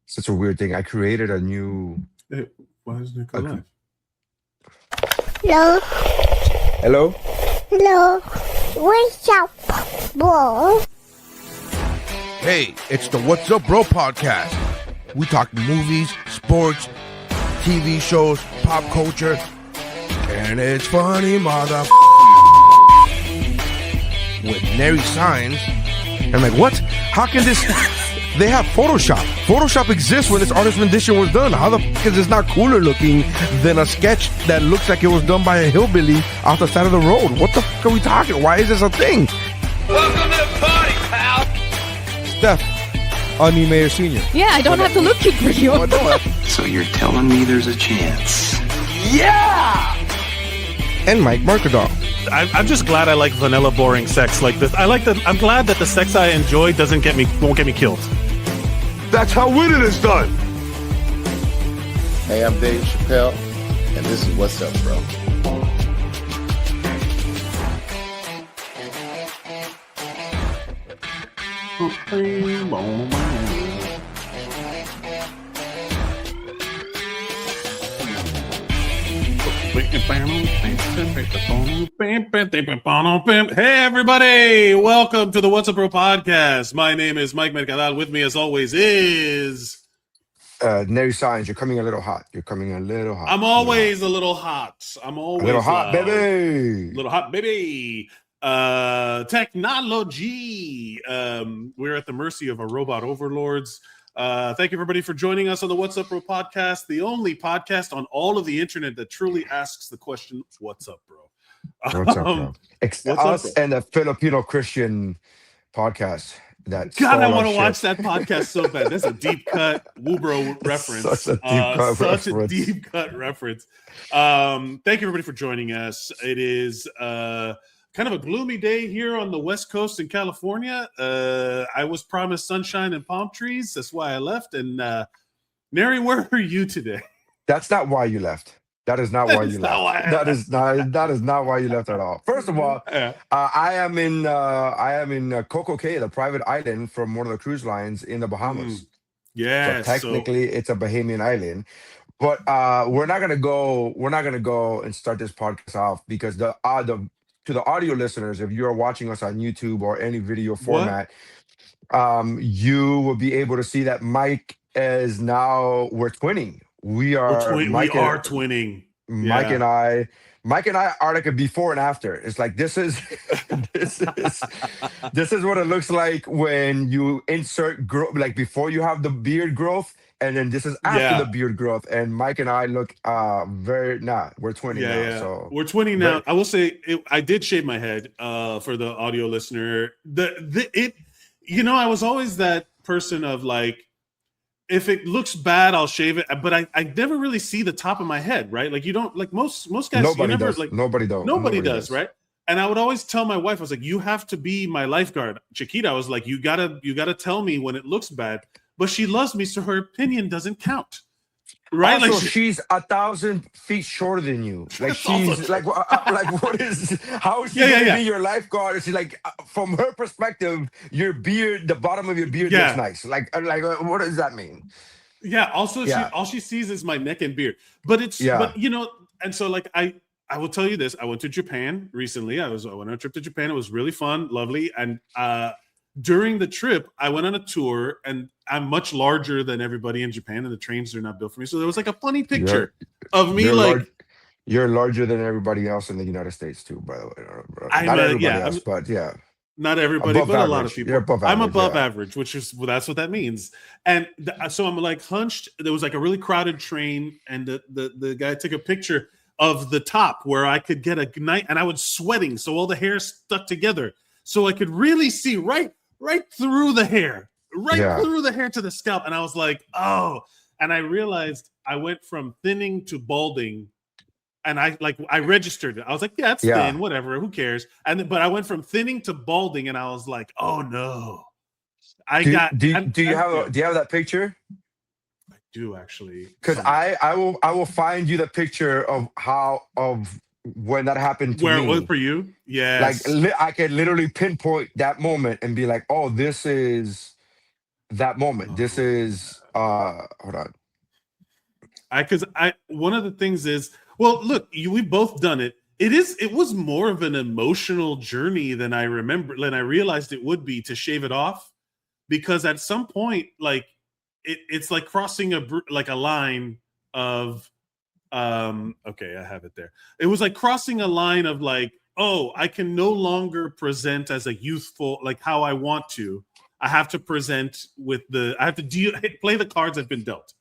such a weird thing. I created a new. Hey, why isn't it go live? Hello. Hello. Hello. What's up, bro? Hey, it's the What's Up Bro podcast. We talk movies, sports, TV shows, pop culture, and it's funny, mother. With Nery Saenz. I'm like, what? How can this? They have Photoshop. Photoshop exists when this artist rendition was done. How the fuck is this not cooler looking than a sketch that looks like it was done by a hillbilly off the side of the road? What the fuck are we talking? Why is this a thing? Welcome to the party, pal. Steph, Onion Mayor Sr. Yeah, I don't have to look for you. Oh, no. So you're telling me there's a chance? Yeah! And Mike Mercadal. I'm just glad I like vanilla, boring sex like this. I'm glad that the sex I enjoy won't get me killed. That's how winning is done. Hey, I'm Dave Chappelle, and this is What's Up, Bro. Hey everybody, welcome to the What's Up Bro podcast. My name is Mike Mercadal. With me as always is Nery Saenz. You're coming a little hot. I'm always a little hot. I'm always a little hot, loud. baby. Little hot baby. Technology. We're at the mercy of our robot overlords. Thank you everybody for joining us on the What's Up Bro podcast, the only podcast on all of the internet that truly asks the question, what's up, bro? What's up, bro? Us and the Filipino Christian podcast. God, I want to watch that podcast so bad. That's a deep cut WuBro reference. Such a deep cut reference. Thank you everybody for joining us. It is kind of a gloomy day here on the West Coast in California. I was promised sunshine and palm trees. That's why I left. And Nery, where are you today? That's not why you left. That is not why you left. That is not why you left at all. First of all, I am in Coco Cay, the private island from one of the cruise lines in the Bahamas. Yeah, so technically it's a Bahamian island. But we're not gonna go and start this podcast off because to the audio listeners, if you are watching us on YouTube or any video format, you will be able to see that Mike is now we're twinning. We are twinning. Mike and I are like a before and after. It's like this is what it looks like when you insert like before you have the beard growth, and then this is after the beard growth. And Mike and I look we're twinning now. Yeah. So we're twinning now. I will say I did shave my head for the audio listener. I was always that person of like, if it looks bad, I'll shave it. But I never really see the top of my head, right? Like you don't like most guys. Nobody does. Nobody does, right? And I would always tell my wife, I was like, you have to be my lifeguard. Chiquita, I was like, you gotta tell me when it looks bad. But she loves me, so her opinion doesn't count. Right? Also, like she's 1,000 feet shorter than you. Like she's like what is? How is she gonna be your lifeguard? She's like, from her perspective, your beard, the bottom of your beard looks nice. Like what does that mean? Yeah. Also, all she sees is my neck and beard. But and so like I will tell you this. I went to Japan recently. I went on a trip to Japan. It was really fun, lovely, and during the trip, I went on a tour, and I'm much larger than everybody in Japan, and the trains are not built for me. So there was like a funny picture of me, you're larger than everybody else in the United States too, by the way. Not everybody, but a lot of people. I'm above average, that's what that means. And so I'm like hunched. There was like a really crowded train, and the guy took a picture of the top where I could get a night, and I was sweating, so all the hair stuck together, so I could really see right through the hair, through the hair to the scalp. And I was like, oh, and I realized I went from thinning to balding, and I registered it. I was like, yeah, it's thin, whatever, who cares? But I went from thinning to balding, and I was like, oh no. Do you have that picture? I do actually. Because I will find you the picture of when that happened to me. Where it was for you? Yeah. Like I can literally pinpoint that moment and be like, oh, this is that moment. This is Hold on. One of the things is, well, look, we've both done it. It was more of an emotional journey than I realized it would be to shave it off, because at some point, like it's like crossing a line of okay, I have it there. It was like crossing a line of like, oh, I can no longer present as a youthful, like how I want to. I have to present I have to play the cards I've been dealt.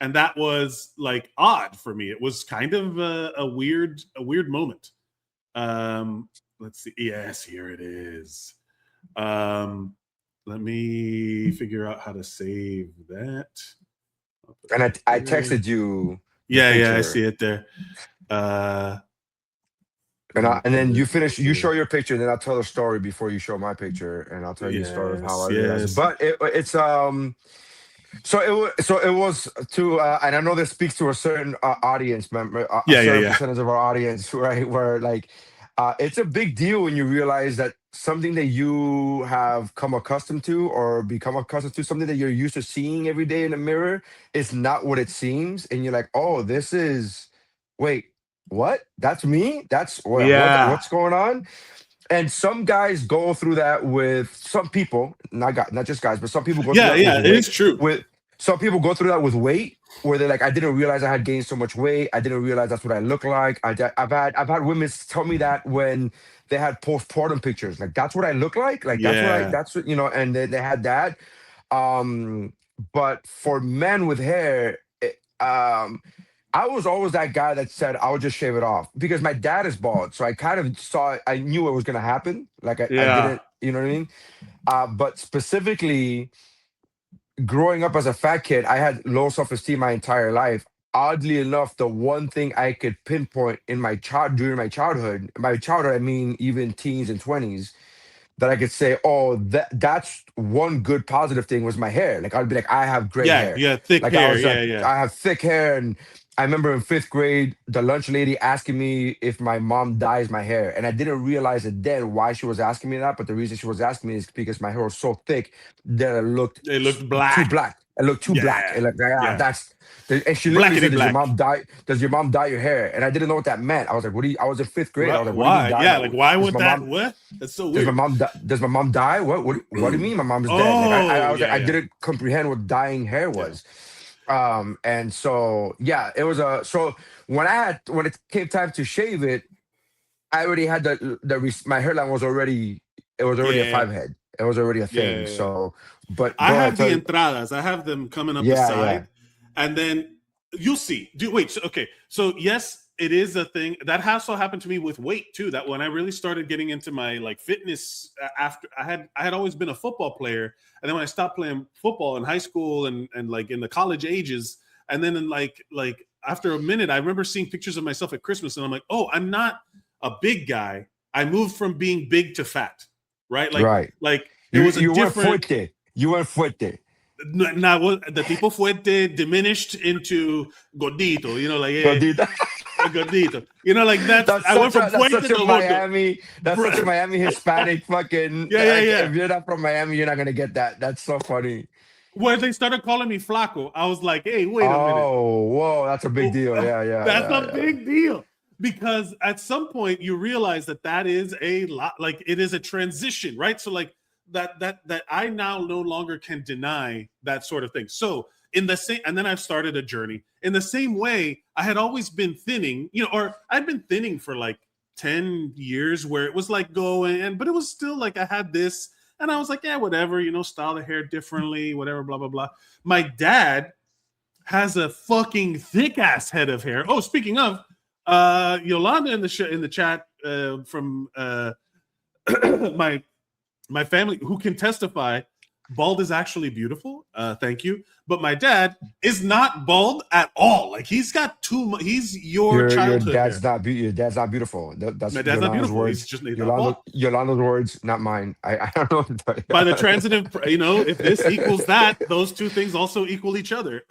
And that was like odd for me. It was kind of a weird moment. Let's see. Yes, here it is. Let me figure out how to save that. And I texted you. Yeah, I see it there. And then you finish. You show your picture, and then I'll tell a story before you show my picture, and I'll tell you the story of how I realized. But it's So it was to, and I know this speaks to a certain audience member, a certain percentage of our audience, right? Where like, it's a big deal when you realize that something that you have come accustomed to or become accustomed to, something that you're used to seeing every day in the mirror, is not what it seems, and you're like, oh, wait, what? That's me? What's going on? And some guys go through that with some people, not just guys, but some people go through that with weight. It is true. With some people go through that with weight, where they're like, I didn't realize I had gained so much weight. I didn't realize that's what I look like. I've had women tell me that when they had postpartum pictures, like that's what I look like. Like that's what and they had that. But for men with hair, I was always that guy that said I would just shave it off, because my dad is bald. So I kind of I knew it was going to happen. Like I didn't, you know what I mean? But specifically growing up as a fat kid, I had low self-esteem my entire life. Oddly enough, the one thing I could pinpoint in during my childhood, I mean even teens and 20s, that I could say, oh, that's one good positive thing was my hair. Like I'd be like, I have great hair. Yeah, thick hair. I have thick hair. And I remember in 5th grade, the lunch lady asking me if my mom dyes my hair. And I didn't realize it then why she was asking me that. But the reason she was asking me is because my hair was so thick that it looked black. Too black. It looked too black. And like, that's. And she literally said, does your mom dye your hair? And I didn't know what that meant. I was like, I was in 5th grade. I was like, why? Why would that? What? That's so weird. Does my mom dye? What do you mean my mom is dead? Like, I didn't comprehend what dyeing hair was. And so it was so when it came time to shave it, I already had my hairline was already a 5 head. It was already a thing. So, but I have the entradas. I have them coming up the side, and then you'll see. So yes, it is a thing that also happened to me with weight too. That when I really started getting into my like fitness, after I had always been a football player, and then when I stopped playing football in high school and like in the college ages, and then in like after a minute, I remember seeing pictures of myself at Christmas, and I'm like, oh, I'm not a big guy. I moved from being big to fat, right? Like it was a different. You were fuerte. Now the tipo fuerte diminished into gordito, gordito. Like that. I went from fuerte to Miami. That's such a Miami Hispanic fucking. If you're not from Miami, you're not gonna get that. That's so funny. When they started calling me flaco, I was like, hey, wait a minute. Oh, whoa, that's a big deal. That's a big deal. Because at some point you realize that is a lot, like it is a transition, right? So like that I now no longer can deny that sort of thing. So in the same, and then I've started a journey in the same way. I had always been thinning, or I'd been thinning for like 10 years, where it was like going, but it was still like I had this, and I was like, yeah, whatever, style the hair differently, whatever, blah blah blah. My dad has a fucking thick ass head of hair. Oh, speaking of, Yolanda in the chat from my family, who can testify, bald is actually beautiful. Thank you. But my dad is not bald at all. Like he's got he's your childhood. Your dad's not beautiful. That's my dad's not beautiful. Words. He's just Yolanda's words, not mine. I don't know. By the transitive, if this equals that, those two things also equal each other.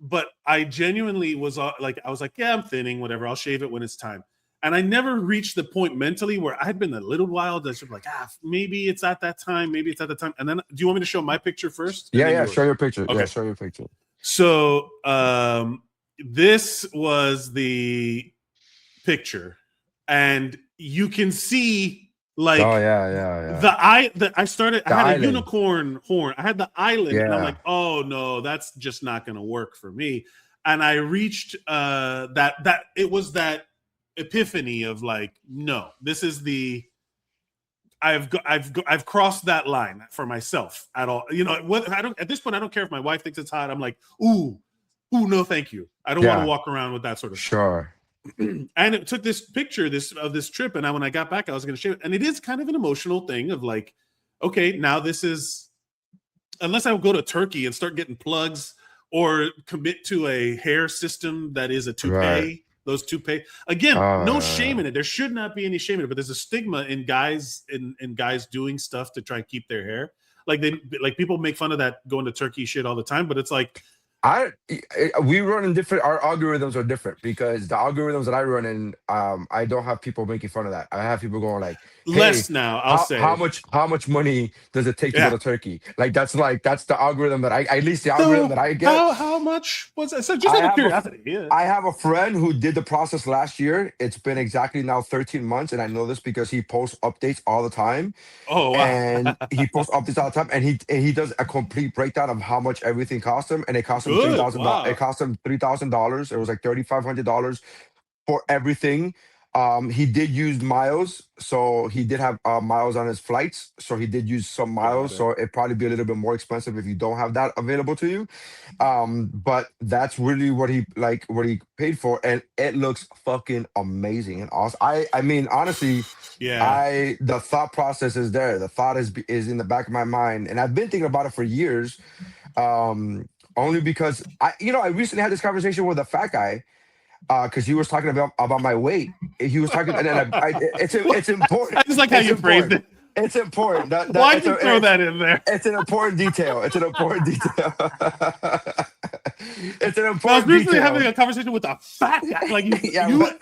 But I genuinely was like, yeah, I'm thinning, whatever. I'll shave it when it's time. And I never reached the point mentally where I had been a little while that should be like, maybe it's at that time, maybe it's at the time. And then, do you want me to show my picture first? Yeah, show your picture. Okay. Yeah, show your picture. So this was the picture, and you can see like, oh yeah. I had island. a unicorn horn. I had the island, and I'm Yeah. like, oh no, that's just not going to work for me. And I reached that it was that epiphany of like, no, this is the I've crossed that line for myself at all. You know, I don't at this point. I don't care if my wife thinks it's hot. I'm like, ooh, no, thank you. I don't want to walk around with that sort of sure. And it took this picture of this trip, and when I got back, I was going to share it. And it is kind of an emotional thing of like, okay, now this is, unless I go to Turkey and start getting plugs or commit to a hair system that is a toupee. Right. Those toupee again, no shame in it. There should not be any shame in it, but there's a stigma in guys in guys doing stuff to try and keep their hair. Like people make fun of that going to Turkey shit all the time, but it's like we run in different. Our algorithms are different because the algorithms that I run in, I don't have people making fun of that. I have people going like, hey, less now. I'll say how much money does it take to go to Turkey? That's the algorithm that at least the algorithm that I get. How much was that? So just out of curiosity. I have a friend who did the process last year. It's been exactly now 13 months, and I know this because he posts updates all the time. Oh wow! And he posts updates all the time, and he does a complete breakdown of how much everything cost him, and it cost him $3,000. Wow. It cost him $3,000. It was like $3,500 for everything. He did use miles, so he did have miles on his flights. So he did use some miles. So it'd probably be a little bit more expensive if you don't have that available to you. But that's really what he paid for, and it looks fucking amazing and awesome. I mean, honestly, the thought process is there. The thought is in the back of my mind, and I've been thinking about it for years. Only because I recently had this conversation with a fat guy. Because he was talking about my weight. He was talking, and then it's important. I just like how you phrased it. It's important. Why did you throw that in there? It's an important detail. It's an important detail. It's an important. I was recently detail. having a conversation with a fat guy. Like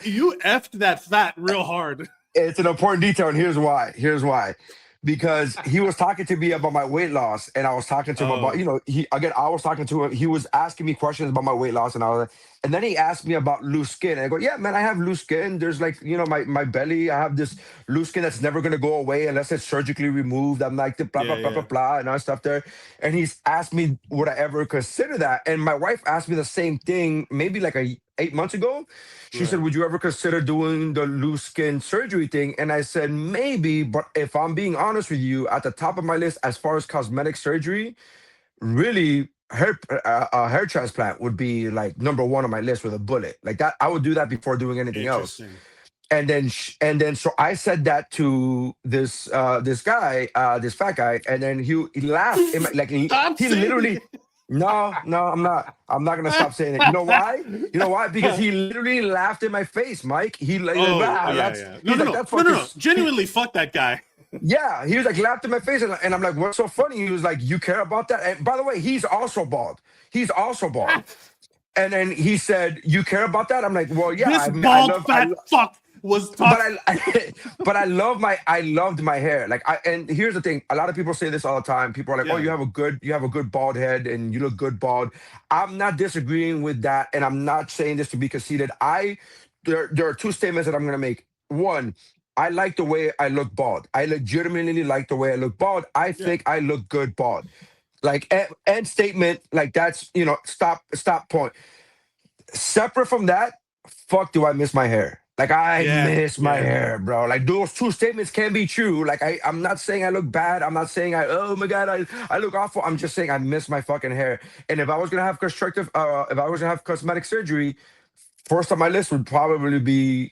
you effed that fat real hard. It's an important detail, and here's why. Because he was talking to me about my weight loss, and I was talking to him about, I was talking to him. He was asking me questions about my weight loss, and then he asked me about loose skin. And I go, yeah, man, I have loose skin. There's like, my belly, I have this loose skin that's never going to go away unless it's surgically removed. I'm like, blah, blah, blah, and all stuff there. And he's asked me, would I ever consider that? And my wife asked me the same thing, maybe like 8 months ago. She said, would you ever consider doing the loose skin surgery thing? And I said, maybe, but if I'm being honest with you, at the top of my list, as far as cosmetic surgery, really hair transplant would be like number one on my list with a bullet. Like that, I would do that before doing anything else. And then, so I said that to this guy, this fat guy, and then he laughed. Like he literally. No, I'm not. I'm not gonna stop saying it. You know why? Because he literally laughed in my face, Mike. He like, No. Genuinely, fuck that guy. Yeah, he was like laughed in my face, and I'm like, what's so funny? He was like, you care about that? And by the way, he's also bald. And then he said, you care about that? I'm like, well, yeah. This bald fat fuck was tough. But I loved my hair. Like and here's the thing, a lot of people say this all the time. People are like, oh, you have a good bald head and you look good bald. I'm not disagreeing with that, and I'm not saying this to be conceited. There are two statements that I'm gonna make. One, I like the way I look bald. I legitimately like the way I look bald. I think I look good bald. Like end statement, like that's stop point. Separate from that, fuck do I miss my hair. Like, I miss my hair, bro. Like, those two statements can be true. Like, I'm not saying I look bad. I'm not saying oh my God, I look awful. I'm just saying I miss my fucking hair. And if I was going to have cosmetic surgery, first on my list would probably be,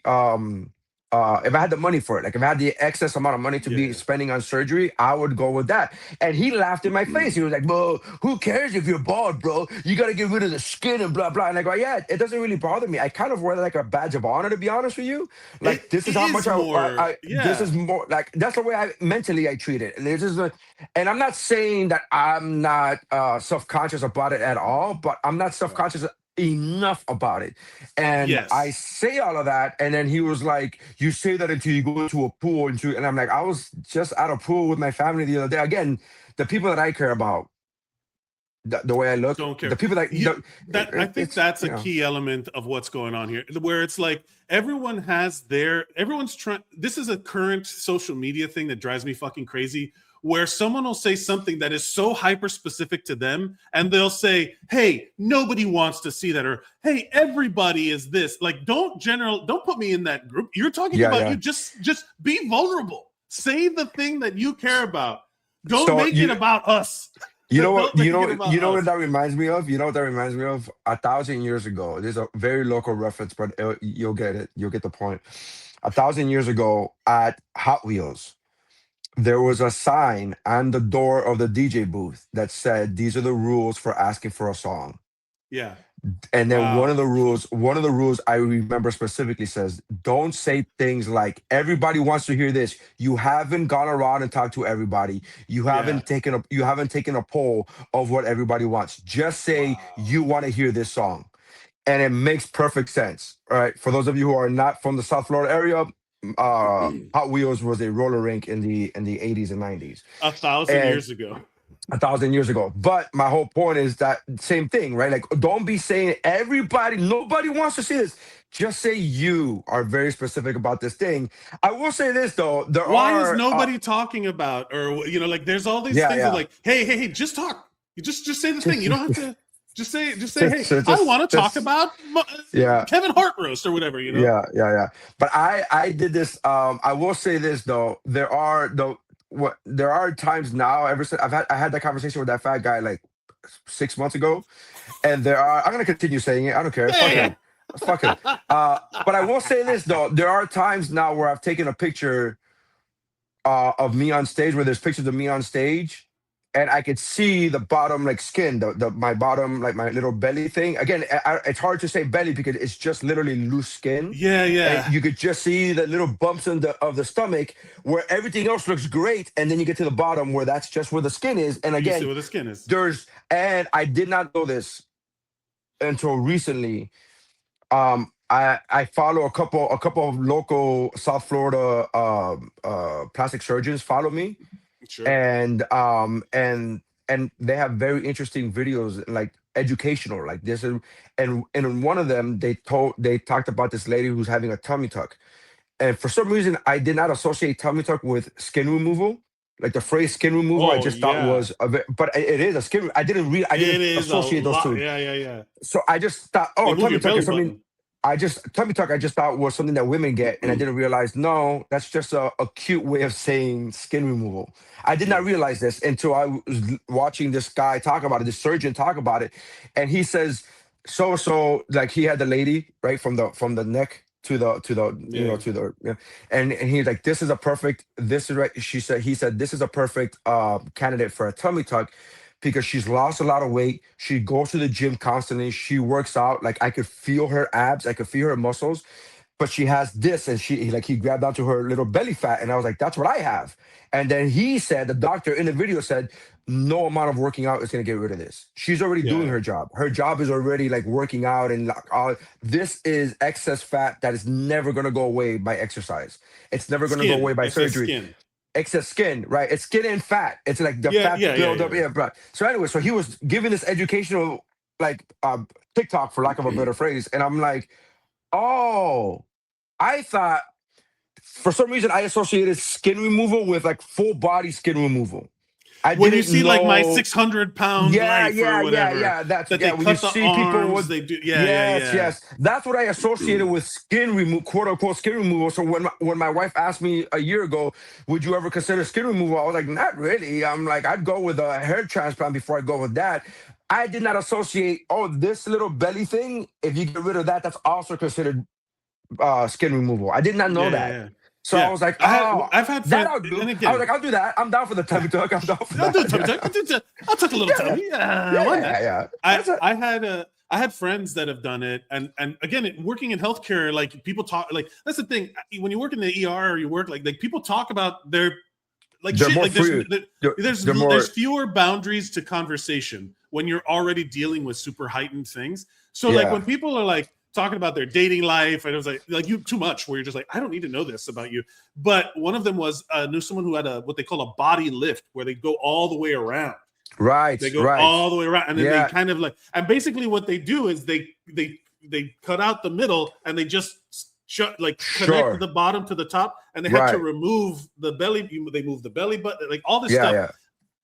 if I had the money for it, like if I had the excess amount of money to be spending on surgery, I would go with that. And he laughed in my face. He was like, bro, who cares if you're bald, bro? You got to get rid of the skin and blah, blah. And I go, yeah, it doesn't really bother me. I kind of wear it like a badge of honor, to be honest with you. Like, this is how much this is more like, that's the way I treat it. And and I'm not saying that I'm not self-conscious about it at all, but I'm not self-conscious enough about it. And Yes. I say all of that, and then he was like, "You say that until you go into a pool." And I'm like, I was just at a pool with my family the other day. Again, the people that I care about, the way I look, Don't care. the people that I think that's a key element of what's going on here, where it's like everyone's trying. This is a current social media thing that drives me fucking crazy, where someone will say something that is so hyper specific to them, and they'll say, "Hey, nobody wants to see that," or "Hey, everybody is this." Like, don't put me in that group. You're talking about you. Just be vulnerable. Say the thing that you care about. Don't make it about us. You know what? You know what that reminds me of? You know what that reminds me of? 1,000 years ago. There's a very local reference, but you'll get it. You'll get the point. 1,000 years ago at Hot Wheels, there was a sign on the door of the DJ booth that said, "These are the rules for asking for a song." Yeah. And then one of the rules I remember specifically says, don't say things like, "Everybody wants to hear this." You haven't gone around and talked to everybody. You haven't taken a poll of what everybody wants. Just say you want to hear this song. And it makes perfect sense. All right. For those of you who are not from the South Florida area, Hot Wheels was a roller rink in the 80s and 90s. 1,000 years ago. 1,000 years ago. But my whole point is that same thing, right? Like, don't be saying nobody wants to see this. Just say you are very specific about this thing. I will say this though, why is nobody talking about, or like there's all these things of like, hey, just talk. You just say the thing. You don't have to just say, hey, I want to talk about Kevin Hart roast or whatever, Yeah. But I did this. I will say this though, there are times now, ever since I had that conversation with that fat guy like 6 months ago, and I'm gonna continue saying it. I don't care. Fuck him. But I will say this though, there are times now where I've taken a picture of me on stage, where there's pictures of me on stage, and I could see the bottom like skin, my bottom, like my little belly thing. Again, it's hard to say belly because it's just literally loose skin. Yeah. And you could just see the little bumps of the stomach where everything else looks great, and then you get to the bottom where that's just where the skin is. And again, you see where the skin is. And I did not know this until recently. I follow a couple of local South Florida plastic surgeons follow me. Sure. And they have very interesting videos, like educational, like this. And in one of them, they talked about this lady who's having a tummy tuck. And for some reason, I did not associate tummy tuck with skin removal. Like the phrase skin removal, I just thought was but it is a skin. I didn't associate those two. Yeah. So I just thought, tummy tuck is something. Tummy tuck I just thought was something that women get, and I didn't realize, no, that's just a cute way of saying skin removal. I did not realize this until I was watching this guy talk about it, this surgeon talk about it, and he says, so like he had the lady right from the neck to the and he's like, he said this is a perfect candidate for a tummy tuck, because she's lost a lot of weight. She goes to the gym constantly. She works out. Like, I could feel her abs. I could feel her muscles. But she has this, and he grabbed onto her little belly fat, and I was like, that's what I have. And then the doctor in the video said, no amount of working out is going to get rid of this. She's already doing her job. Her job is already like working out, and this is excess fat that is never going to go away by exercise. It's never going to go away by surgery. Skin. Excess skin, right? It's skin and fat. It's like the fat build up. Yeah, so anyway, so he was giving this educational like TikTok, for lack of a better phrase, and I'm like, oh, I thought for some reason I associated skin removal with like full body skin removal. When you see like my 600-pound life or whatever, that's that they when cut you the see arms, people with they do, yes. That's what I associated with skin removal, quote unquote skin removal. So when my wife asked me a year ago, would you ever consider skin removal? I was like, not really. I'm like, I'd go with a hair transplant before I go with that. I did not associate, this little belly thing, if you get rid of that, that's also considered skin removal. I did not know that. Yeah. So I was like, I've had friends, I'll do. And again, I was like, I'll do that. I'm down for the tummy tuck. I'm down for that. I'll do a tummy tuck. I'll tuck a little tummy. Yeah. I had friends that have done it, and again, working in healthcare, like people talk, like that's the thing. When you work in the ER or you work like people talk about their like shit. Like there's fewer boundaries to conversation when you're already dealing with super heightened things. So like when people are like talking about their dating life, and it was like you too much, where you're just like, I don't need to know this about you. But one of them was knew someone who had what they call a body lift, where they go all the way around. Right. They go all the way around, and then they kind of like, and basically what they do is they cut out the middle and they just connect the bottom to the top, and they have to remove the belly. They move the belly button, like all this stuff. Yeah.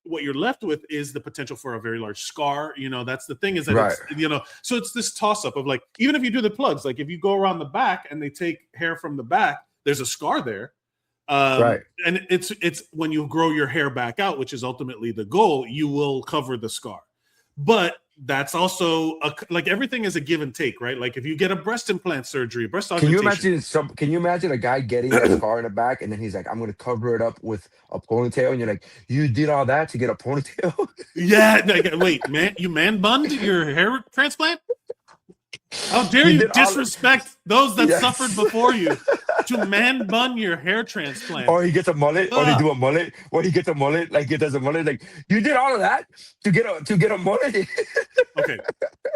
What you're left with is the potential for a very large scar. That's the thing, is that it's, so it's this toss up of like, even if you do the plugs, like if you go around the back and they take hair from the back, there's a scar there. And it's when you grow your hair back out, which is ultimately the goal, you will cover the scar. But that's also like everything is a give and take, right? Like if you get a breast implant surgery, breast augmentation. Can you imagine a guy getting a scar in the back and then he's like, I'm going to cover it up with a ponytail, and you're like, you did all that to get a ponytail? Yeah. Like, wait, man, you man bunned your hair transplant? How dare you disrespect those that suffered before you to man bun your hair transplant? Or he gets a mullet, or they do a mullet, or he gets a mullet, like he does a mullet. Like, you did all of that to get a mullet? Okay,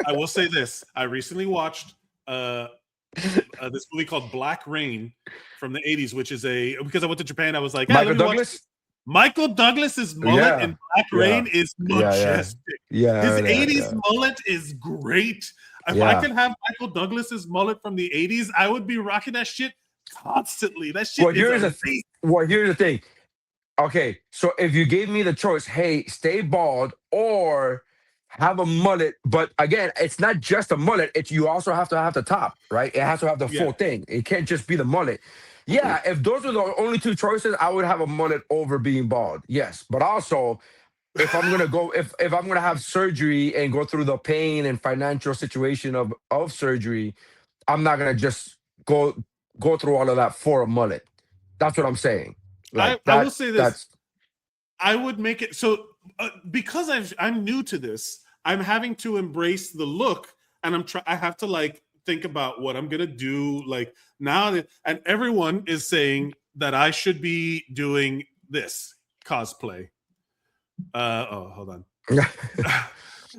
I will say this: I recently watched this movie called Black Rain from the '80s, which is because I went to Japan. I was like, Michael Douglas. Michael Douglas's mullet in Black Rain is majestic. His '80s mullet is great. If I could have Michael Douglas's mullet from the 80s, I would be rocking that shit constantly. That shit here's the thing. Okay, so if you gave me the choice, hey, stay bald or have a mullet, but again, it's not just a mullet. You also have to have the top, right? It has to have the full thing. It can't just be the mullet. Yeah, if those are the only two choices, I would have a mullet over being bald. Yes, but also, if I'm gonna have surgery and go through the pain and financial situation of surgery, I'm not gonna just go through all of that for a mullet. That's what I'm saying. Like, I will say this: I would make it so because I'm new to this. I'm having to embrace the look, and I have to like think about what I'm gonna do. Like now, and everyone is saying that I should be doing this cosplay. Hold on.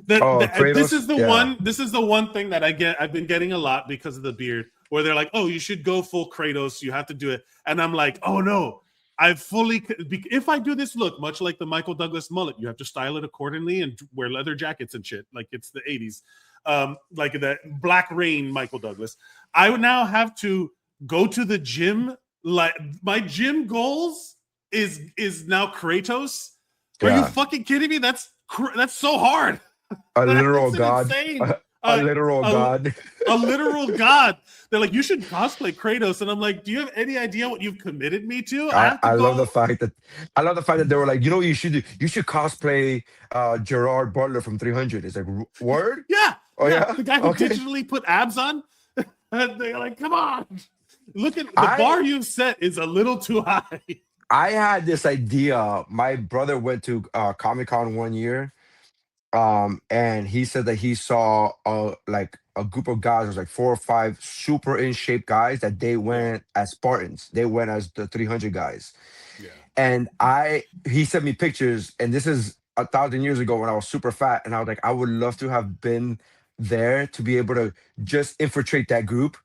This is the one thing that I've been getting a lot because of the beard, where they're like, oh, you should go full Kratos, you have to do it. And I'm like, oh no, if I do this look, much like the Michael Douglas mullet, you have to style it accordingly and wear leather jackets and shit, like it's the 80s. Like that Black Rain Michael Douglas. I would now have to go to the gym. Like my gym goals is now Kratos. Are you fucking kidding me? That's so hard. A literal god. A literal god. A literal god. They're like, you should cosplay Kratos, and I'm like, do you have any idea what you've committed me to? I love the fact that they were like, you know what you should do? You should cosplay Gerard Butler from 300. It's like, word? Yeah. Oh yeah. The guy who digitally put abs on. And they're like, come on. Look at the bar you've set is a little too high. I had this idea. My brother went to Comic-Con one year, and he said that he saw a group of guys. It was like 4 or 5 super in shape guys that they went as Spartans. They went as the 300 guys. Yeah. And he sent me pictures, and this is 1,000 years ago when I was super fat, and I was like, I would love to have been there to be able to just infiltrate that group.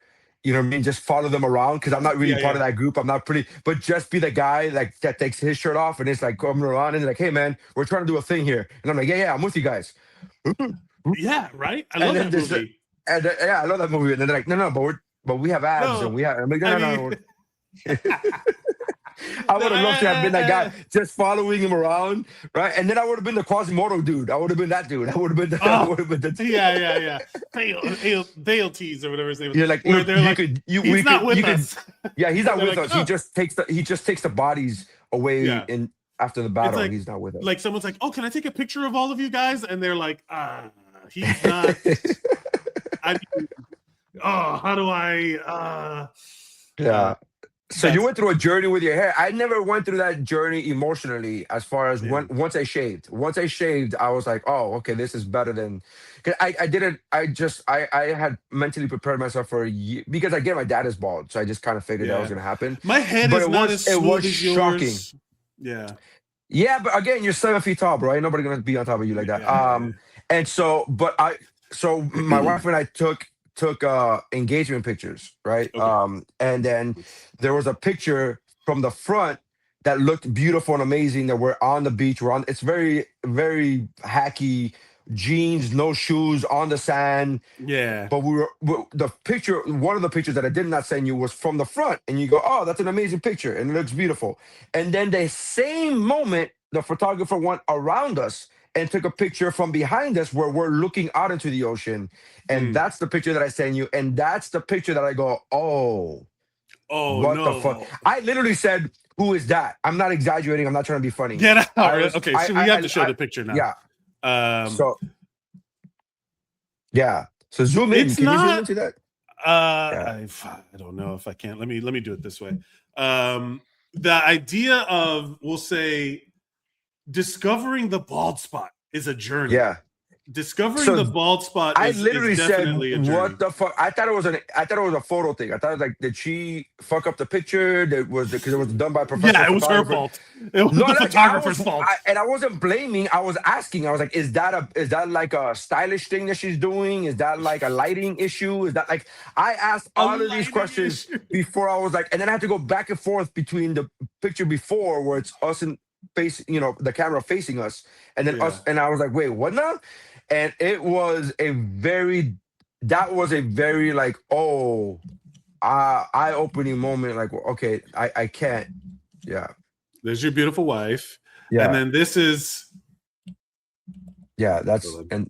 You know what I mean? Just follow them around, because I'm not really part of that group. I'm not pretty, but just be the guy like that takes his shirt off and it's like coming around and like, hey man, we're trying to do a thing here. And I'm like, yeah, I'm with you guys. Yeah, right. I love that movie. I love that movie. And then they're like, no, but we have abs and we have. I'm like, no. I would have loved to have been that guy, just following him around, right? And then I would have been the Quasimodo dude. I would have been that dude. I would have been the yeah. Dale Tease or whatever his name is. You're like, he's not with us. Yeah, he's not with us. He just takes the bodies away in after the battle. Like, he's not with us. Like someone's like, oh, can I take a picture of all of you guys? And they're like, he's not. How do I? Yeah. So you went through a journey with your hair. I never went through that journey emotionally as far as once I shaved. Once I shaved, I was like, oh, okay, this is better than... Cause I had mentally prepared myself for a year, because again, my dad is bald. So I just kind of figured that was going to happen. My head is not as smooth as yours. Yeah. Yeah, but again, you're 7 feet tall, bro. Ain't nobody going to be on top of you like that. And so, my wife and I took engagement pictures, right? Okay. And then there was a picture from the front that looked beautiful and amazing. That we're on the beach. It's very very hacky, jeans, no shoes, on the sand. Yeah. But the picture. One of the pictures that I did not send you was from the front, and you go, "Oh, that's an amazing picture, and it looks beautiful." And then the same moment, the photographer went around us and took a picture from behind us where we're looking out into the ocean, and that's the picture that I send you, and that's the picture that I go, "Oh, what the fuck?" No. I literally said, "Who is that?" I'm not exaggerating. I'm not trying to be funny. Get out. Okay, so we have to show the picture now. Yeah. So zoom in. It's Can you zoom not. into that? I don't know if I can. Let me do it this way. The idea of, we'll say, discovering the bald spot is a journey. Yeah. Discovering the bald spot I is literally said, "What the fuck?" I thought it was a photo thing. I thought it was like, did she fuck up the picture? That was because it was done by a professional. Yeah, it was her fault. It was the photographer's fault. And I wasn't blaming. I was asking. I was like, is that like a stylish thing that she's doing? Is that like a lighting issue? Is that like, I asked all of these questions before I was like, and then I had to go back and forth between the picture before where it's us and face, the camera facing us, and then us, and I was like, wait, what now? And it was a very like, eye-opening moment. Like, okay, I can't. Yeah. There's your beautiful wife. Yeah. And then this is. Yeah, and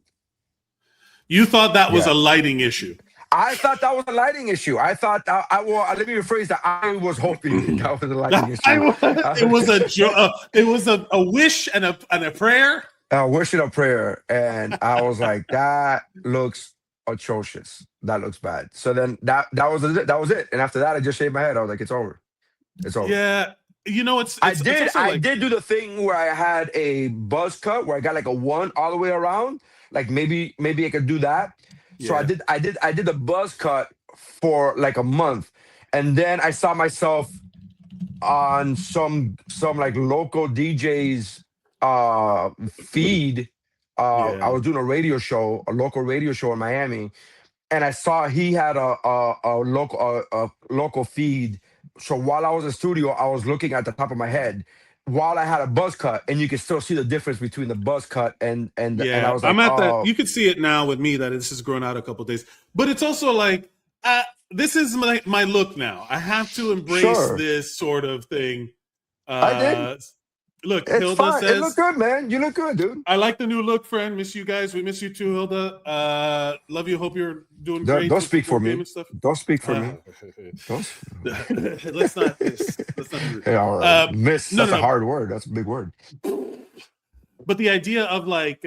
you thought that was a lighting issue. I thought that was a lighting issue. I thought let me rephrase that. I was hoping that was a lighting issue. It was a wish and a prayer. A wish and a prayer, and I was like, that looks atrocious. That looks bad. So then that was it. And after that, I just shaved my head. I was like, it's over. It's over. Yeah. I did do the thing where I had a buzz cut where I got like a 1 all the way around. Like maybe I could do that. So I did the buzz cut for like a month, and then I saw myself on some like local DJ's feed. I was doing a local radio show in Miami, and I saw he had a local feed. So while I was in the studio, I was looking at the top of my head while I had a buzz cut, and you can still see the difference between the buzz cut and I was like, I'm at that. You can see it now with me that this has grown out a couple of days, but it's also like, this is my look now. I have to embrace this sort of thing. I did. Look, it's Hilda fine. says, "It look good, man. You look good, dude. I like the new look, friend. Miss you guys. We miss you too, Hilda. Love you. Hope you're doing great. Don't speak for me. Don't speak for me. Let's not. Let's not. Miss. That's a hard word. That's a big word. But the idea of like,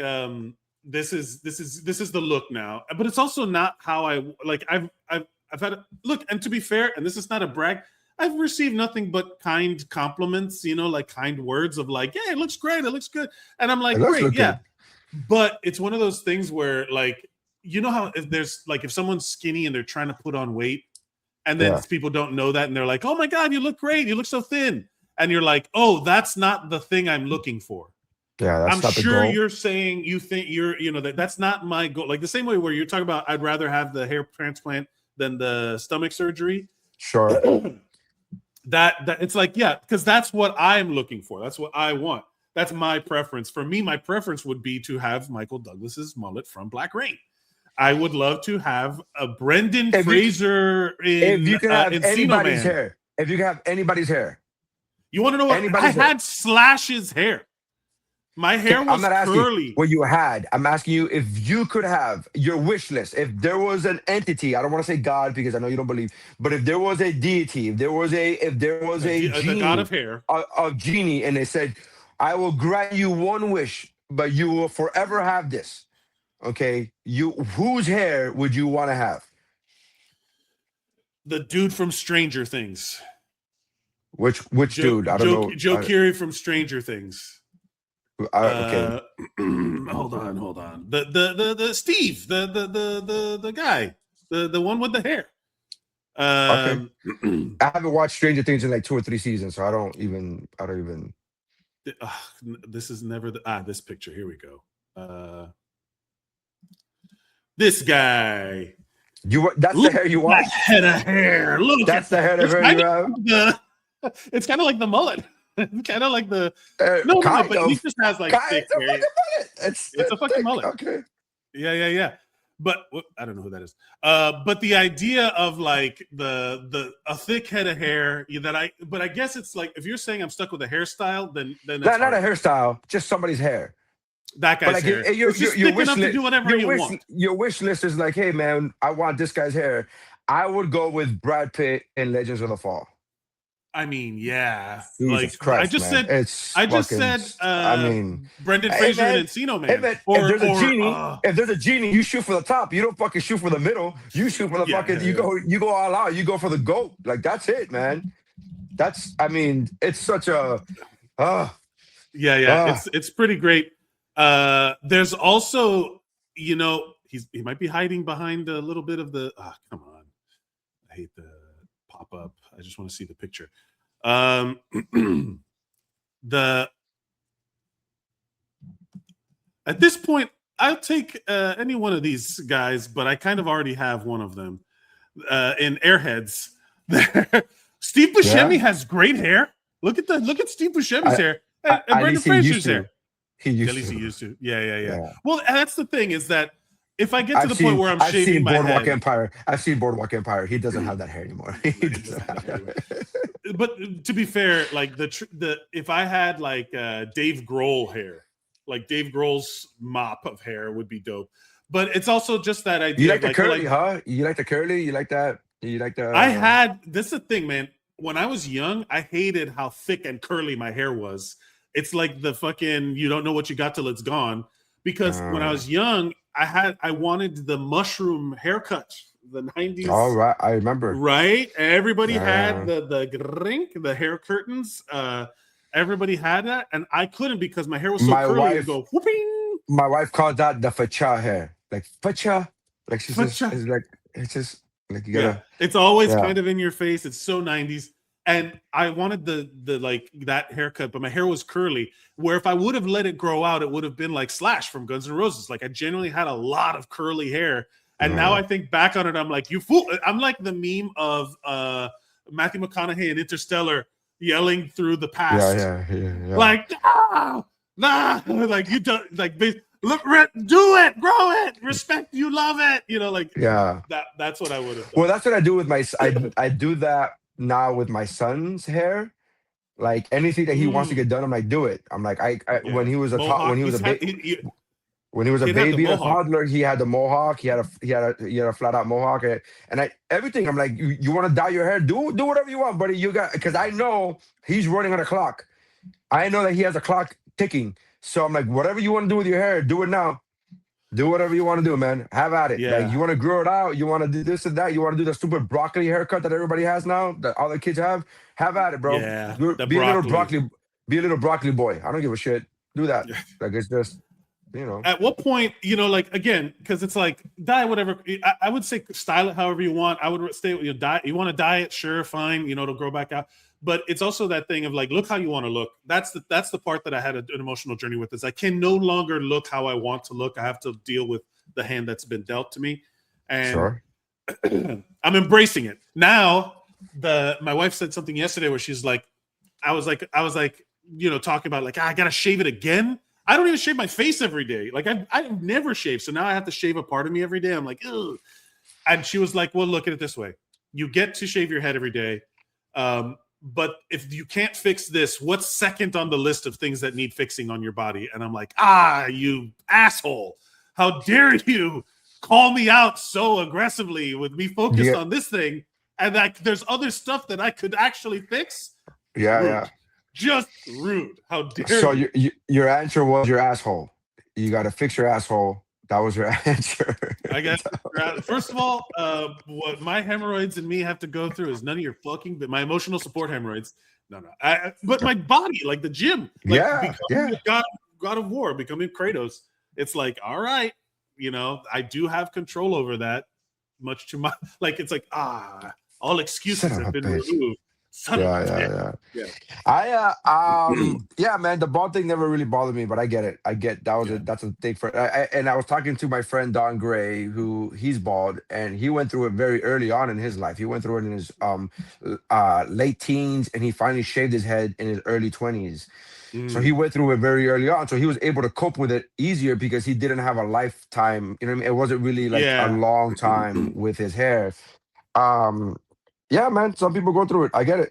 this is the look now. But it's also not how I like. I've had look. And to be fair, and this is not a brag, I've received nothing but kind compliments, like kind words of like, "Yeah, it looks great, it looks good," and I'm like, "Great, yeah." But it's one of those things where, like, how if someone's skinny and they're trying to put on weight, and then people don't know that, and they're like, "Oh my God, you look great, you look so thin," and you're like, "Oh, that's not the thing I'm looking for." Yeah, that's I'm not the sure goal. you're saying you think that's not my goal. Like the same way where you're talking about, I'd rather have the hair transplant than the stomach surgery. Sure. That it's like, because that's what I'm looking for. That's what I want. That's my preference. For me, my preference would be to have Michael Douglas's mullet from Black Rain. I would love to have a Brendan Fraser if you can have anybody's hair. If you can have anybody's hair. You want to know what? I had Slash's hair. My hair was I'm not asking curly. What you had. I'm asking you if you could have your wish list. If there was an entity, I don't want to say God because I know you don't believe, but if there was a deity, if there was a genie, the god of hair, a genie, and they said, "I will grant you one wish, but you will forever have this." Okay, whose hair would you want to have? The dude from Stranger Things. Which dude? I don't know. Joe Keery from Stranger Things. Okay. Hold on. The Steve, the guy, the one with the hair. Okay. I haven't watched Stranger Things in like 2 or 3 seasons, so I don't even. This is never this picture. Here we go. This guy. That's the hair you want? Head of hair. Look, that's the head of hair you have. It's kind of like the mullet. It's kind of like the but he just has like thick hair. It's a fucking mullet. Okay. Yeah. But I don't know who that is. But the idea of like a thick head of hair but I guess it's like if you're saying I'm stuck with a hairstyle, then that's not a hairstyle, just somebody's hair. That guy's hair. Your wish list, to do whatever you want. Your wish list is like, hey man, I want this guy's hair. I would go with Brad Pitt in Legends of the Fall. I mean, yeah. Jesus Christ, I just said Brendan Fraser and Encino Man. Hey, man, if there's a genie, you shoot for the top. You don't fucking shoot for the middle. You shoot for the you go all out. You go for the GOAT. Like that's it, man. It's such a it's pretty great. There's also, he might be hiding behind a little bit of the come on. I hate the pop up. I just want to see the picture. At this point, I'll take any one of these guys, but I kind of already have one of them in Airheads. Steve Buscemi has great hair. Look at Steve Buscemi's hair and Brendan Fraser's hair. He used to. Yeah. Well, that's the thing is that if I get to the point where I'm shaving my head, I've seen Boardwalk Empire. He doesn't have that hair anymore. He doesn't have that. But to be fair, like if I had like Dave Grohl hair, like Dave Grohl's mop of hair would be dope. But it's also just that idea. You like the curly, huh? You like the curly? You like that? You like the? This is the thing, man. When I was young, I hated how thick and curly my hair was. It's like the fucking you don't know what you got till it's gone. Because when I was young, I wanted the mushroom haircut, the 90s. All right, I remember. Right? Everybody had the hair curtains. Everybody had that, and I couldn't because my hair was so curly. It'd go whooping. My wife called that the facha hair. Like facha. Like she says, it's just like you gotta. Yeah. It's always kind of in your face. It's so 90s. And I wanted the like that haircut, but my hair was curly. Where if I would have let it grow out, it would have been like Slash from Guns N' Roses. Like I genuinely had a lot of curly hair. And now I think back on it, I'm like, you fool. I'm like the meme of Matthew McConaughey in Interstellar yelling through the past. Yeah. Like, nah. Like you don't like look, do it, grow it, respect, you love it. That's what I would have done. Well, that's what I do with I do that now with my son's hair. Like anything that he wants to get done, I'm like, do it. I'm like, when he was a baby, a toddler, he had the mohawk. He had a flat out mohawk, and everything. I'm like, you want to dye your hair? Do whatever you want, buddy. You got because I know he's running on a clock. I know that he has a clock ticking. So I'm like, whatever you want to do with your hair, do it now. Do whatever you want to do, man. Have at it. Yeah. Like you want to grow it out. You want to do this and that. You want to do the stupid broccoli haircut that everybody has now, that all the kids have. Have at it, bro. Yeah, be a little broccoli boy. I don't give a shit. Do that. Like it's just, At what point, like again, because it's like dye whatever. I would say style it however you want. I would stay with dye. You want to dye it, sure, fine. It'll grow back out. But it's also that thing of like, look how you want to look. That's the part that I had an emotional journey with. Is I can no longer look how I want to look. I have to deal with the hand that's been dealt to me, and sure. I'm embracing it now. My wife said something yesterday where she's like, I was like, talking about like I gotta shave it again. I don't even shave my face every day. Like I've never shaved, so now I have to shave a part of me every day. I'm like, ugh. And she was like, well, look at it this way: you get to shave your head every day. But if you can't fix this, what's second on the list of things that need fixing on your body? And I'm like, you asshole. How dare you call me out so aggressively with me focused on this thing? And like, there's other stuff that I could actually fix. Yeah, rude. yeah. Just rude. How dare so you? Your answer was your asshole. You got to fix your asshole. That was your answer. I guess. First of all, what my hemorrhoids and me have to go through is none of your fucking. But my emotional support hemorrhoids. No. But my body, like the gym, like God of War, becoming Kratos. It's like, all right, I do have control over that. Much to my it's like all excuses have been removed. Yeah. Yeah, man, the bald thing never really bothered me, but I get it. I get that's a thing for and I was talking to my friend Don Gray, who he's bald, and he went through it very early on in his life. He went through it in his late teens, and he finally shaved his head in his early 20s. So he went through it very early on. So he was able to cope with it easier because he didn't have a lifetime. You know what I mean? It wasn't really like a long time with his hair. Yeah, man. Some people go through it. I get it.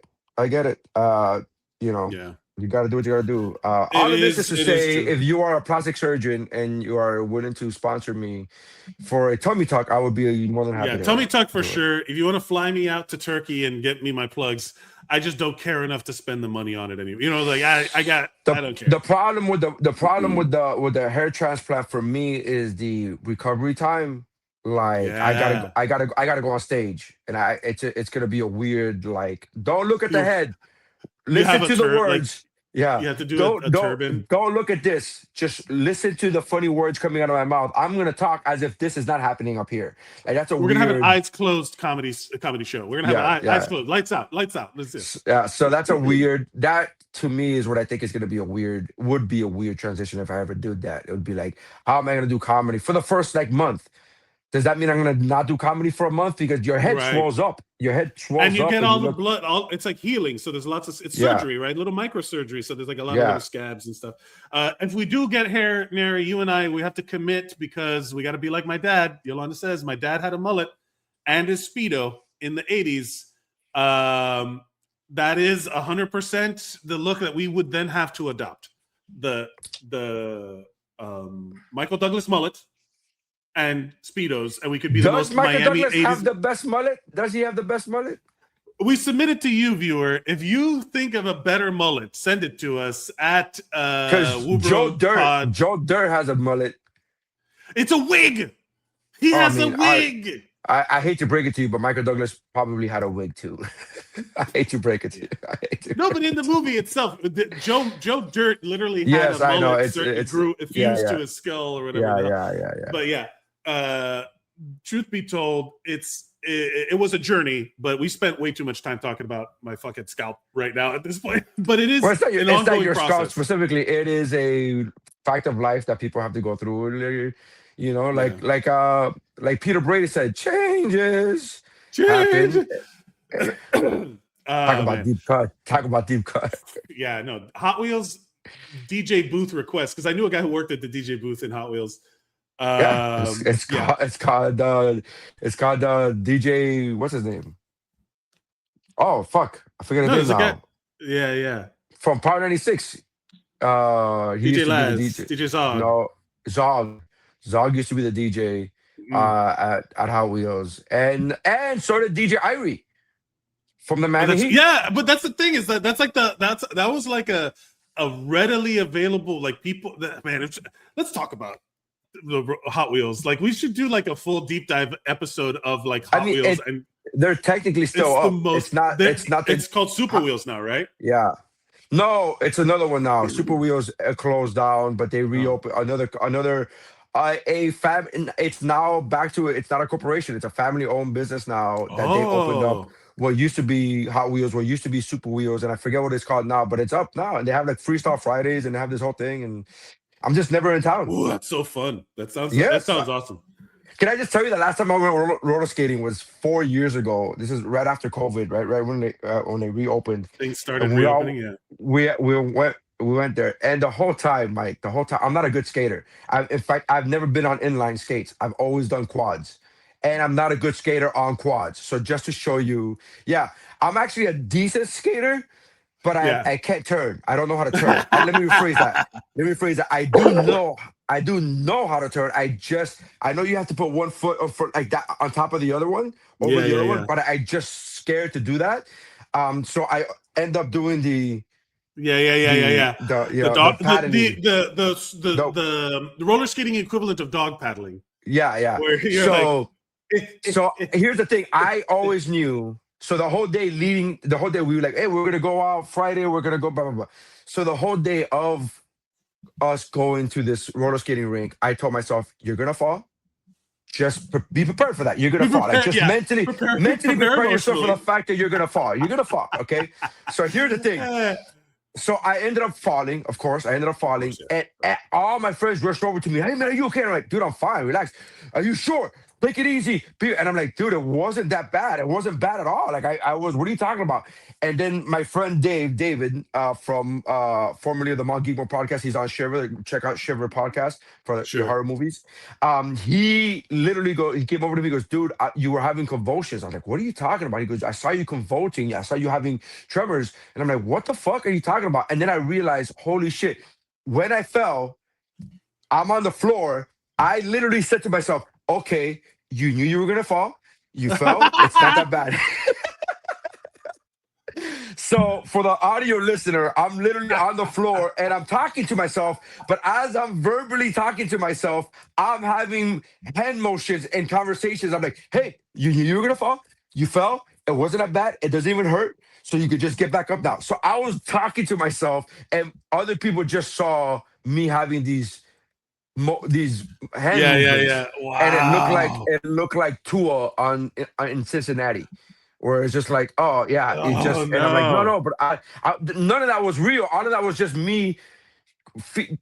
You know, you got to do what you got to do. All of this is to say, if you are a plastic surgeon and you are willing to sponsor me for a tummy tuck, I would be more than happy. Yeah, tummy tuck for sure. If you want to fly me out to Turkey and get me my plugs, I just don't care enough to spend the money on it anymore. You know, like I don't care. The problem with the hair transplant for me is the recovery time. Like I gotta go on stage, and it's gonna be a weird, like, don't look at the head, listen to the words. You have to do a turban. Don't look at this. Just listen to the funny words coming out of my mouth. I'm gonna talk as if this is not happening up here. Like we're gonna have an eyes closed comedy show. We're gonna have eyes closed, lights out. That's it. Yeah, so that's a weird. That to me is what I think is gonna be would be a weird transition if I ever do that. It would be like, how am I gonna do comedy for the first month? Does that mean I'm gonna not do comedy for a month because your head swells up? Your head swells up, and you get all the blood. It's like healing. So there's lots of surgery, right? Little microsurgery. So there's like a lot of little scabs and stuff. If we do get hair, Nery, you and I, we have to commit because we got to be like my dad. Yolanda says my dad had a mullet and his Speedo in the 80s. That is 100% the look that we would then have to adopt. The Michael Douglas mullet and Speedos, and we could be the most Michael Miami Douglas 80s. Have the best mullet? Does he have the best mullet? We submit it to you, viewer. If you think of a better mullet, send it to us at WuBro. Joe Dirt has a mullet. It's a wig. He has a wig. I hate to break it to you, but Michael Douglas probably had a wig too. I hate to break it to you. No, but in the movie itself, Joe Dirt literally had a mullet. I know. It fused to his skull or whatever. Yeah. But truth be told, it was a journey, but we spent way too much time talking about my fucking scalp right now at this point. But it is it's not your scalp specifically. It is a fact of life that people have to go through. You know, like Peter Brady said, changes happen. Talk about deep cut. Yeah, no. Hot Wheels DJ booth request, because I knew a guy who worked at the DJ booth in Hot Wheels. It's called DJ. What's his name? Oh fuck, I forget his name now. Yeah. From Power 96. DJ Laz, DJ Zog. No, Zog used to be the DJ at Hot Wheels, and so did DJ Irie from the Miami Heat. Yeah, but that's the thing is that was like a readily available, like, people that, man. Let's talk about the Hot Wheels. Like, we should do like a full deep dive episode of like Hot Wheels, and they're technically still up. It's called Super Wheels now, right? Yeah. No, it's another one now. Super Wheels closed down, but they reopened another. It's now back to it. It's not a corporation. It's a family-owned business now that they opened up. What used to be Hot Wheels, what used to be Super Wheels, and I forget what it's called now, but it's up now, and they have like Freestyle Fridays, and they have this whole thing, and I'm just never in town. Ooh, that's so fun. That sounds awesome. Can I just tell you the last time I went roller skating was 4 years ago. This is right after COVID, right when they reopened. Things started reopening. We went there, and the whole time, Mike, I'm not a good skater. In fact, I've never been on inline skates. I've always done quads, and I'm not a good skater on quads. So just to show you, I'm actually a decent skater, but I can't turn. I don't know how to turn. Let me rephrase that. I do know how to turn. I know you have to put one foot like that on top of the other one, over the other one, but I just scared to do that. So I end up doing the roller skating equivalent of dog paddling. Yeah. So here's the thing. I always knew. So the whole day we were like, hey, we're gonna go out Friday. We're gonna go blah blah blah. So the whole day of us going to this roller skating rink, I told myself, you're gonna fall. just be prepared for that. You're gonna fall. Like just mentally prepare yourself for the fact that you're gonna fall. You're gonna fall. Okay. So here's the thing. So I ended up falling, of course. And all my friends rushed over to me. Hey, man, are you okay? I'm like, dude, I'm fine. Relax. Are you sure? Take it easy. And I'm like, dude, it wasn't that bad. It wasn't bad at all. Like, I was, what are you talking about? And then my friend David, from formerly of the Mount Geekmo podcast, he's on Shiver. Check out Shiver podcast for the horror movies. He literally he came over to me and goes, dude, you were having convulsions. I was like, what are you talking about? He goes, I saw you convulsing. I saw you having tremors. And I'm like, what the fuck are you talking about? And then I realized, holy shit, when I fell, I'm on the floor. I literally said to myself, okay, you knew you were going to fall. You fell. It's not that bad. So for the audio listener, I'm literally on the floor and I'm talking to myself. But as I'm verbally talking to myself, I'm having hand motions and conversations. I'm like, hey, you knew you were going to fall. You fell. It wasn't that bad. It doesn't even hurt. So you could just get back up now. So I was talking to myself and other people just saw me having these hand movements. Wow. And it looked like Tua in Cincinnati, where it's just like, oh yeah, and I'm like, no, but I none of that was real. All of that was just me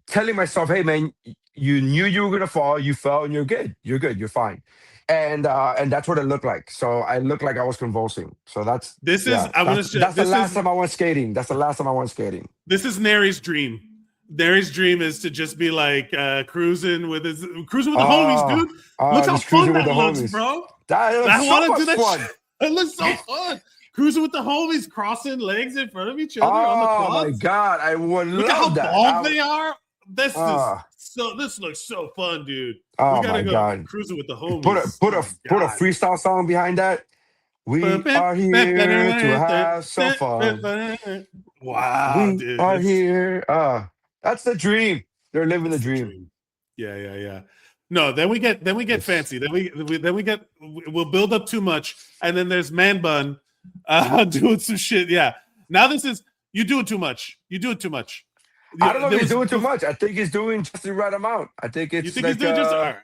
telling myself, hey man, you knew you were gonna fall, you fell, and you're good, you're fine. And that's what it looked like. So I looked like I was convulsing. So that's the last time I went skating. That's the last time I went skating. This is Nery's dream. Nery's dream is to just be like cruising with the homies, dude. Look how fun that looks, bro. I want to do that fun. It looks so fun. Cruising with the homies, crossing legs in front of each other on the quads. Oh my god, I would look love that. Look how bald they are. This looks so fun, dude. Oh we gotta my go god, cruising with the homies. Put a freestyle song behind that. We are here to have some fun. Wow, we dude. are here. That's the dream. They're living the dream. Yeah. No, then we get fancy. We'll build up too much, and then there's Man Bun doing some shit. Yeah. Now this is you do it too much. You do it too much. I don't know if he's doing too much. I think he's doing just the right amount. I think it's. You think he's doing just all right?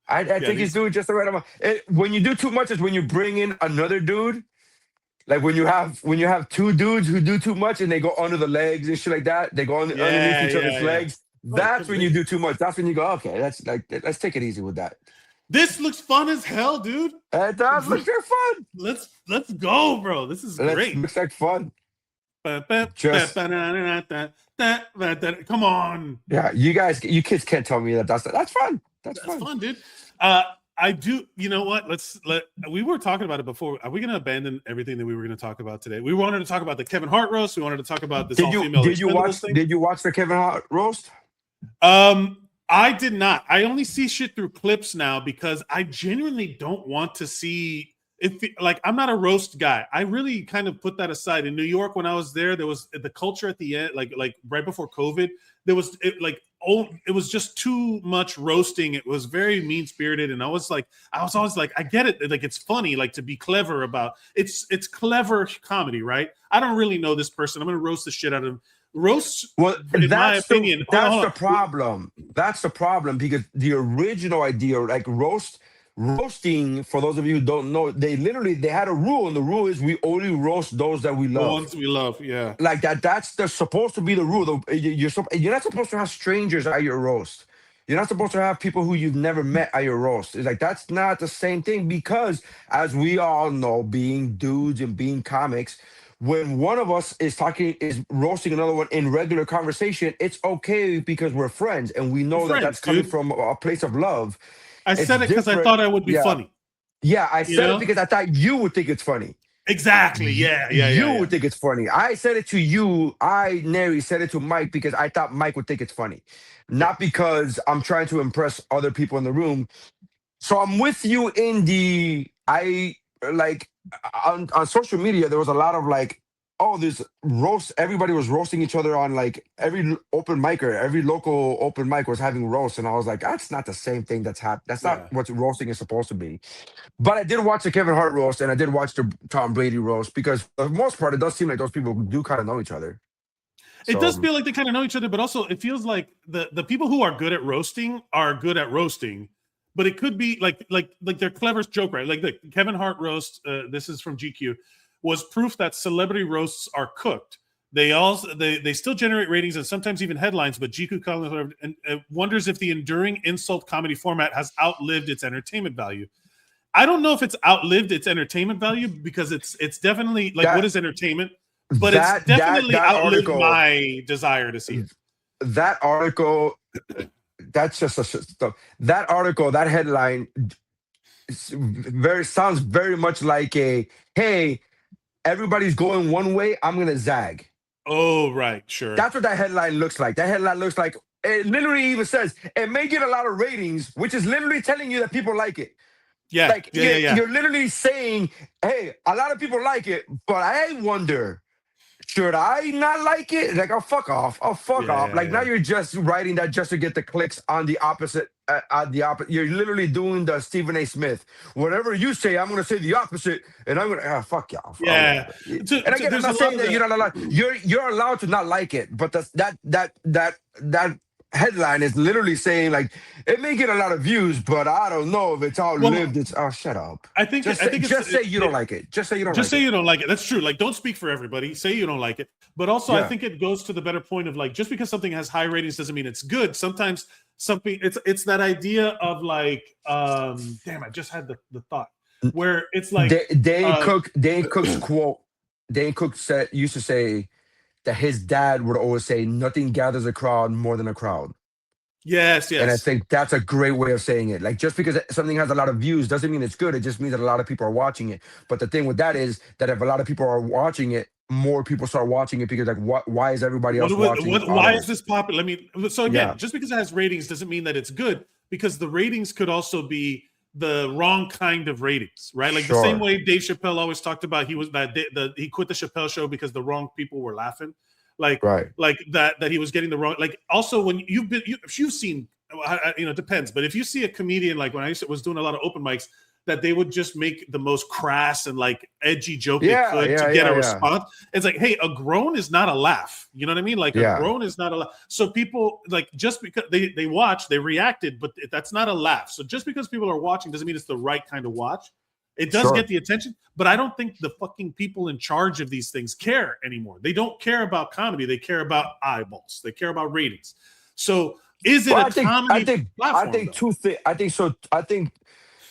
I think he's doing just the right amount. When you do too much is when you bring in another dude. Like when you have two dudes who do too much and they go under the legs and shit like that. They go underneath each other's legs. That's when you do too much. That's when you go, okay, let's take it easy with that. This looks fun as hell, dude. It does look fun. Let's go, bro. This is great. Looks like fun. Come on. Yeah, you kids can't tell me that's fun. That's fun, dude. I do. You know what? We were talking about it before. Are we going to abandon everything that we were going to talk about today? We wanted to talk about the Kevin Hart roast. We wanted to talk about this all-female. Did you watch the Kevin Hart roast? I did not. I only see shit through clips now because I genuinely don't want to see. I'm not a roast guy. I really kind of put that aside. In New York, when I was there was the culture at the end, like right before COVID. There was it was just too much roasting. It was very mean spirited, and I was always like, I get it. Like it's funny, like to be clever about it's clever comedy, right? I don't really know this person. I'm gonna roast the shit out of him. Roast. Well, in my opinion, that's the problem. That's the problem because the original idea, like roasting, for those of you who don't know, they had a rule, and the rule is we only roast those that we love. The ones we love, yeah. Like that. That's supposed to be the rule. You're not supposed to have strangers at your roast. You're not supposed to have people who you've never met at your roast. It's like that's not the same thing because, as we all know, being dudes and being comics, when one of us is roasting another one in regular conversation, it's okay because we're friends and we know that's coming from a place of love. I said it because I thought I would be funny. Yeah, I said it because I thought you would think it's funny. Exactly. Yeah. You would think it's funny. I said it to you. Nery said it to Mike because I thought Mike would think it's funny, not because I'm trying to impress other people in the room. So I'm with you in on social media. There was a lot of this roast. Everybody was roasting each other on every open micer, every local open mic was having roasts. And I was like, that's not the same thing that's happening. That's not what roasting is supposed to be. But I did watch the Kevin Hart roast and I did watch the Tom Brady roast because for the most part, it does seem like those people do kind of know each other. It does feel like they kind of know each other, but also it feels like the people who are good at roasting are good at roasting. but it could be like their cleverest joke, right? Like the Kevin Hart roast. This is from GQ. Was proof that celebrity roasts are cooked. They still generate ratings and sometimes even headlines, but GQ column wonders if the enduring insult comedy format has outlived its entertainment value. I don't know if it's outlived its entertainment value because it's definitely like what is entertainment, but it's definitely outlived my desire to see it. That article, that's just that article, that headline sounds very much like hey, everybody's going one way, I'm gonna zag. Oh, right, sure. That's what that headline looks like. That headline looks like, it literally even says it may get a lot of ratings, which is literally telling you that people like it. Yeah, like you're literally saying, hey, a lot of people like it, but I wonder, should I not like it? Like, oh, fuck off. Oh, fuck off. Like, now you're just writing that just to get the clicks on the opposite. You're literally doing the Stephen A. Smith. Whatever you say, I'm going to say the opposite, and I'm going to, fuck y'all. Yeah. And again, I'm not saying that you're not allowed. You're allowed to not like it, but that headline is literally saying, like, it may get a lot of views, but I don't know if it's outlived. Shut up. I think just say you don't like it. Just say you don't. Just say you don't like it. That's true. Like, don't speak for everybody. Say you don't like it. But also, I think it goes to the better point of like, just because something has high ratings doesn't mean it's good. Sometimes something it's that idea of like, damn, I just had the thought where it's like Dane Cook's quote. Dane Cook used to say that his dad would always say, nothing gathers a crowd more than a crowd. Yes. And I think that's a great way of saying it. Like, just because something has a lot of views doesn't mean it's good. It just means that a lot of people are watching it. But the thing with that is that if a lot of people are watching it, more people start watching it because, like, why is everybody else watching it? Why is this popular? So again, just because it has ratings doesn't mean that it's good, because the ratings could also be the wrong kind of ratings, right? Like the same way Dave Chappelle always talked about, he quit the Chappelle show because the wrong people were laughing, like that he was getting the wrong. Like, also when if you've seen, it depends, but if you see a comedian, like when I was doing a lot of open mics, that they would just make the most crass and like edgy joke they could to get a response. It's like, hey, a groan is not a laugh. You know what I mean? Like a groan is not a laugh. So people, like, just because they watched, they reacted, but that's not a laugh. So just because people are watching doesn't mean it's the right kind of watch. It does get the attention, but I don't think the fucking people in charge of these things care anymore. They don't care about comedy. They care about eyeballs. They care about ratings. So is it comedy platform?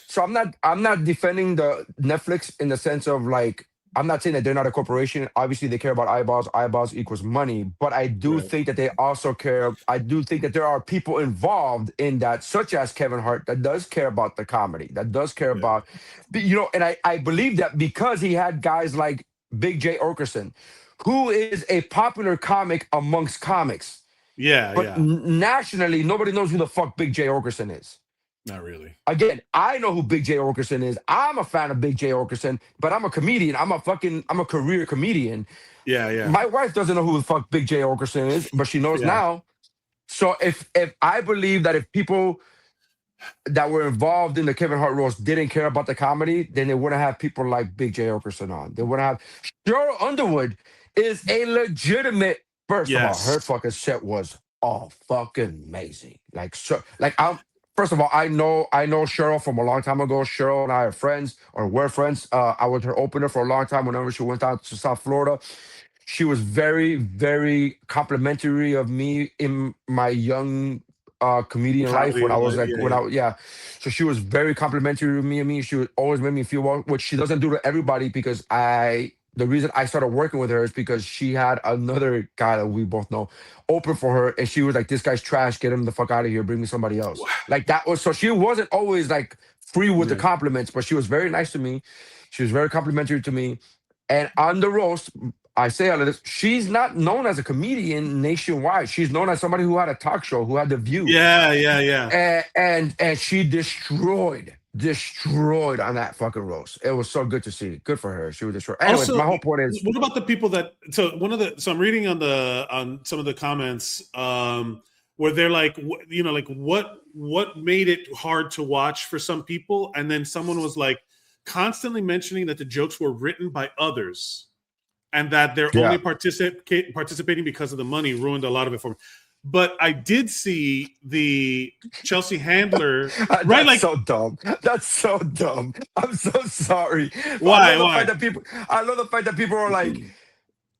So I'm not defending the Netflix in the sense of, like, I'm not saying that they're not a corporation. Obviously, they care about eyeballs. Eyeballs equals money. But I do think that they also care. I do think that there are people involved in that, such as Kevin Hart, that does care about the comedy, that does care about, and I believe that because he had guys like Big J Okerson, who is a popular comic amongst comics. But nationally, nobody knows who the fuck Big J Okerson is. Not really. Again, I know who Big J Okerson is. I'm a fan of Big J Okerson, but I'm a comedian. I'm a career comedian. Yeah. My wife doesn't know who the fuck Big J Okerson is, but she knows now. So if I believe that if people that were involved in the Kevin Hart roast didn't care about the comedy, then they wouldn't have people like Big J Okerson on. They wouldn't have. Cheryl Underwood is a legitimate. First of all, her fucking set was all fucking amazing. First of all, I know Cheryl from a long time ago. Cheryl and I are friends, or were friends. I was her opener for a long time whenever she went down to South Florida. She was very, very complimentary of me in my young comedian life when I was So she was very complimentary of me and me. She would always make me feel well, which she doesn't do to everybody, because the reason I started working with her is because she had another guy that we both know open for her, and she was like, this guy's trash, get him the fuck out of here, bring me somebody else. Like, that was, so she wasn't always like free with the compliments, but she was very nice to me. She was very complimentary to me. And on the roast, I say all of this, she's not known as a comedian nationwide. She's known as somebody who had a talk show, who had The View. Yeah. And she destroyed on that fucking roast. It was so good to see. Good for her. She was destroyed. Anyways, my whole point is, what about the people that? So I'm reading on some of the comments where they're like, what made it hard to watch for some people, and then someone was like constantly mentioning that the jokes were written by others, and that they're only participating because of the money ruined a lot of it for me. But I did see the Chelsea Handler, right? That's Like, so dumb. That's so dumb. I'm so sorry. But why? I love the fact that people are like,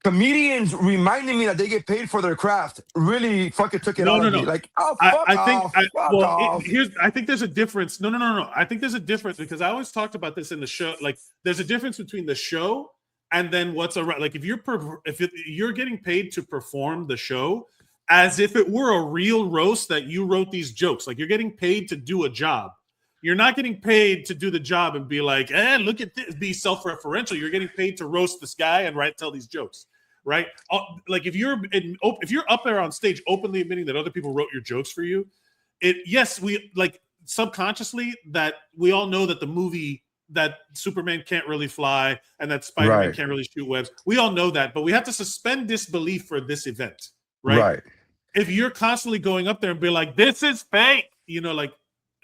comedians reminding me that they get paid for their craft really fucking took it out of me. Like, oh, fuck off. Fuck off. I think there's a difference. No. I think there's a difference because I always talked about this in the show. Like, there's a difference between the show and then what's around. Like, if you're getting paid to perform the show as if it were a real roast that you wrote these jokes, like you're getting paid to do a job. You're not getting paid to do the job and be like, look at this, be self-referential. You're getting paid to roast this guy and tell these jokes, right? Like if you're up there on stage openly admitting that other people wrote your jokes for you, we like subconsciously that we all know that the movie that Superman can't really fly and that Spider-Man can't really shoot webs. We all know that, but we have to suspend disbelief for this event, right? If you're constantly going up there and be like, this is fake, like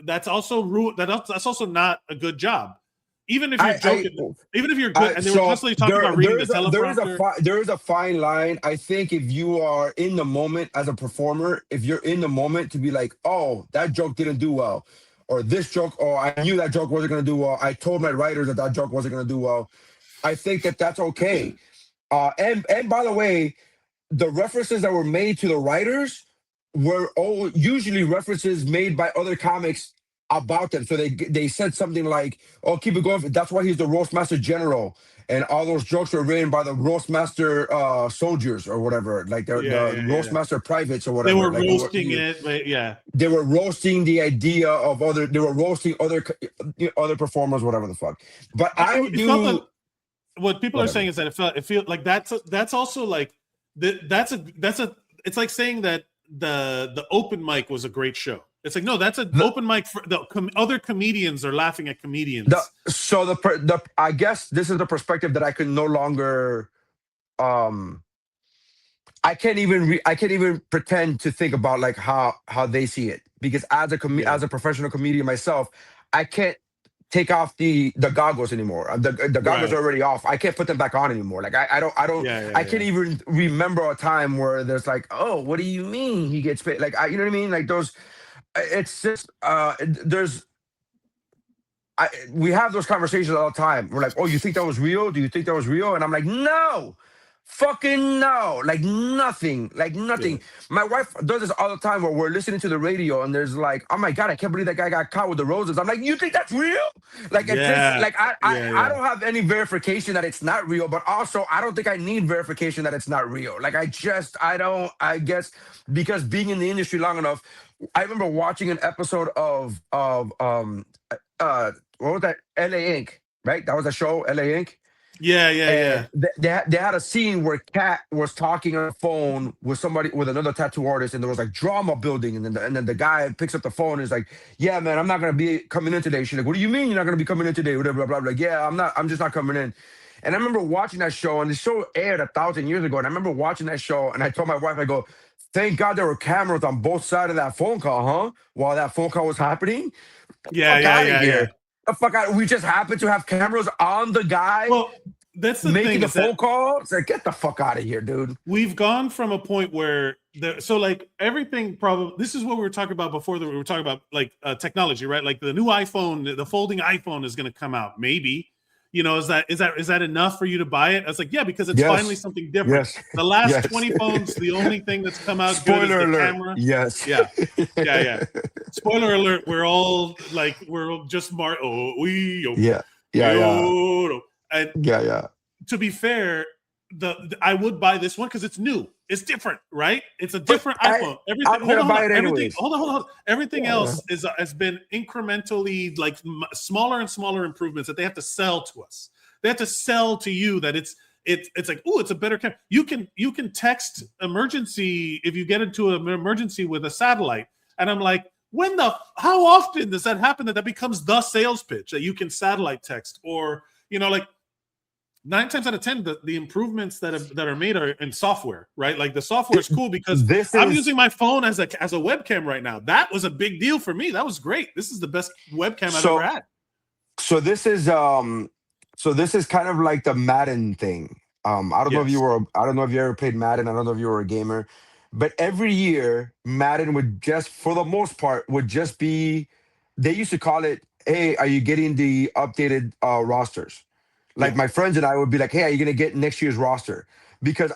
that's also that's also not a good job. Even if you're joking, even if you're good, and they were constantly talking about reading the teleprompter. There is a fine line. I think if you are in the moment as a performer, if you're in the moment to be like, oh, that joke didn't do well, or this joke, or I knew that joke wasn't going to do well. I told my writers that joke wasn't going to do well. I think that's okay. And by the way, the references that were made to the writers were all usually references made by other comics about them. So they said something like, oh, keep it going. That's why he's the Roast Master General. And all those jokes were written by the Roast Master soldiers or whatever, like the Roast Master privates or whatever. They were roasting it, but They were roasting the idea of they were roasting other performers, whatever the fuck. But what people are saying is that it feels like that's also like it's like saying that the open mic was a great show. It's like, no, that's an open mic for other comedians are laughing at comedians. I guess this is the perspective that I can no longer I can't even pretend to think about like how they see it, because as a professional comedian myself, I can't take off the goggles anymore. The goggles are already off. I can't put them back on anymore. Like I can't even remember a time where there's like, oh, what do you mean he gets paid? Like you know what I mean? Like those. It's just we have those conversations all the time. We're like, oh, you think that was real? Do you think that was real? And I'm like, no. Fucking no, like nothing. My wife does this all the time where we're listening to the radio and there's like, oh my God, I can't believe that guy got caught with the roses. I'm like, you think that's real? Like, I don't have any verification that it's not real, but also I don't think I need verification that it's not real. Like, I guess because being in the industry long enough, I remember watching an episode of what was that? LA Inc., right? That was a show, LA Inc. Yeah. They had a scene where Kat was talking on the phone with another tattoo artist, and there was like drama building, and then the guy picks up the phone and is like, "Yeah, man, I'm not gonna be coming in today." She's like, "What do you mean you're not gonna be coming in today?" Whatever, blah blah. Like, yeah, I'm just not coming in. And I remember watching that show, and the show aired 1,000 years ago, and I remember watching that show, and I told my wife, I go, "Thank God there were cameras on both sides of that phone call, huh? While that phone call was happening." Yeah. The fuck out! We just happened to have cameras on the guy. Well, that's the making thing, the phone call. It's like, get the fuck out of here, dude. We've gone from a point where everything probably. This is what we were talking about before. That we were talking about like technology, right? Like the new iPhone, the folding iPhone is going to come out. Maybe, is that enough for you to buy it? I was like, yeah, because it's finally something different. Yes. The last 20 phones, the only thing that's come out good is the camera. Yes. Yeah. Spoiler alert. We're all just smart. And to be fair, I would buy this one because it's new. It's different, right? It's a different iPhone. Hold on. Everything else has been incrementally like smaller and smaller improvements that they have to sell to us. They have to sell to you that it's like, oh, it's a better camera. You can text emergency if you get into an emergency with a satellite, and I'm like, how often does that happen that becomes the sales pitch that you can satellite text, or like 9 times out of 10 the improvements that are made are in software, right? Like the software is cool because I'm using my phone as a webcam right now. That was a big deal for me. That was great. This is the best webcam I've ever had. So this is kind of like the Madden thing. I don't know if you ever played Madden. I don't know if you were a gamer. but every year Madden would just, for the most part, would just be. They used to call it, "Hey, are you getting the updated rosters?" Like Yeah. my friends and I would be like, "Hey, are you gonna get next year's roster?" Because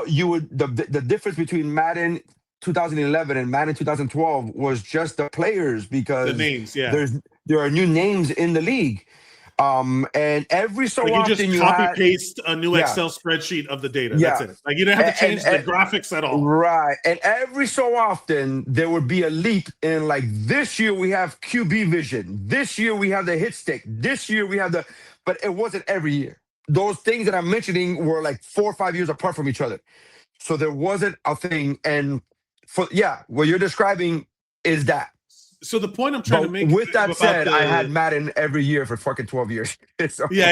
you would the difference between Madden 2011 and Madden 2012 was just the players The because names, yeah. there are new names in the league. And every so Like you often just you copy had paste a new yeah, Excel spreadsheet of the data. That's yeah. it. Like you didn't have to change the graphics at all. Right. And every so often there would be a leap in like this year we have QB vision. This year we have the hit stick. This year we have but it wasn't every year. Those things that I'm mentioning were like 4 or 5 years apart from each other. So there wasn't a thing. And what you're describing is that. So the point I'm trying to make with that about said, I had Madden every year for fucking 12 years. So, yeah.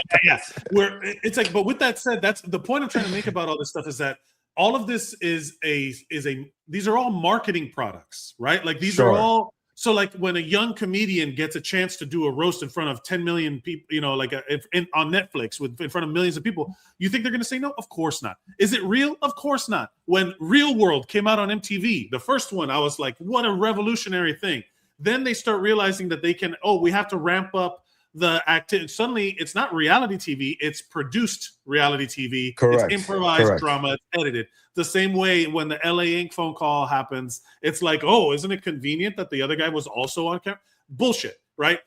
Where it's like, but with that said, that's the point I'm trying to make about all this stuff is that all of this is these are all marketing products, right? Like these are all. So like when a young comedian gets a chance to do a roast in front of 10 million people, you know, like on Netflix in front of millions of people, you think they're going to say no? Of course not. Is it real? Of course not. When Real World came out on MTV, the first one, I was like, what a revolutionary thing. Then they start realizing that they can, we have to ramp up the activity. Suddenly it's not reality TV, it's produced reality TV. Correct. It's improvised drama, it's edited. The same way when the LA Ink phone call happens, it's like, isn't it convenient that the other guy was also on camera? Bullshit, right?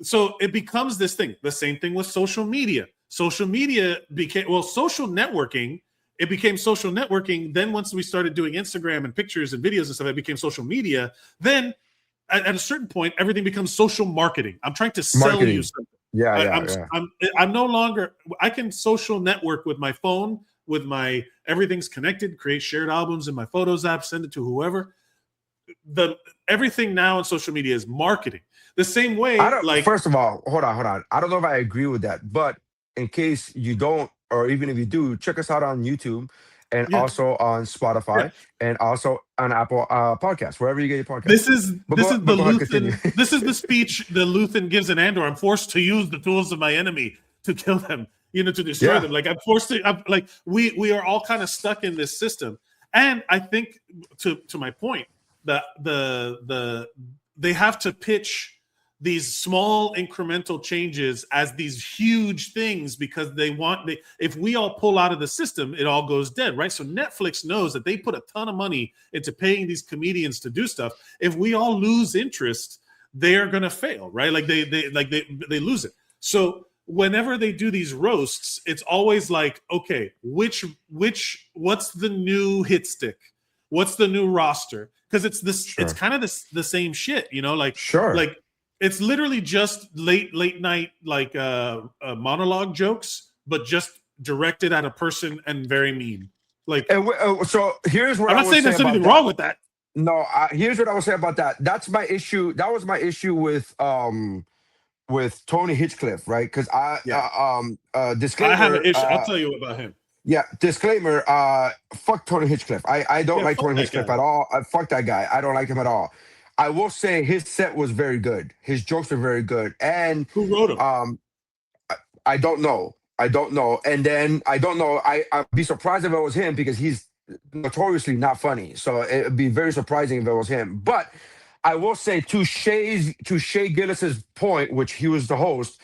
So it becomes this thing. The same thing with social media. Social media became, social networking. It became social networking. Then once we started doing Instagram and pictures and videos and stuff, it became social media. Then at a certain point, everything becomes social marketing. I'm trying to sell you something. I'm no longer, I can social network with my phone, with my, everything's connected, create shared albums in my Photos app, send it to whoever. Everything now on social media is marketing. The same way, first of all, hold on. I don't know if I agree with that, but in case you don't, or even if you do, check us out on YouTube and also on Spotify and also on Apple Podcasts, wherever you get your podcast. This is the speech the Luthen gives in Andor. I'm forced to use the tools of my enemy to kill them, to destroy them. Like I'm forced to. We are all kind of stuck in this system. And I think to my point, the they have to pitch these small incremental changes as these huge things because if we all pull out of the system, it all goes dead, right? So Netflix knows that they put a ton of money into paying these comedians to do stuff. If we all lose interest, they are going to fail, right? Like they lose it. So whenever they do these roasts, it's always like, okay, what's the new hit stick? What's the new roster? Because it's this, it's kind of the same shit, like it's literally just late night monologue jokes, but just directed at a person and very mean. Like, so here's what I'm not saying there's anything wrong with that. No, here's what I would say about that. That's my issue. That was my issue with Tony Hinchcliffe, right? Because disclaimer. I have an issue. I'll tell you about him. Yeah, disclaimer. Fuck Tony Hinchcliffe. I don't like Tony Hinchcliffe at all. Fuck that guy. I don't like him at all. I will say his set was very good. His jokes are very good. And who wrote him? I don't know. And then I don't know. I'd be surprised if it was him because he's notoriously not funny. So it'd be very surprising if it was him. But I will say to Shea Gillis's point, which he was the host,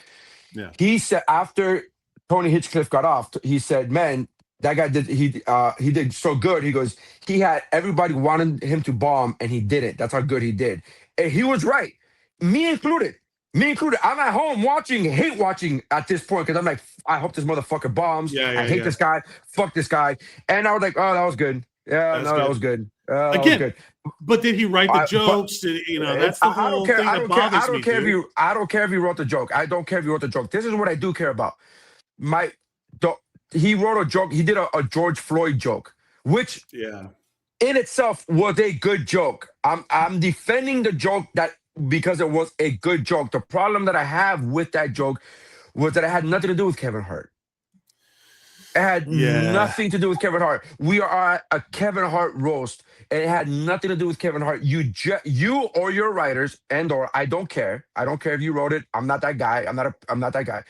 he said after Tony Hinchcliffe got off, he said, man, that guy he did so good. He goes, he had everybody wanted him to bomb, and he did it. That's how good he did. And he was right. Me included. I'm at home hate watching at this point because I'm like, I hope this motherfucker bombs. I hate this guy. Fuck this guy. And I was like, oh, that was good. Yeah, that was good. Again, was good. But did he write the jokes? That's the whole thing that bothers me. I don't care if he wrote the joke. I don't care if he wrote the joke. This is what I do care about. He wrote a joke. He did a George Floyd joke, which in itself was a good joke. I'm defending the joke because it was a good joke. The problem that I have with that joke was that it had nothing to do with Kevin Hart. It had nothing to do with Kevin Hart. We are at a Kevin Hart roast, and it had nothing to do with Kevin Hart. You or your writers or I don't care. I don't care if you wrote it. I'm not that guy. I'm not that guy.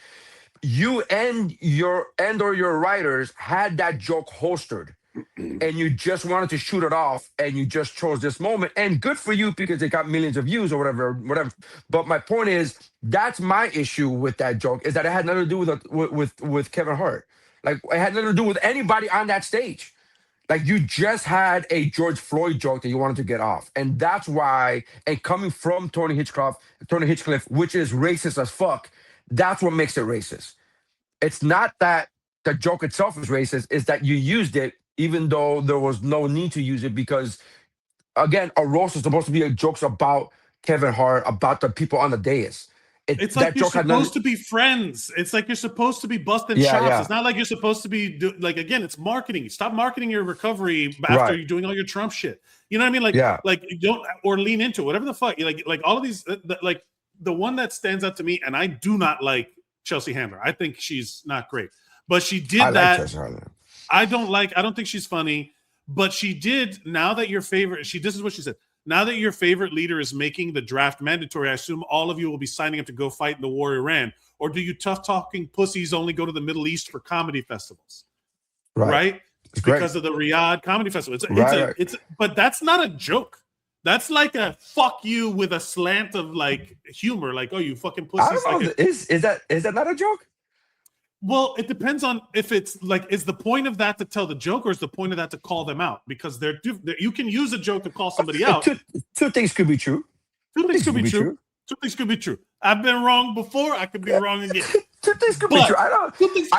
You or your writers had that joke holstered. and you just wanted to shoot it off, and you just chose this moment, and good for you because it got millions of views or whatever. But my point is, that's my issue with that joke, is that it had nothing to do with Kevin Hart. Like, it had nothing to do with anybody on that stage. Like, you just had a George Floyd joke that you wanted to get off. And that's why, and coming from Tony Hinchcliffe, which is racist as fuck, that's what makes it racist. It's not that the joke itself is racist, it's that you used it even though there was no need to use it, because, again, a roast is supposed to be jokes about Kevin Hart, about the people on the dais. It's like you're supposed to be friends. It's like you're supposed to be busting chops. Yeah. It's not like you're supposed to be again, it's marketing. Stop marketing your recovery after you're doing all your Trump shit. You know what I mean? Like you don't, or lean into it, whatever the fuck. Like all of these, like the one that stands out to me, and I do not like Chelsea Handler. I think she's not great, but she did that. I don't think she's funny, but she did. Now that your favorite, this is what she said. Now that your favorite leader is making the draft mandatory, I assume all of you will be signing up to go fight in the war in Iran. Or do you tough-talking pussies only go to the Middle East for comedy festivals? Right? Because of the Riyadh Comedy Festival. But that's not a joke. That's like a fuck you with a slant of like humor. Like, oh, you fucking pussies. Is that not a joke? Well, it depends on if it's like, is the point of that to tell the joke, or is the point of that to call them out? Because you can use a joke to call somebody out. Two things could be true. Two things could be true. Two things could be true. I've been wrong before. I could be wrong again. Two things could be true. I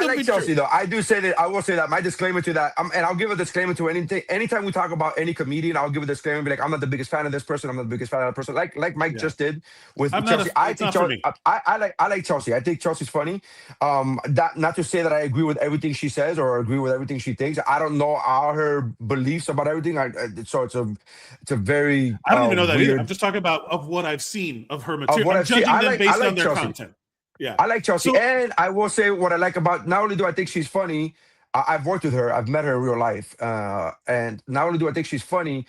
like Chelsea though. I do say that. I will say that my disclaimer to that, and I'll give a disclaimer to anything. Anytime we talk about any comedian, I'll give a disclaimer and be like, I'm not the biggest fan of this person. I'm not the biggest fan of that person. Like Mike just did with Chelsea. I like Chelsea. I think Chelsea's funny. Not to say that I agree with everything she says or agree with everything she thinks. I don't know all her beliefs about everything. So it's a very. I don't even know that either. I'm just talking about of what I've seen of her material. I'm judging them based on their content. Yeah, I like Chelsea, and I will say what I like about. Not only do I think she's funny, I've worked with her, I've met her in real life, and not only do I think she's funny,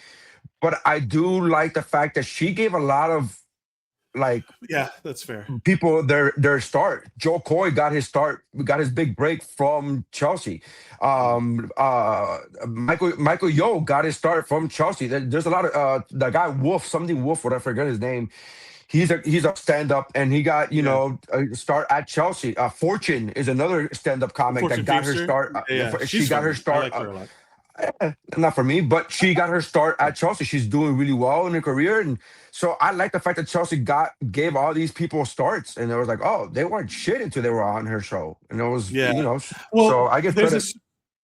but I do like the fact that she gave a lot of that's fair. People their start. Joe Coy got his start, got his big break from Chelsea. Michael Yo got his start from Chelsea. There's a lot of the guy Wolf, what I forget his name. He's a stand-up, and he got a start at Chelsea. Fortune is another stand-up comic that got her start. She got her start. Not for me, but she got her start at Chelsea. She's doing really well in her career, and so I like the fact that Chelsea gave all these people starts, and it was like, oh, they weren't shit until they were on her show, and it was Well, so I give credit.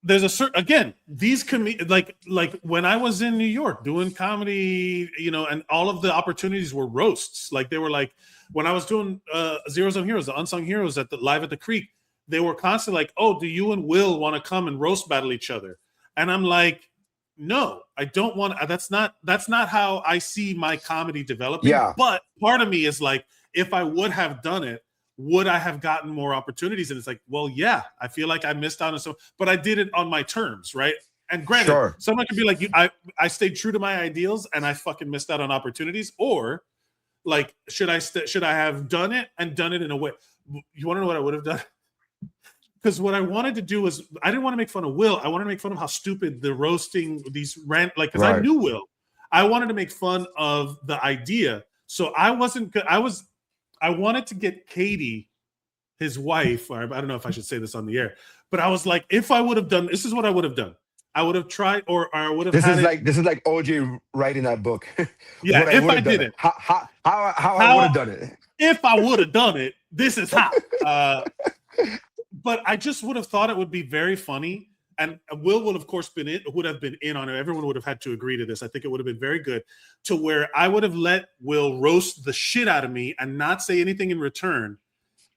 There's a certain, again, these like when I was in New York doing comedy, and all of the opportunities were roasts. Like they were like when I was doing Zeros on Heroes, the Unsung Heroes live at the Creek, they were constantly like, oh, do you and Will want to come and roast battle each other? And I'm like, no, I don't want. That's not how I see my comedy developing. Yeah. But part of me is like, if I would have done it, would I have gotten more opportunities? And it's like, well, yeah, I feel like I missed out on some, but I did it on my terms, right? And granted, someone could be like, I stayed true to my ideals and I fucking missed out on opportunities. Or like, should I have done it in a way? You want to know what I would have done? Because what I wanted to do was, I didn't want to make fun of Will. I wanted to make fun of how stupid the roasting these rant, like, because I knew Will. I wanted to make fun of the idea. So I wanted to get Katie, his wife, or I don't know if I should say this on the air, but I was like, if I would have done, this is what I would have done. I would have tried, or I would have. This is like OJ writing that book. Yeah, if I did it, how I would have done it. If I would have done it, this is how. But I just would have thought it would be very funny. And Will would, of course, would have been in on it. Everyone would have had to agree to this. I think it would have been very good to where I would have let Will roast the shit out of me and not say anything in return,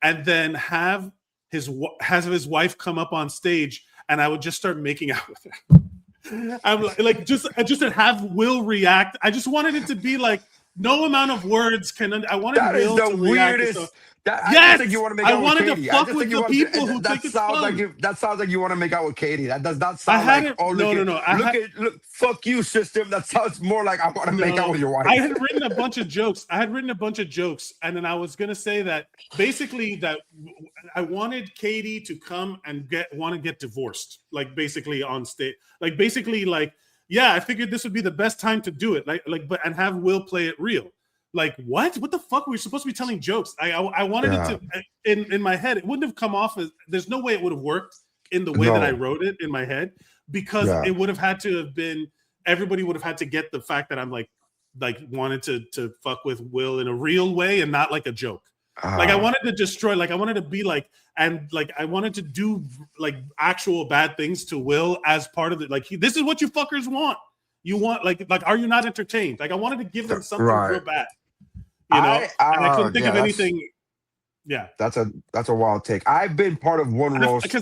and then have his wife come up on stage, and I would just start making out with her. I'm like just to have Will react. I just wanted it to be like no amount of words can. I wanted That is Will the to react to weirdest. stuff. I Yes! just think you want to make I out with wanted to Katie. fuck I just with think you the want. people who That think it's sounds like fun. you. That sounds like you want to make out with Katie. That does not I sound like. hadn't. Oh, look No. look. Fuck you, system. That sounds more like I want to make out with your wife. I had written a bunch of jokes. And then I was gonna say that basically that I wanted Katie to come and get divorced, like basically on stage, like basically like yeah. I figured this would be the best time to do it, but and have Will play it real. Like what the fuck? We're supposed to be telling jokes. I wanted it to in my head. It wouldn't have come off as. There's no way it would have worked in the way that I wrote it in my head, because it would have had to have been. Everybody would have had to get the fact that I'm like wanted to fuck with Will in a real way and not like a joke. Like I wanted to destroy. Like I wanted to be like and like I wanted to do like actual bad things to Will as part of it. Like this is what you fuckers want. You want like are you not entertained? Like I wanted to give them something real bad. You know, and I couldn't think of anything. Yeah, that's a wild take. I've been part of one roast.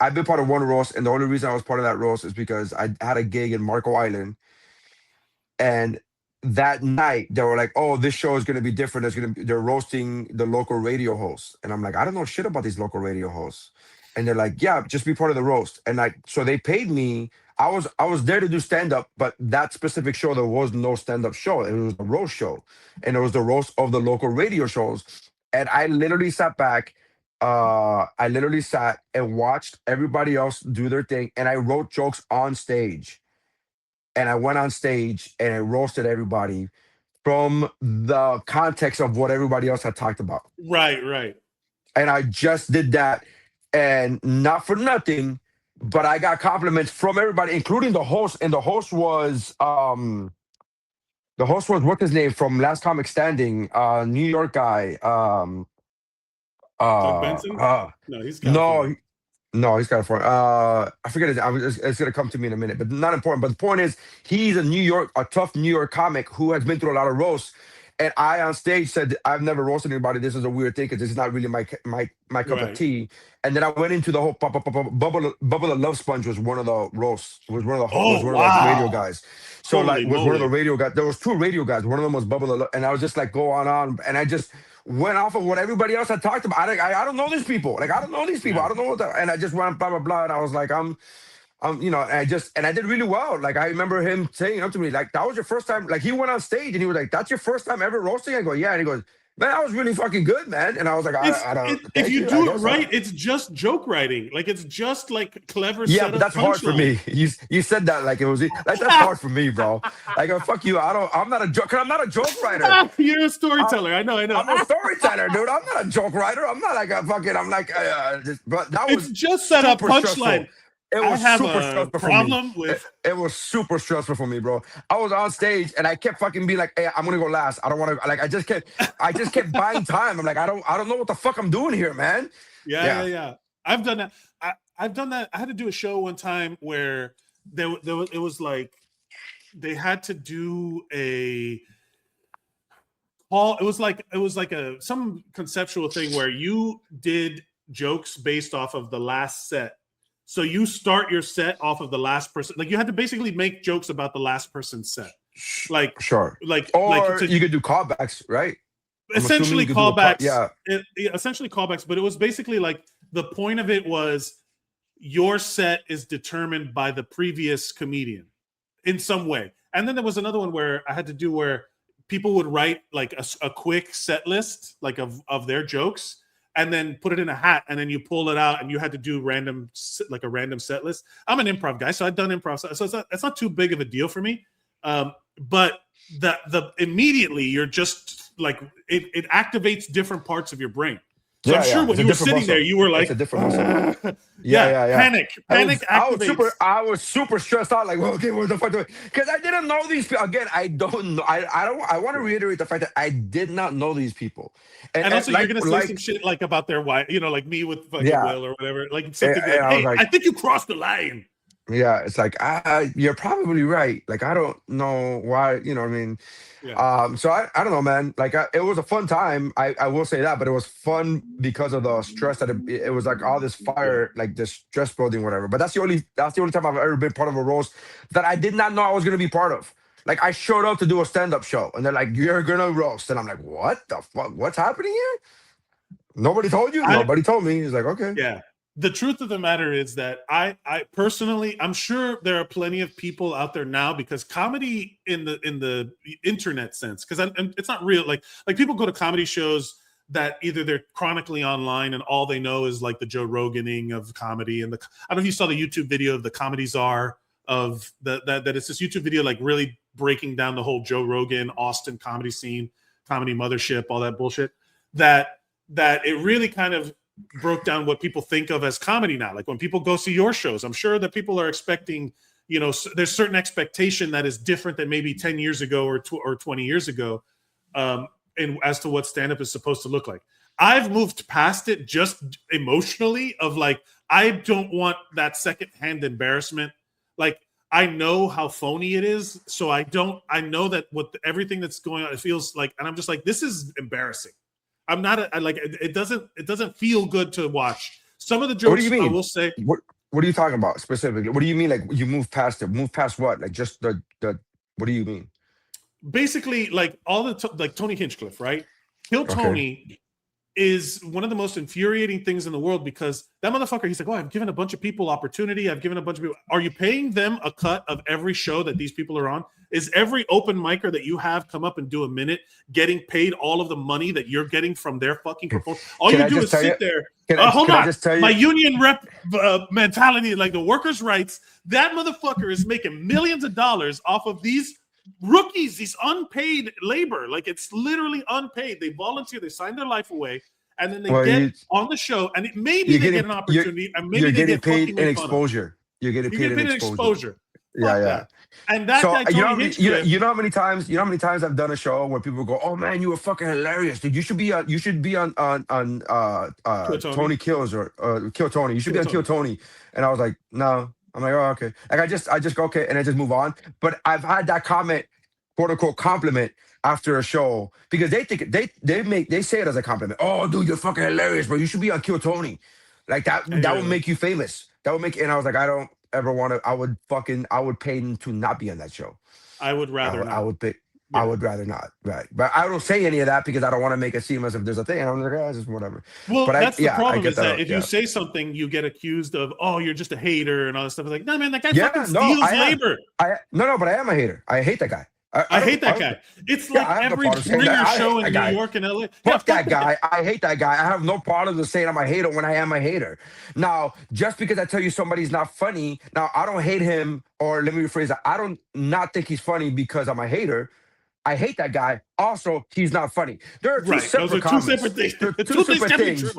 I've been part of one roast, and the only reason I was part of that roast is because I had a gig in Marco Island, and that night they were like, "Oh, this show is going to be different. They're roasting the local radio hosts," and I'm like, "I don't know shit about these local radio hosts," and they're like, "Yeah, just be part of the roast," and so they paid me. I was there to do stand-up, but that specific show, there was no stand-up show. It was a roast show. And it was the roast of the local radio shows. And I literally sat back. I literally sat and watched everybody else do their thing. And I wrote jokes on stage. And I went on stage and I roasted everybody from the context of what everybody else had talked about. Right. And I just did that. And not for nothing, but I got compliments from everybody, including the host. And the host was what's his name from Last Comic Standing, New York guy. Doug Benson? No, he's California. No, he's California. I forget his name. It's gonna come to me in a minute, but not important. But the point is, he's a tough New York comic who has been through a lot of roasts. And I on stage said, I've never roasted anybody. This is a weird thing because this is not really my cup of tea. And then I went into the whole Bubba the Love Sponge was one of the roasts. Was one of the radio guys. So was one of the radio guys. There was two radio guys. One of them was Bubba the Love, and I was just like go on, and I just went off of what everybody else had talked about. I don't know these people. Like I don't know these people. I don't know what. And I just went blah blah blah, and I was like and I did really well. Like I remember him saying up to me, like, that was your first time. Like he went on stage and he was like, "That's your first time ever roasting?" I go, "Yeah." And he goes, "Man, that was really fucking good, man." And I was like, I don't. If you do it right, it's just joke writing. Like it's just like clever. Yeah, but that's hard for me. You said that like it was that's hard for me, bro. Like fuck you. I'm not a joke. I'm not a joke writer. You're a storyteller. I know. I'm a storyteller, dude. I'm not a joke writer. I'm not like a fucking. I'm like, but that was. It's just set up punchline. It was super stressful problem for me. with it was super stressful for me, bro. I was on stage and I kept fucking being like, "Hey, I'm gonna go last. I don't want to." Like, I just kept buying time. I'm like, I don't know what the fuck I'm doing here, man. Yeah. I've done that. I've done that. I had to do a show one time where it was like they had to do a call. It was like some conceptual thing where you did jokes based off of the last set. So you start your set off of the last person. Like you had to basically make jokes about the last person's set. Like sure. Or you could do callbacks, right? Essentially callbacks. Essentially callbacks. But it was basically like the point of it was your set is determined by the previous comedian in some way. And then there was another one where I had to do where people would write like a quick set list like of their jokes. And then put it in a hat, and then you pull it out, and you had to do a random set list. I'm an improv guy, so I've done improv, so it's not too big of a deal for me. But the immediately you're just like it activates different parts of your brain. So I'm sure when you were sitting there, you were like, it's a different muscle. Panic activates. I was super stressed out. Like, well, okay, what the fuck do I? Because I didn't know these people. Again, I don't know. I want to reiterate the fact that I did not know these people. And also, you're gonna say some shit like about their wife, like me with fucking Will or whatever. Like something like, hey, I think you crossed the line. Yeah, it's like you're probably right. Like I don't know why, you know what I mean? Yeah. So I don't know, man. Like it was a fun time. I will say that, but it was fun because of the stress that it was like all this fire, like this stress building, whatever. But that's the only time I've ever been part of a roast that I did not know I was gonna be part of. Like I showed up to do a stand-up show, and they're like, "You're gonna roast," and I'm like, "What the fuck? What's happening here? Nobody told you? Nobody told me." He's like, "Okay." Yeah. The truth of the matter is that I personally, I'm sure there are plenty of people out there now, because comedy in the internet sense, because it's not real. Like people go to comedy shows that either they're chronically online and all they know is like the Joe Roganing of comedy, and I don't know if you saw the YouTube video of the Comedy Czar of that it's this YouTube video like really breaking down the whole Joe Rogan Austin comedy scene, comedy mothership, all that bullshit. That it really kind of broke down what people think of as comedy now. Like when people go see your shows, I'm sure that people are expecting, there's certain expectation that is different than maybe 10 years ago or 20 years ago. And as to what stand-up is supposed to look like. I've moved past it just emotionally of like, I don't want that secondhand embarrassment. Like, I know how phony it is. So I know that everything that's going on, it feels like, and I'm just like, this is embarrassing. I'm not it doesn't feel good to watch. Some of the jokes, what do you mean? I will say. What are you talking about specifically? What do you mean? Like you move past it? Move past what? Like just the what do you mean? Basically, like all like Tony Hinchcliffe, right? Kill Tony is one of the most infuriating things in the world, because that motherfucker, he's like, oh, I've given a bunch of people opportunity. I've given a bunch of people. Are you paying them a cut of every show that these people are on? Is every open micer that you have come up and do a minute getting paid all of the money that you're getting from their fucking performance? All you do is sit there. Hold on. My union rep mentality, like the workers' rights, that motherfucker is making millions of dollars off of these rookies, these unpaid labor. Like it's literally unpaid. They volunteer, they sign their life away, and then they get on the show, and maybe they get an opportunity, and maybe they get paid in exposure. You're getting paid in exposure. Yeah. And that so, guy, you know how many times I've done a show where people go, "Oh man, you were fucking hilarious, dude. You should be on Tony Kills or Kill Tony. You should be on Kill Tony." And I was like, "No." I'm like, "Oh, okay." Like I just go, "Okay," and I just move on. But I've had that comment, quote unquote, compliment after a show, because they think they say it as a compliment. "Oh, dude, you're fucking hilarious, bro. You should be on Kill Tony." Like that would make you famous. That would make. And I was like, I don't ever want to. I would pay to not be on that show. I would rather not. I would pay. Yeah. I would rather not, right? But I don't say any of that because I don't want to make it seem as if there's a thing. I'm like, oh, just whatever. Well, but that's the problem, is that if you say something, you get accused of, oh, you're just a hater and all this stuff. It's like, no, man, that guy fucking steals labor. No, but I am a hater. I hate that guy. I hate that guy. It's like every Ringer show in New York and LA. Fuck that guy. I hate that guy. I have no problem with saying I'm a hater when I am a hater. Now, just because I tell you somebody's not funny, now I don't hate him, or let me rephrase that. I don't not think he's funny because I'm a hater. I hate that guy. Also, he's not funny. There are two separate things. Two separate things.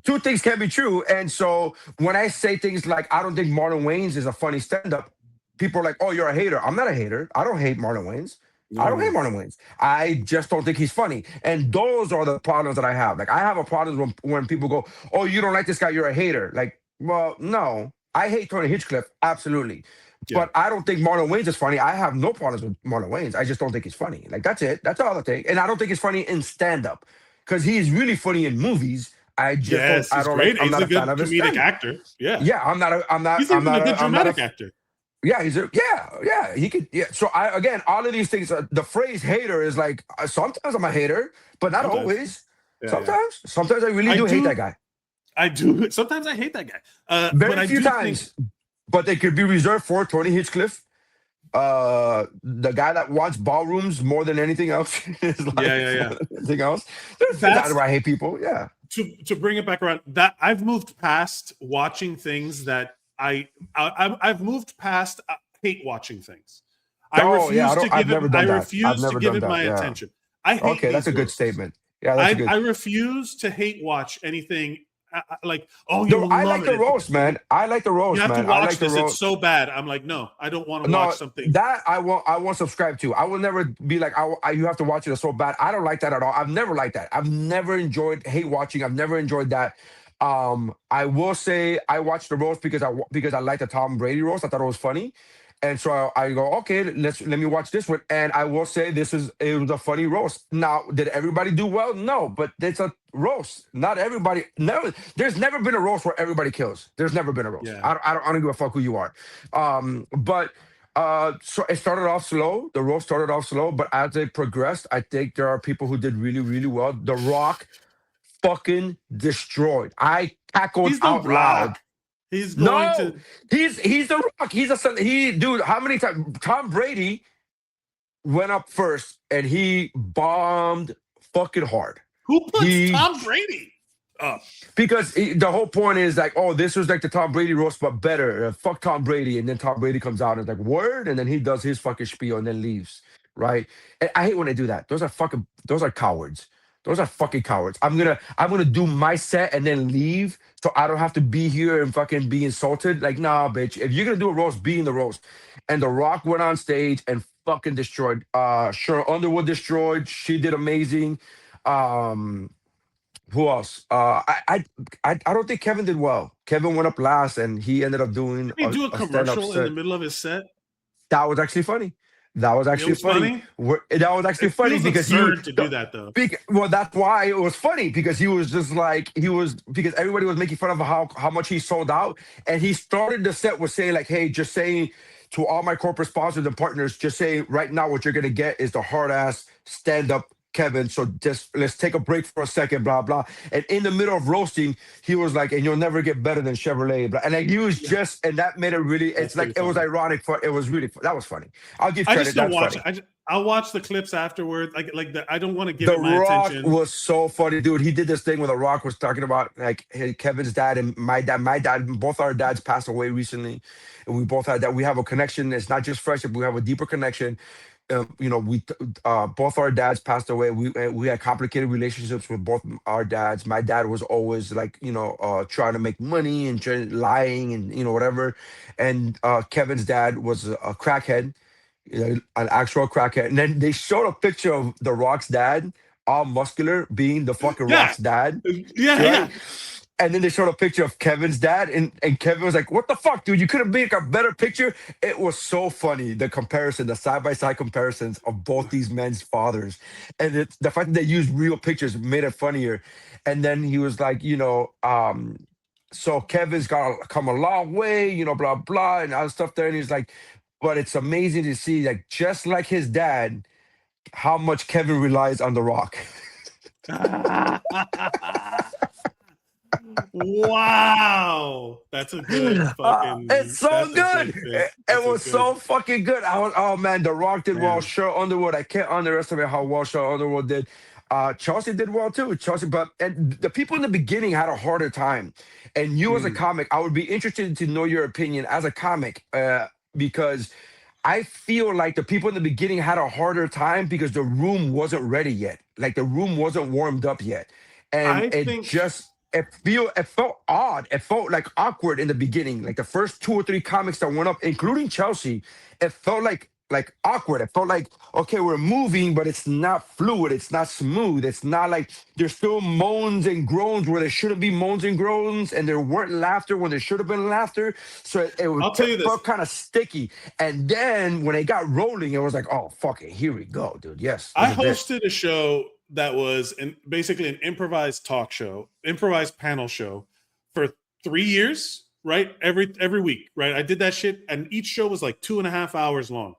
Two things can be true. And so when I say things like, I don't think Marlon Wayans is a funny stand-up, people are like, oh, you're a hater. I'm not a hater. I don't hate Marlon Wayans. I don't hate Marlon Wayans. I just don't think he's funny. And those are the problems that I have. Like, I have a problem when people go, oh, you don't like this guy, you're a hater. Like, well, no. I hate Tony Hinchcliffe, absolutely. Yeah. But I don't think Marlon Wayans is funny. I have no problems with Marlon Wayans. I just don't think he's funny. Like, that's it. That's all I think. And I don't think he's funny in stand-up, because he's really funny in movies. I just I'm not a fan of his comedic actor. Yeah. I'm not. He's even a good dramatic actor. Yeah, he could. Yeah. So all of these things. The phrase "hater" is like, sometimes I'm a hater, but not always. Sometimes I really do hate that guy. I do. Sometimes I hate that guy. Very few times. But they could be reserved for Tony Hinchcliffe, the guy that wants ballrooms more than anything else. Anything else. That's why I hate people. Yeah. To bring it back around, that I've moved past watching things that I've moved past hate watching things. I refuse to give it my attention. I hate that's a good statement. Yeah, that's I refuse to hate watch anything. Like, oh, I like the roast, man. I like the roast, man. You have to watch this. It's so bad. I'm like, no, I don't want to watch something that I won't subscribe to. I will never be like, you have to watch it. It's so bad. I don't like that at all. I've never liked that. I've never enjoyed hate watching. I've never enjoyed that. I will say I watched the roast because I liked the Tom Brady roast. I thought it was funny. And so I go, okay, let me watch this one. And I will say it was a funny roast. Now, did everybody do well? No, but it's a roast. Not everybody. No, there's never been a roast where everybody kills. There's never been a roast. Yeah. I don't give a fuck who you are. But So it started off slow. The roast started off slow, but as it progressed, I think there are people who did really, really well. The Rock fucking destroyed. I cackled He's the out loud. Rock. He's going No, to. he's the Rock. Dude. How many times Tom Brady went up first and he bombed fucking hard. Who puts Tom Brady up? Because the whole point is like, oh, this was like the Tom Brady roast, but better. Fuck Tom Brady, and then Tom Brady comes out and is like, word, and then he does his fucking spiel and then leaves, right? And I hate when they do that. Those are cowards. Those are fucking cowards. I'm gonna do my set and then leave, so I don't have to be here and fucking be insulted. Like, nah, bitch. If you're gonna do a roast, be in the roast. And The Rock went on stage and fucking destroyed. Cheryl Underwood destroyed. She did amazing. Who else? I don't think Kevin did well. Kevin went up last, and he ended up doing. Did he do a commercial in the middle of his set? That was actually funny. That was actually funny. That was actually funny because absurd to do that though. Well, that's why it was funny, because he was just like because everybody was making fun of how much he sold out, and he started the set with saying like, "Hey, just saying to all my corporate sponsors and partners, just saying right now what you're gonna get is the hard ass stand up Kevin. So just let's take a break for a second, blah blah." And in the middle of roasting, he was like, "And you'll never get better than Chevrolet." Blah. And like he was just, and that made it really. It's like it was ironic. It was really. That was funny. I'll give credit. I just don't watch it. I'll watch the clips afterwards. I don't want to give it my Rock attention. Was so funny, dude. He did this thing where The Rock was talking about like Kevin's dad and my dad. My dad, both our dads passed away recently, and we both had that. We have a connection. It's not just friendship. We have a deeper connection. We both our dads passed away. We had complicated relationships with both our dads. My dad was always like trying to make money and lying and whatever. And Kevin's dad was a crackhead, an actual crackhead. And then they showed a picture of The Rock's dad, all muscular, being the fucking Rock's dad. Yeah. And then they showed a picture of Kevin's dad, and Kevin was like, "What the fuck, dude? You could have made a better picture." It was so funny, the comparison, the side-by-side comparisons of both these men's fathers. And the fact that they used real pictures made it funnier. And then he was like, so Kevin's got to come a long way, blah, blah, and all stuff there. And he's like, but it's amazing to see, like, just like his dad, how much Kevin relies on The Rock. Wow, that's a good fucking. It's so good. It was so fucking good. Oh man, The Rock did well. Cheryl Underwood, I can't underestimate how well Cheryl Underwood did. Chelsea did well too. And the people in the beginning had a harder time. And you as a comic, I would be interested to know your opinion as a comic, because I feel like the people in the beginning had a harder time because the room wasn't ready yet. Like the room wasn't warmed up yet, and it felt odd. It felt like awkward in the beginning. Like the first 2 or 3 comics that went up, including Chelsea, it felt like awkward. It felt like, okay, we're moving, but it's not fluid. It's not smooth. It's not like there's still moans and groans where there shouldn't be moans and groans, and there weren't laughter when there should have been laughter. So it felt kind of sticky. And then when it got rolling, it was like, oh, fuck it. Here we go, dude. Yes. I hosted a show that was basically an improvised talk show, improvised panel show for 3 years, right? Every week, right? I did that shit, and each show was like 2.5 hours long.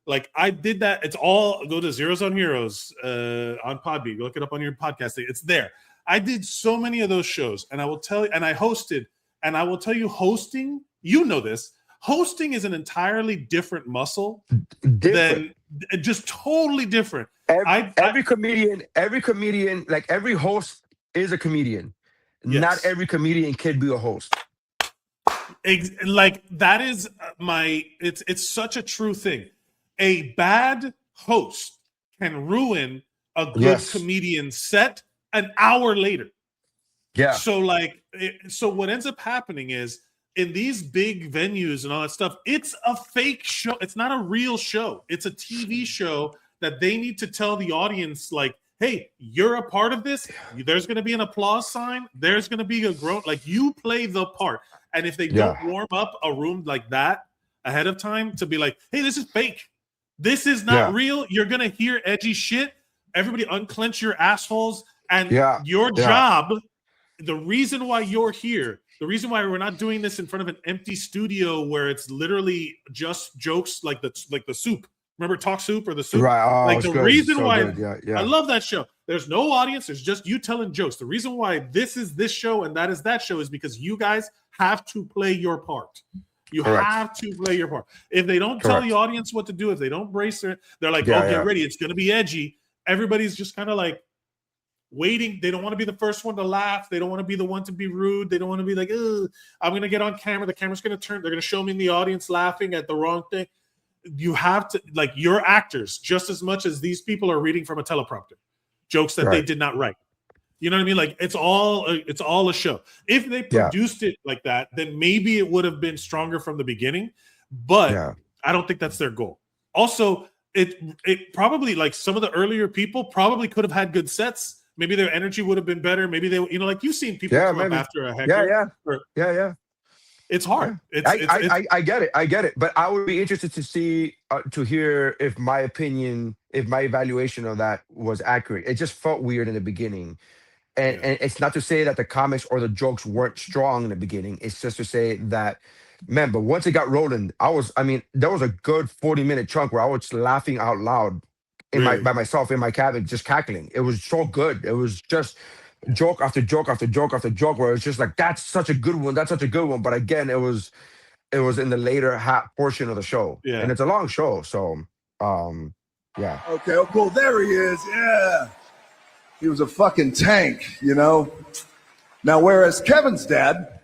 Like I did that. It's all go to Zeros on Heroes on Podbean. Look it up on your podcast. It's there. I did so many of those shows, and I will tell you, and I hosted, and I will tell you, hosting, you know this, hosting is an entirely different muscle than just totally different. Every comedian, like every host is a comedian. Yes. Not every comedian can be a host. Like that is it's such a true thing. A bad host can ruin a good comedian set an hour later. Yeah. So so what ends up happening is in these big venues and all that stuff, it's a fake show. It's not a real show. It's a TV show that they need to tell the audience, like, hey, you're a part of this. There's going to be an applause sign. There's going to be a groan. Like, you play the part. And if they don't warm up a room like that ahead of time to be like, hey, this is fake. This is not real. You're going to hear edgy shit. Everybody unclench your assholes. And your job the reason why you're here, the reason why we're not doing this in front of an empty studio where it's literally just jokes like the soup. Remember Talk Soup or the soup? Right. Oh, like the good. reason So why yeah. I love that show. There's no audience. There's just you telling jokes. The reason why this is this show and that is that show is because you guys have to play your part. You have to play your part. If they don't tell the audience what to do, if they don't brace it, they're like, get ready. It's going to be edgy. Everybody's just kind of like waiting. They don't want to be the first one to laugh. They don't want to be the one to be rude. They don't want to be like, I'm going to get on camera. The camera's going to turn. They're going to show me in the audience laughing at the wrong thing. You have to, like, you're actors just as much as these people are reading from a teleprompter. Jokes that they did not write. You know what I mean? Like it's all a show. If they produced it like that, then maybe it would have been stronger from the beginning. But I don't think that's their goal. Also, it probably, like, some of the earlier people probably could have had good sets. Maybe their energy would have been better. Maybe they, like you've seen people come up after a heckler. Yeah. It's hard. I get it. I get it. But I would be interested to see, to hear if my opinion, if my evaluation of that was accurate. It just felt weird in the beginning. And it's not to say that the comics or the jokes weren't strong in the beginning. It's just to say that, man, but once it got rolling, there was a good 40-minute chunk where I was laughing out loud by myself in my cabin, just cackling. It was so good. It was just joke after joke after joke after joke where it's just like, that's such a good one. That's such a good one. But again, it was in the later portion of the show. Yeah. And it's a long show. So, yeah. Okay, oh, cool. There he is. Yeah. He was a fucking tank, you know? Now, whereas Kevin's dad...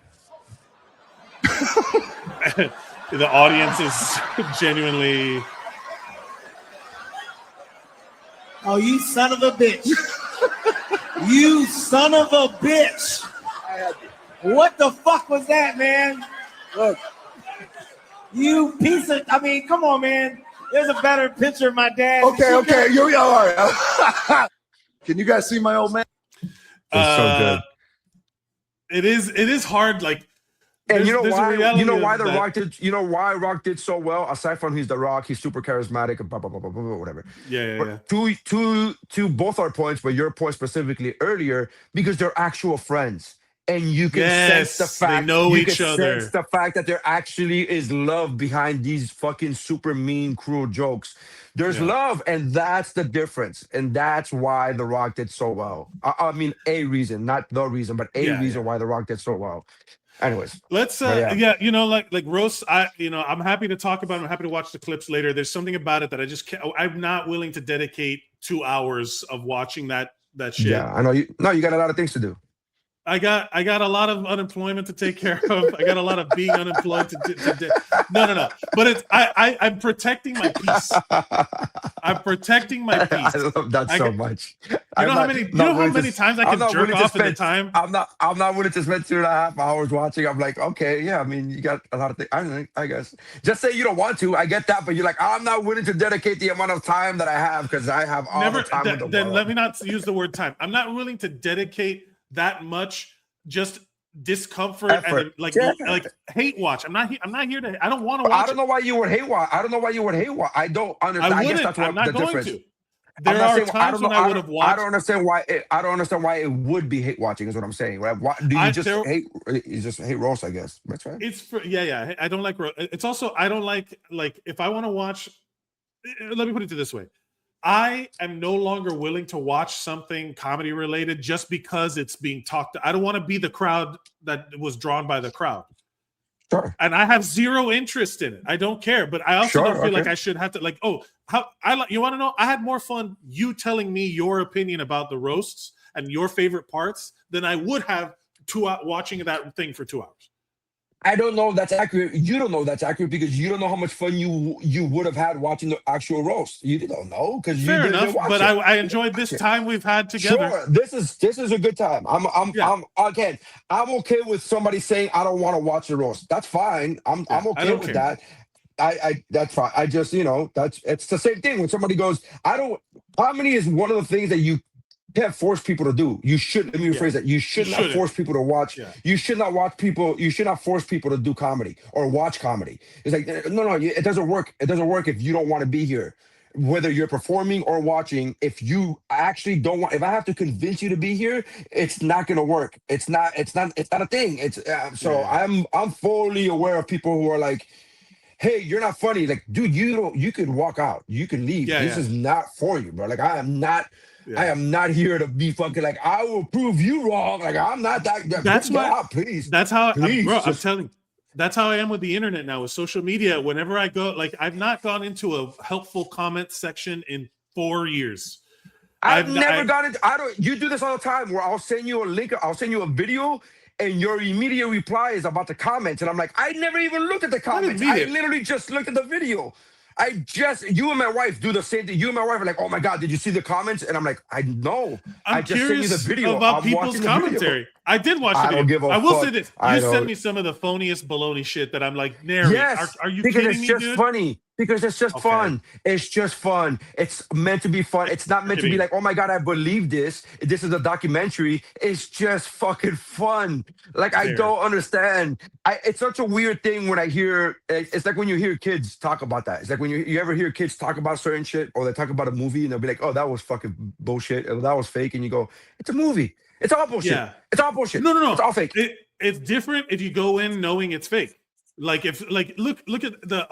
the audience is genuinely... Oh, you son of a bitch. You son of a bitch. What the fuck was that, man? Look. You piece of... I mean, come on, man. There's a better picture of my dad. Okay. You're all right. Can you guys see my old man? It's so good. It is hard. Like, and you know why Rock did so well. Aside from he's The Rock, he's super charismatic and blah blah blah blah blah whatever. Yeah. To both our points, but your point specifically earlier, because they're actual friends. And you can sense the fact they know each other. Sense the fact that there actually is love behind these fucking super mean, cruel jokes. There's love, and that's the difference. And that's why The Rock did so well. I mean, a reason, not the reason, but a reason why The Rock did so well. Anyways, let's like roast. I'm happy to talk about it. I'm happy to watch the clips later. There's something about it that I just can't. I'm not willing to dedicate 2 hours of watching that shit. Yeah, I know you. No, you got a lot of things to do. I got a lot of unemployment to take care of. I got a lot of being unemployed No. But it's I'm protecting my peace. I'm protecting my peace. I love that so much. You know how many times I can jerk off in the time? I'm not willing to spend 2.5 hours watching. I'm like, okay, yeah. I mean, you got a lot of things. I guess just say you don't want to. I get that, but you're like, I'm not willing to dedicate the amount of time that I have because I have all the time in the world. Then let me not use the word time. I'm not willing to dedicate that much, just discomfort and like hate watch. I'm not here to. I don't want to watch. I don't know why you would hate watch. I don't know why you would hate watch. I don't understand. I guess that's what the difference. There are times when I would have watched. I don't understand why. I don't understand why it would be hate watching. Is what I'm saying. Right? Why, do you just hate? You just hate roast, I guess. That's right. It's for I don't like roast. It's also I don't like if I want to watch. Let me put it this way. I am no longer willing to watch something comedy related just because it's being talked. I don't want to be the crowd that was drawn by the crowd. Sure. And I have zero interest in it. I don't care, but I also don't feel like I should have to you want to know? I had more fun you telling me your opinion about the roasts and your favorite parts than I would have watching that thing for 2 hours. I don't know if that's accurate. You don't know if that's accurate because you don't know how much fun you would have had watching the actual roast. You don't know because you didn't watch it. But I enjoyed this time we've had together. Sure, this is a good time. I'm okay with somebody saying I don't want to watch the roast. That's fine. I'm okay with that. I that's fine. I just it's the same thing when somebody goes comedy is one of the things that you can't force people to do. You should let me rephrase that. You should not force people to watch. Yeah. You should not watch people. You should not force people to do comedy or watch comedy. It's like no, it doesn't work. It doesn't work if you don't want to be here. whether you're performing or watching, if you actually don't want, if I have to convince you to be here, it's not gonna work. It's not a thing. It's so I'm fully aware of people who are like, hey, you're not funny. Like, dude, you could walk out. You can leave. This is not for you, bro. Like, I am not here to be fucking like, I will prove you wrong. Like, I'm not that. That's why, out, please. That's how, please, bro, I'm telling you, that's how I am with the internet now, with social media. Whenever I go, like, I've not gone into a helpful comment section in 4 years. I've never gotten into, you do this all the time where I'll send you a link, I'll send you a video, and your immediate reply is about the comments. And I'm like, I never even looked at the comments. I literally just looked at the video. You and my wife do the same thing. You and my wife are like, oh my God, did you see the comments? And I'm like, I know. I just sent you the video about people's commentary. I did watch the video. I will say this. You sent me some of the phoniest baloney shit that I'm like, Nery, are you kidding me, it's just dude? funny. Because it's just fun. It's just fun. It's meant to be fun. It's not meant to be like, oh my God, I believe this. This is a documentary. It's just fucking fun. Like, I don't understand. It's such a weird thing when I hear, it's like when you hear kids talk about that. It's like when you ever hear kids talk about certain shit, or they talk about a movie and they'll be like, oh, that was fucking bullshit. Or that was fake. And you go, it's a movie. It's all bullshit. Yeah. It's all bullshit. No. It's all fake. It's different if you go in knowing it's fake. Like, if look at the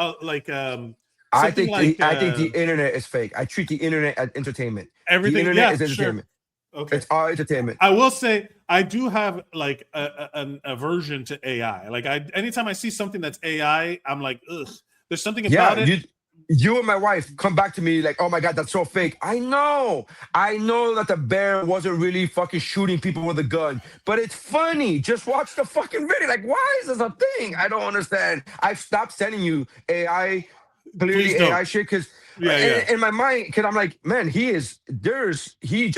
I think the internet is fake. I treat the internet as entertainment. Everything, the internet is entertainment. Sure. Okay, it's all entertainment. I will say I do have like an aversion to AI. Like, anytime I see something that's AI, I'm like, ugh. There's something about it. You and my wife come back to me like, oh my God, that's so fake. I know that the bear wasn't really fucking shooting people with a gun, but it's funny. Just watch the fucking video. Like, why is this a thing? I don't understand. I've stopped sending you AI, clearly AI shit, because in my mind, because I'm like, man, he just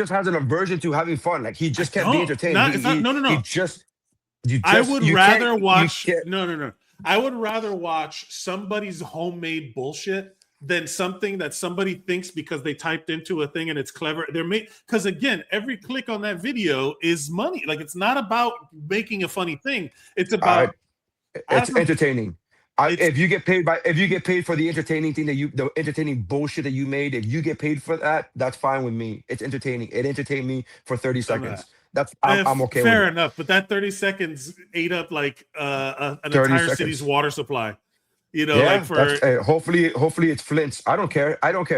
has an aversion to having fun. Like, he just can't be entertained. No. I would rather watch. No. I would rather watch somebody's homemade bullshit than something that somebody thinks because they typed into a thing and it's clever. Because again, every click on that video is money. Like, it's not about making a funny thing. It's about it's entertaining. If you get paid for the entertaining thing the entertaining bullshit that you made, if you get paid for that, that's fine with me. It's entertaining. It entertained me for 30 seconds. I'm okay with it. Fair enough, but that 30 seconds ate up like an entire city's water supply. You know, like hopefully it's Flint's. I don't care. I don't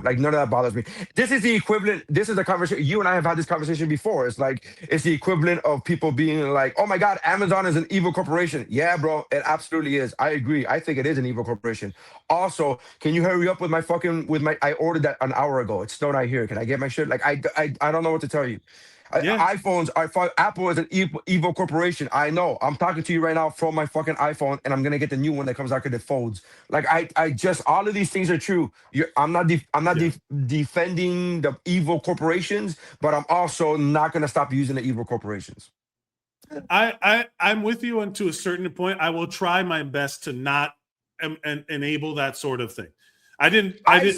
like, none of that bothers me. This is the equivalent. This is a conversation. You and I have had this conversation before. It's the equivalent of people being like, oh my God, Amazon is an evil corporation. Yeah, bro, it absolutely is. I agree. I think it is an evil corporation. Also, can you hurry up with I ordered that an hour ago. It's still not here. Can I get my shit? Like, I don't know what to tell you. Apple is an evil corporation. I know. I'm talking to you right now from my fucking iPhone, and I'm gonna get the new one that comes out because it folds. Like, I just, all of these things are true. I'm not defending the evil corporations, but I'm also not gonna stop using the evil corporations. I'm with you, and to a certain point, I will try my best to not enable that sort of thing. I didn't. I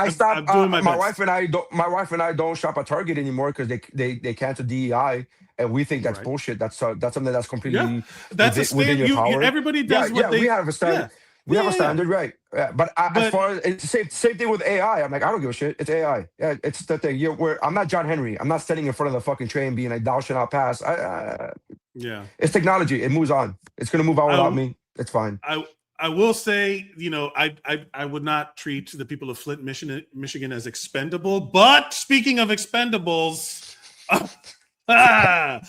stopped. I'm doing my wife and I don't shop at Target anymore because they cancel DEI, and we think that's bullshit. That's something that's completely within your power. Everybody does. We have a standard. We have a standard, right? But as far as it's same thing with AI, I'm like, I don't give a shit. It's AI. Yeah, it's the thing. I'm not John Henry. I'm not standing in front of the fucking train being like, thou shalt not pass. It's technology. It moves on. It's gonna move on without me. It's fine. I will say, I would not treat the people of Flint, Michigan as expendable. But speaking of expendables, what a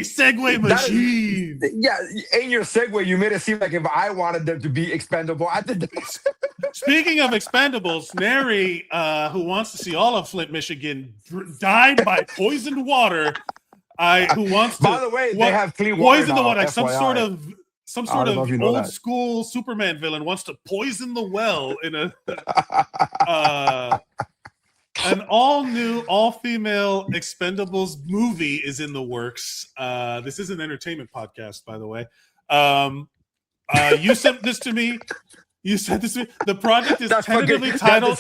segue machine! In your segue, you made it seem like if I wanted them to be expendable, I did this. Speaking of expendables, Nery, who wants to see all of Flint, Michigan, died by poisoned water. By the way, they have clean water poison now, the water, like FYI. some sort of old school Superman villain wants to poison the well in an all-new, all-female Expendables movie is in the works. This is an entertainment podcast, by the way. You sent this to me. The project is tentatively titled.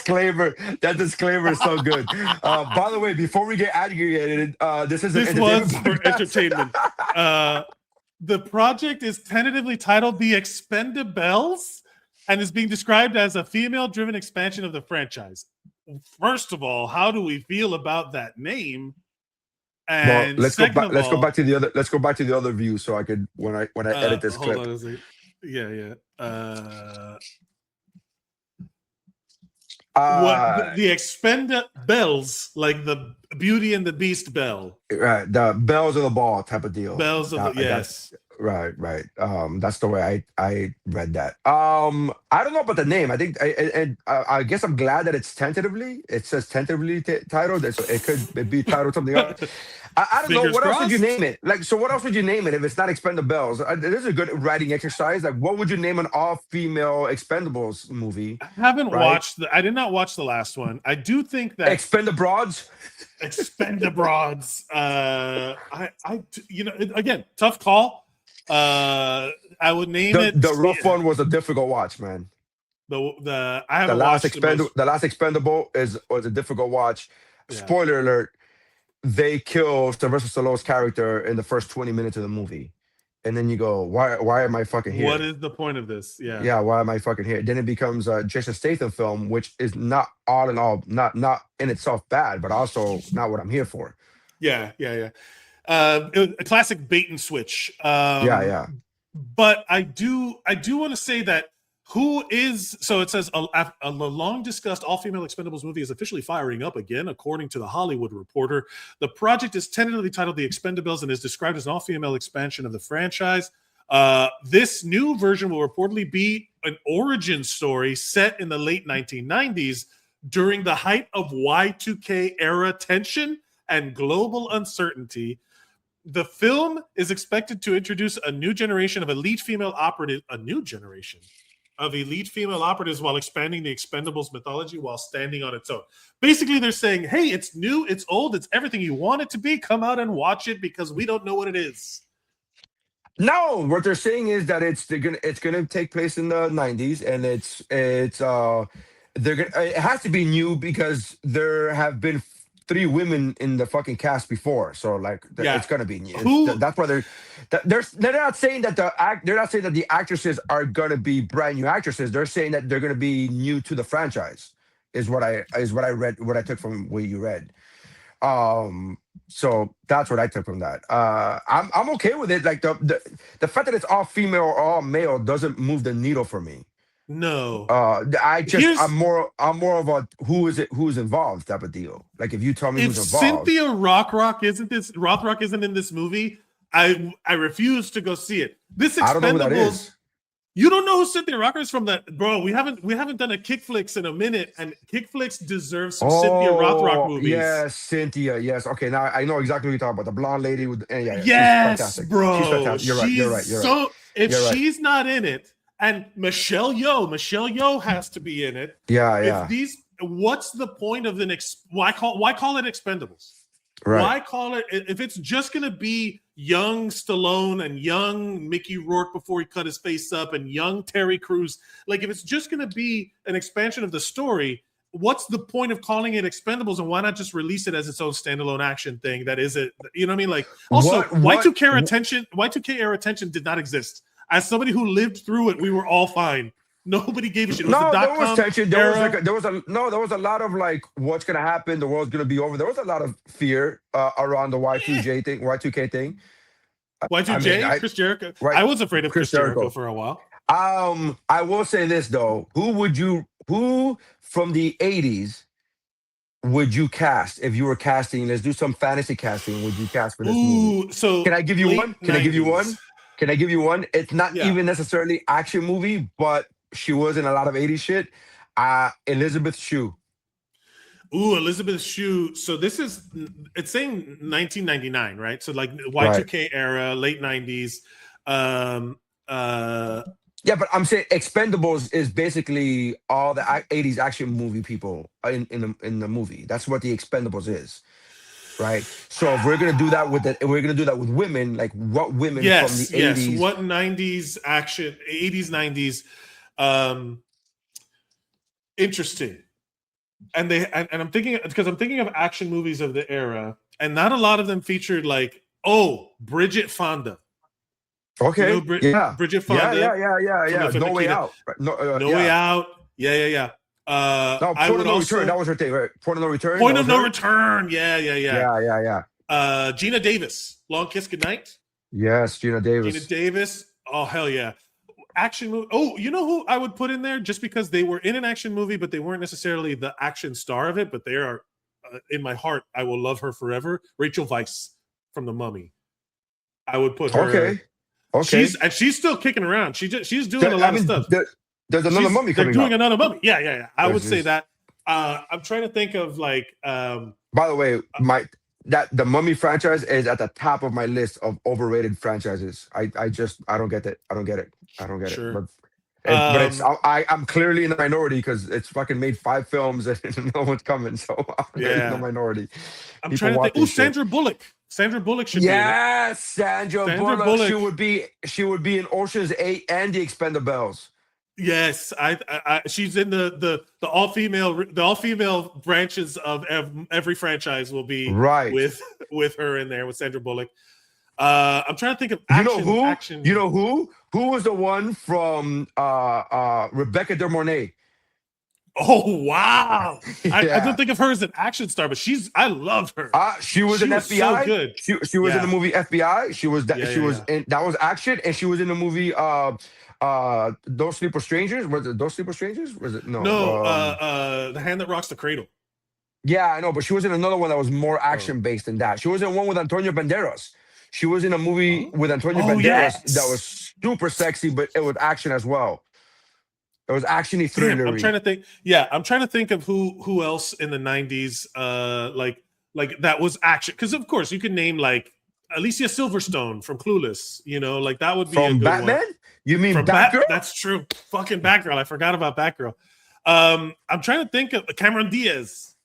That disclaimer is so good. By the way, before we get aggregated, this was for entertainment. The project is tentatively titled The Expendables, and is being described as a female-driven expansion of the franchise. First of all, how do we feel about that name? And let's go back to the other. Let's go back to the other view, so I could when I edit this clip. Hold on a second. Yeah. What the Expendables, like the Beauty and the Beast bell, right? The bells of the ball type of deal. Bells of the yes. Right. That's the way I read that. I don't know about the name. I think I guess I'm glad that it's tentatively. It says tentatively titled. So it could be titled something else. I don't know. What else would you name it? Like, so what else would you name it if it's not Expendables? This is a good writing exercise. Like, what would you name an all-female Expendables movie? I haven't watched. I did not watch the last one. I do think that Expendabroads. Again, tough call. I would name it. The rough one was a difficult watch, man. I haven't watched the last Expendable was a difficult watch. Yeah. Spoiler alert: they kill Sylvester Stallone's character in the first 20 minutes of the movie, and then you go, "Why am I fucking here? What is the point of this?" Yeah. Why am I fucking here? Then it becomes a Jason Statham film, which is not all in all not in itself bad, but also not what I'm here for. Yeah. A classic bait and switch. Yeah. But I do want to say that so it says a long discussed all-female Expendables movie is officially firing up again, according to the Hollywood Reporter. The project is tentatively titled The Expendables and is described as an all-female expansion of the franchise. This new version will reportedly be an origin story set in the late 1990s during the height of Y2K era tension and global uncertainty. The film is expected to introduce a new generation of elite female operatives while expanding the Expendables mythology while standing on its own. Basically, they're saying, hey, it's new, it's old, it's everything you want it to be. Come out and watch it because we don't know what it is. No, what they're saying is that it's gonna take place in the 90s, and it has to be new because there have been 3 women in the fucking cast before, so like it's gonna be new. That's why they're not saying that the actresses are gonna be brand new actresses. They're saying that they're gonna be new to the franchise. Is what I read. What I took from what you read. So that's what I took from that. I'm okay with it. Like the fact that it's all female or all male doesn't move the needle for me. No. I'm more of a who's involved type of deal. Like if you tell me who's involved. Cynthia Rothrock isn't in this movie, I refuse to go see it. This Expendables, I don't know who that is. You don't know who Cynthia Rothrock is from that, bro. We haven't done a Kickflix in a minute, and Kickflix deserves some Cynthia Rothrock movies. Yes, Cynthia. Yes. Okay, now I know exactly what you're talking about. The blonde lady with yes, she's fantastic. Bro. She's fantastic. You're right. So if she's not in it. And Michelle Yeoh has to be in it. Yeah. What's the point of why call it Expendables? Right. Why call it, if it's just going to be young Stallone and young Mickey Rourke before he cut his face up and young Terry Crews, like if it's just going to be an expansion of the story, what's the point of calling it Expendables, and why not just release it as its own standalone action thing that is it? You know what I mean? Like also Y2K era tension did not exist. As somebody who lived through it, we were all fine. Nobody gave a shit. It was there was tension. There was a lot of like, what's gonna happen? The world's gonna be over. There was a lot of fear around the Y2K thing. Y2J, Chris Jericho. Right. I was afraid of Chris Jericho for a while. I will say this though: who from the 80s would you cast if you were casting? Let's do some fantasy casting. Would you cast for this movie? So can I give you one? Can I give you one? It's not even necessarily action movie, but she was in a lot of 80s shit. Elizabeth Shue. Ooh, Elizabeth Shue. So it's saying 1999, right? So like Y2K era, late 90s. Yeah, but I'm saying Expendables is basically all the 80s action movie people in the movie. That's what the Expendables is, right? So if we're gonna do that with women, like what women from the 80s? What 90s action, 80s, 90s? Interesting. And I'm thinking of action movies of the era, and not a lot of them featured like Bridget Fonda. Okay. You know, Bridget Fonda. Yeah. No Way Out. No Way Out. Yeah. No, Point of No Return. That was her thing, right? Point of No Return. Point of No Return. Yeah. Yeah. Gina Davis. Long Kiss Goodnight. Yes, Gina Davis. Gina Davis. Oh, hell yeah. Action movie. Oh, you know who I would put in there just because they were in an action movie, but they weren't necessarily the action star of it, but they are in my heart. I will love her forever. Rachel Weisz from The Mummy. I would put her. Okay. She's still kicking around. She's doing a lot of stuff. There's another mummy coming. They're doing another mummy. Yeah. I would say that. I'm trying to think of like. By the way, the Mummy franchise is at the top of my list of overrated franchises. I don't get it. I don't get it. Sure. But I'm clearly in the minority because it's fucking made 5 films and no one's coming. So I'm in the minority. I'm trying to think. Oh, Sandra Bullock. Sandra Bullock should be in it. Yes, Sandra Bullock. She would be in Ocean's 8 and the Expendables. Yes, she's in the all female branches of every franchise will be with her in there with Sandra Bullock. I'm trying to think of action. You know who? Who was the one from Rebecca De Mornay? Oh wow! I don't think of her as an action star, but I love her. She was in FBI. So good. She was in the movie FBI. She was in that was action, and she was in the movie Don't Sleep with Strangers. Was it Don't Sleep with Strangers? Was it no? The Hand That Rocks the Cradle. Yeah, I know, but she was in another one that was more action based than that. She was in one with Antonio Banderas. She was in a movie with Antonio Banderas that was super sexy, but it was action as well. It was action-y thriller. I'm trying to think. Yeah, I'm trying to think of who else in the 90s like that was action. Because of course you could name like Alicia Silverstone from Clueless. You know, like that would be from a good Batman. One. You mean Batgirl? That's true. Fucking Batgirl. I forgot about Batgirl. I'm trying to think of Cameron Diaz.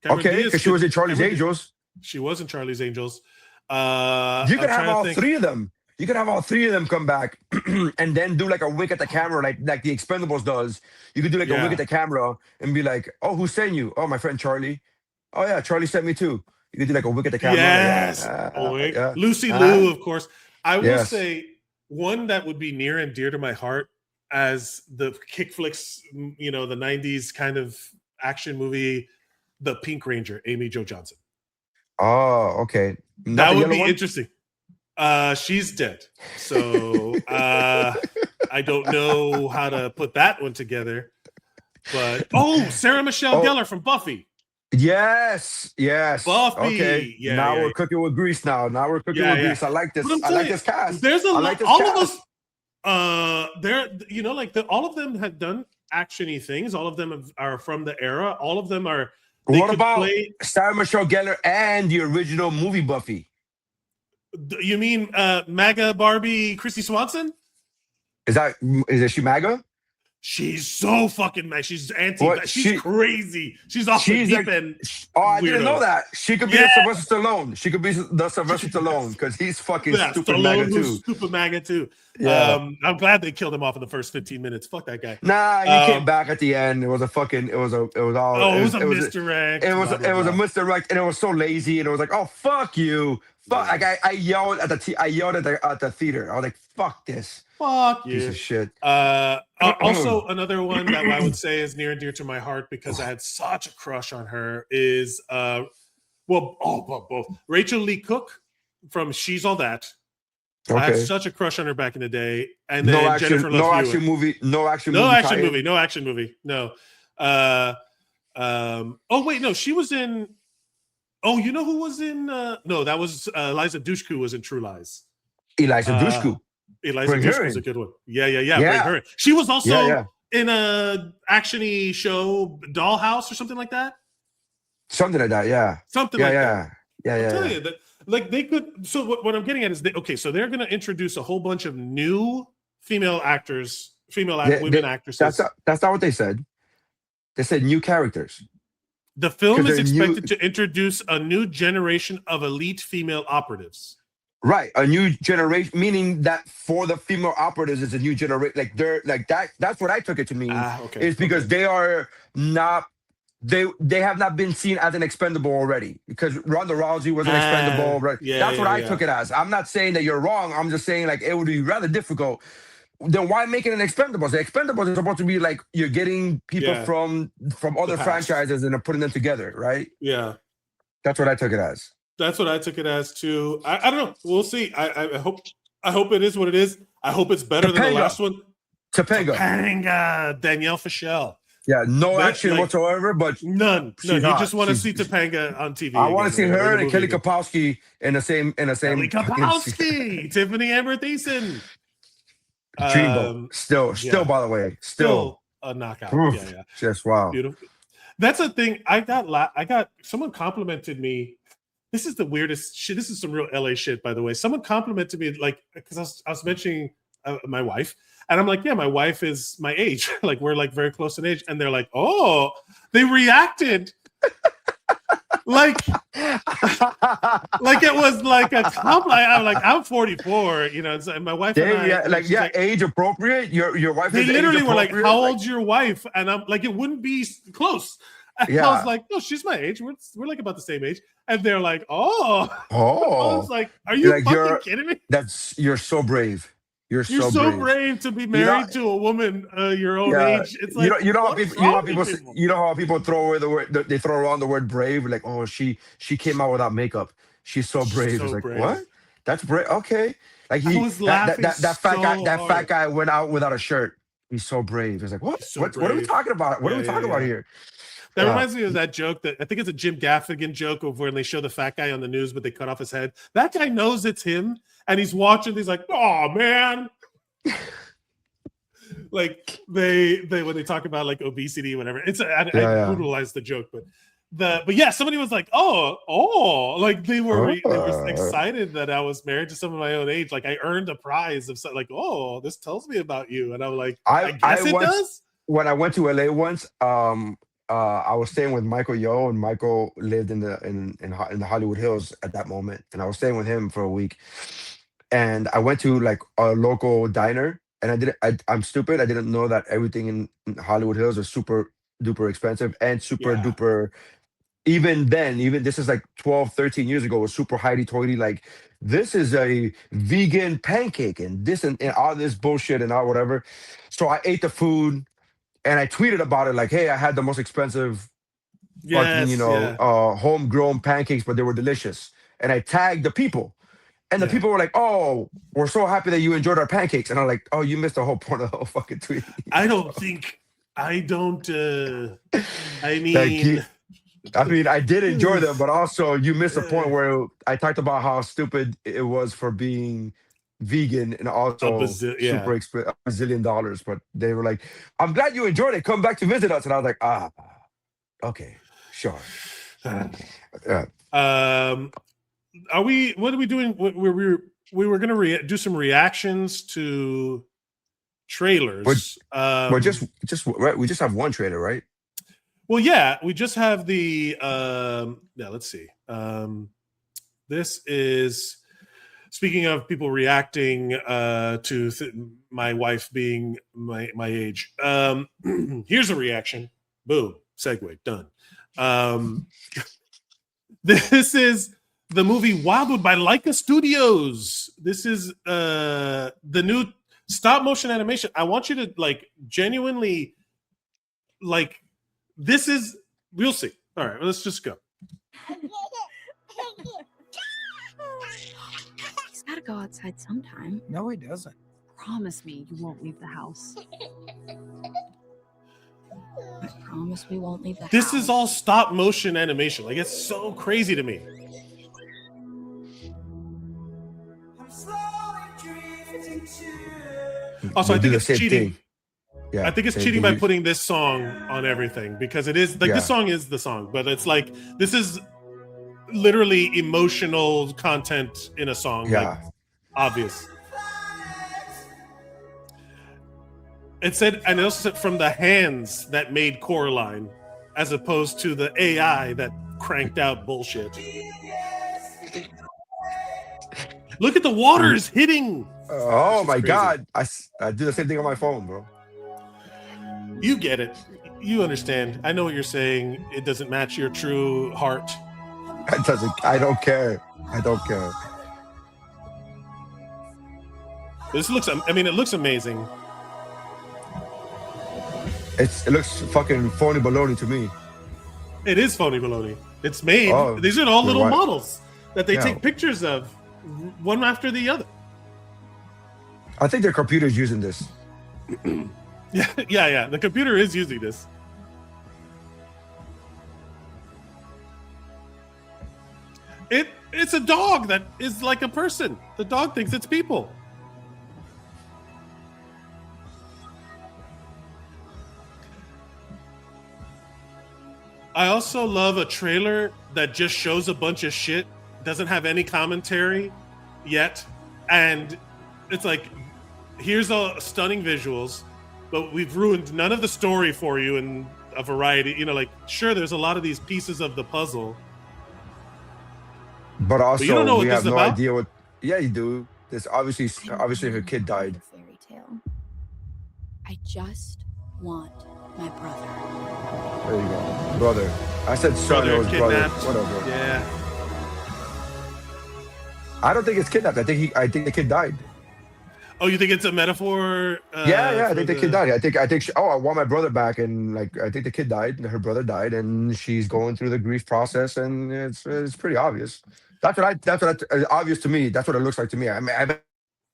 Because she was in Charlie's Angels. She was in Charlie's Angels. You could have all 3 of them. You could have all 3 of them come back and then do like a wink at the camera, like the Expendables does. You could do like a wink at the camera and be like, "Oh, who sent you? Oh, my friend Charlie. Oh yeah, Charlie sent me too." You could do like a wink at the camera. Yes, Lucy Liu, of course. I will say one that would be near and dear to my heart as the kick flicks, you know, the 90s kind of action movie, The Pink Ranger, Amy Jo Johnson. Oh, okay. That would be interesting. She's dead, so I don't know how to put that one together. But Sarah Michelle Gellar from Buffy. Yes. Buffy. Okay. Now we're cooking with grease. Now we're cooking with grease. I like this. I like this cast. There's a lot. All of us. All of them have done actiony things. All of them are from the era. All of them are. What about Sarah Michelle Gellar and the original movie Buffy? You mean MAGA Barbie Christy Swanson? Is she MAGA? She's so fucking mad. She's she's crazy. She's off the deep end. I didn't know that. She could be the Sylvester Stallone. She could be the Sylvester Stallone because he's fucking stupid MAGA too. Stupid MAGA too. Yeah. I'm glad they killed him off in the first 15 minutes. Fuck that guy. Nah, he came back at the end. It was a misdirect. It was a misdirect, and it was so lazy, and it was like, oh fuck you. Fuck! Like I yelled at the theater. I was like, "Fuck this! Fuck you!" Piece of shit. Also, another one that I would say is near and dear to my heart because I had such a crush on her is both Rachel Lee Cook from She's All That. Okay. I had such a crush on her back in the day, and then Jennifer Love Hewitt. No action movie. No. She was in. Oh, you know who was in? No, that was Eliza Dushku was in True Lies. Eliza Dushku. Eliza Dushku was a good one. Yeah. Bring her in. She was also in a actiony show, Dollhouse or something like that. Something like that, yeah. Something like that. Yeah. I'm telling you that, like they could. So what I'm getting at is, so they're going to introduce a whole bunch of new female actors, women actresses. That's not what they said. They said new characters. The film is expected to introduce a new generation of elite female operatives. Right, a new generation, meaning that for the female operatives, it's a new generation. Like they're like that. That's what I took it to mean. Is because they are not they have not been seen as an expendable already because Ronda Rousey was an expendable. Right? Yeah, That's what I yeah. took it as. I'm not saying that you're wrong. I'm just saying like it would be rather difficult. Then why make it an Expendables? The Expendables is supposed to be like you're getting people Yeah. from other past. franchises and putting them together, right? Yeah. That's what I took it as. That's what I took it as too. I don't know. We'll see. I hope it is what it is. I hope it's better than the last one. Topanga. Danielle Fishel. Yeah, no action whatsoever, but none. You hot. just want to see Topanga on TV. I want to see her and Kelly again. Kapowski in the same. Kelly Kapowski, Tiffany Amber Thiessen. Dreamboat. Still, by the way, still a knockout. Oof, Yeah. Just wow. Beautiful. That's a thing. I got someone complimented me. This is the weirdest shit. This is some real LA shit, by the way. Someone complimented me, like, because I was mentioning my wife, and I'm like, yeah, my wife is my age. Like, we're like very close in age. And they're like, oh, they reacted like it was like a compliment. I'm like, I'm 44, you know, and my wife and I, like age appropriate. Your wife. They literally were like, "How old's your wife?" And I'm like, "It wouldn't be close." And I was like, "No, she's my age. We're like about the same age." And they're like, "Oh." I was like, "Are you like, fucking kidding me?" You're so brave. You're so brave to be married to a woman your own age. It's like you know how people throw away the word. They throw around the word brave. Like, oh, she came out without makeup. She's so brave. It's like, brave. What? That's brave. Okay. Like that fat guy went out without a shirt. He's so brave. It's like, what? What are we talking about? What are we talking about here? That reminds me of that joke that I think it's a Jim Gaffigan joke of when they show the fat guy on the news, but they cut off his head. That guy knows it's him, and he's watching. He's like, "Oh man!" Like they when they talk about like obesity, whatever. It's I brutalized the joke, but yeah, somebody was like, "Oh," like they were excited that I was married to someone my own age. Like I earned a prize of something. Like, "Oh, this tells me about you," and I'm like, "I guess it does." When I went to LA once, I was staying with Michael Yo, and Michael lived in the Hollywood Hills at that moment, and I was staying with him for a week. And I went to like a local diner, and I'm stupid. I didn't know that everything in Hollywood Hills is super duper expensive and super duper. Even this is like 12, 13 years ago, was super hoity-toity. Like, this is a vegan pancake and this and all this bullshit and all whatever. So I ate the food. And I tweeted about it like, hey, I had the most expensive homegrown pancakes, but they were delicious. And I tagged the people. And the people were like, oh, we're so happy that you enjoyed our pancakes. And I'm like, oh, you missed the whole point of the whole fucking tweet. I mean, I did enjoy them, but also you missed the point where I talked about how stupid it was for being vegan and also super expensive, $1 zillion. But they were like, I'm glad you enjoyed it. Come back to visit us. And I was like, okay, sure. What are we doing? We were going to do some reactions to trailers. We just have one trailer, right? Well, yeah, we just have the let's see. This is, speaking of people reacting to my wife being my age. Here's a reaction. Boom. Segue. Done. This is the movie Wildwood by Leica Studios. This is the new stop motion animation. I want you to like genuinely like. This is, we'll see. All right, let's just go. He's got to go outside sometime. No, he doesn't. Promise me you won't leave the house. I promise we won't leave the house. This is all stop motion animation. Like, it's so crazy to me. Also, I think it's cheating. Yeah, I think it's cheating by putting this song on everything because it is like this song is the song, but it's like this is literally emotional content in a song. Yeah, like, obvious. It said, and it also said from the hands that made Coraline, as opposed to the AI that cranked out bullshit. Look at the waters hitting. Oh my God! I do the same thing on my phone, bro. You get it. You understand. I know what you're saying. It doesn't match your true heart. It doesn't. I don't care. I don't care. This looks. I mean, it looks amazing. It looks fucking phony baloney to me. It is phony baloney. It's made. These are all little models that they take pictures of, one after the other. I think their computer's using this. Yeah. The computer is using this. It's a dog that is like a person. The dog thinks it's people. I also love a trailer that just shows a bunch of shit, doesn't have any commentary yet, and it's like, here's a stunning visuals, but we've ruined none of the story for you in a variety. You know, like, sure, there's a lot of these pieces of the puzzle, but also you don't know what we this have is no about? idea what. Yeah, you do. This obviously her kid died. Fairy tale. I just want my brother. There you go, brother. I said son, Brother it was brother. kidnapped. Whatever. Yeah. I don't think it's kidnapped. I think the kid died. Oh, you think it's a metaphor? Yeah. I think the kid died. I think. I want my brother back, and like I think the kid died. Her brother died, and she's going through the grief process, and it's pretty obvious. That's obvious to me. That's what it looks like to me. I mean, I don't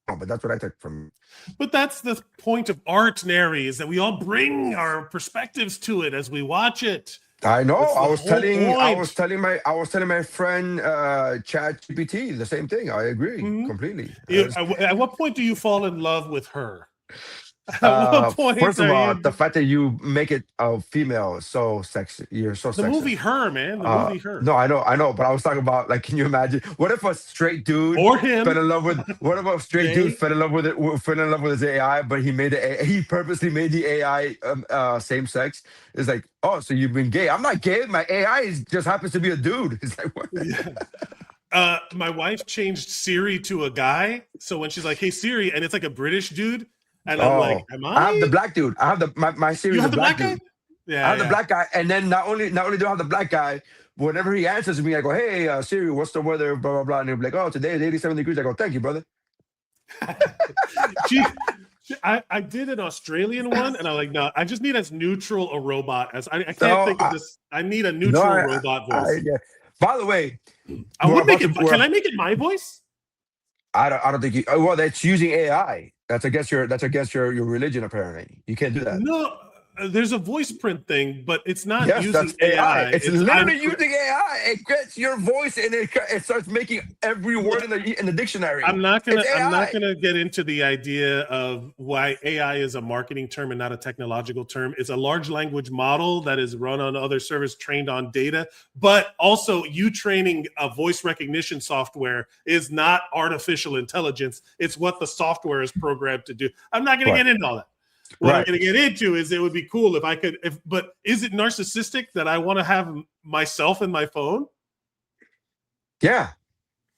know, but that's what I took from. But that's the point of art, Nery, is that we all bring our perspectives to it as we watch it. I know. That's the I was whole telling point. my friend ChatGPT the same thing. I agree completely. At what point do you fall in love with her? At what point first of all, the fact that you make it a female is so sexy. You're so sexy. The movie Her, man. The movie Her. No, I know. But I was talking about, like, can you imagine? What if a straight dude or him fell in love with? What if a straight dude fell in love with his AI, but he purposely made the AI same sex? It's like, oh, so you've been gay? I'm not gay. My AI just happens to be a dude. It's like, what? Yeah. My wife changed Siri to a guy, so when she's like, "Hey Siri," and it's like a British dude. And I'm like, am I? I have the black dude. I have my Siri. You have the black dude. guy? Yeah. I have the black guy. And then not only do I have the black guy, whenever he answers me, I go, hey, Siri, what's the weather? Blah, blah, blah. And he'll be like, oh, today is 87 degrees. I go, thank you, brother. I did an Australian one, and I'm like, no, I just need as neutral a robot as I can't think of this. I need a neutral robot voice. By the way, I would make it. Can I make it my voice? I don't think you. Well, that's using AI. That's against your religion. Apparently, you can't do that. No, there's a voice print thing, but it's not using that's AI. It's literally using AI. It gets your voice and it starts making every word in the dictionary. I'm not gonna get into the idea of why AI is a marketing term and not a technological term. It's a large language model that is run on other servers trained on data, but also you training a voice recognition software is not artificial intelligence. It's what the software is programmed to do. I'm not gonna get into all that. What I'm going to get into is it would be cool if I could, but is it narcissistic that I want to have myself in my phone? Yeah,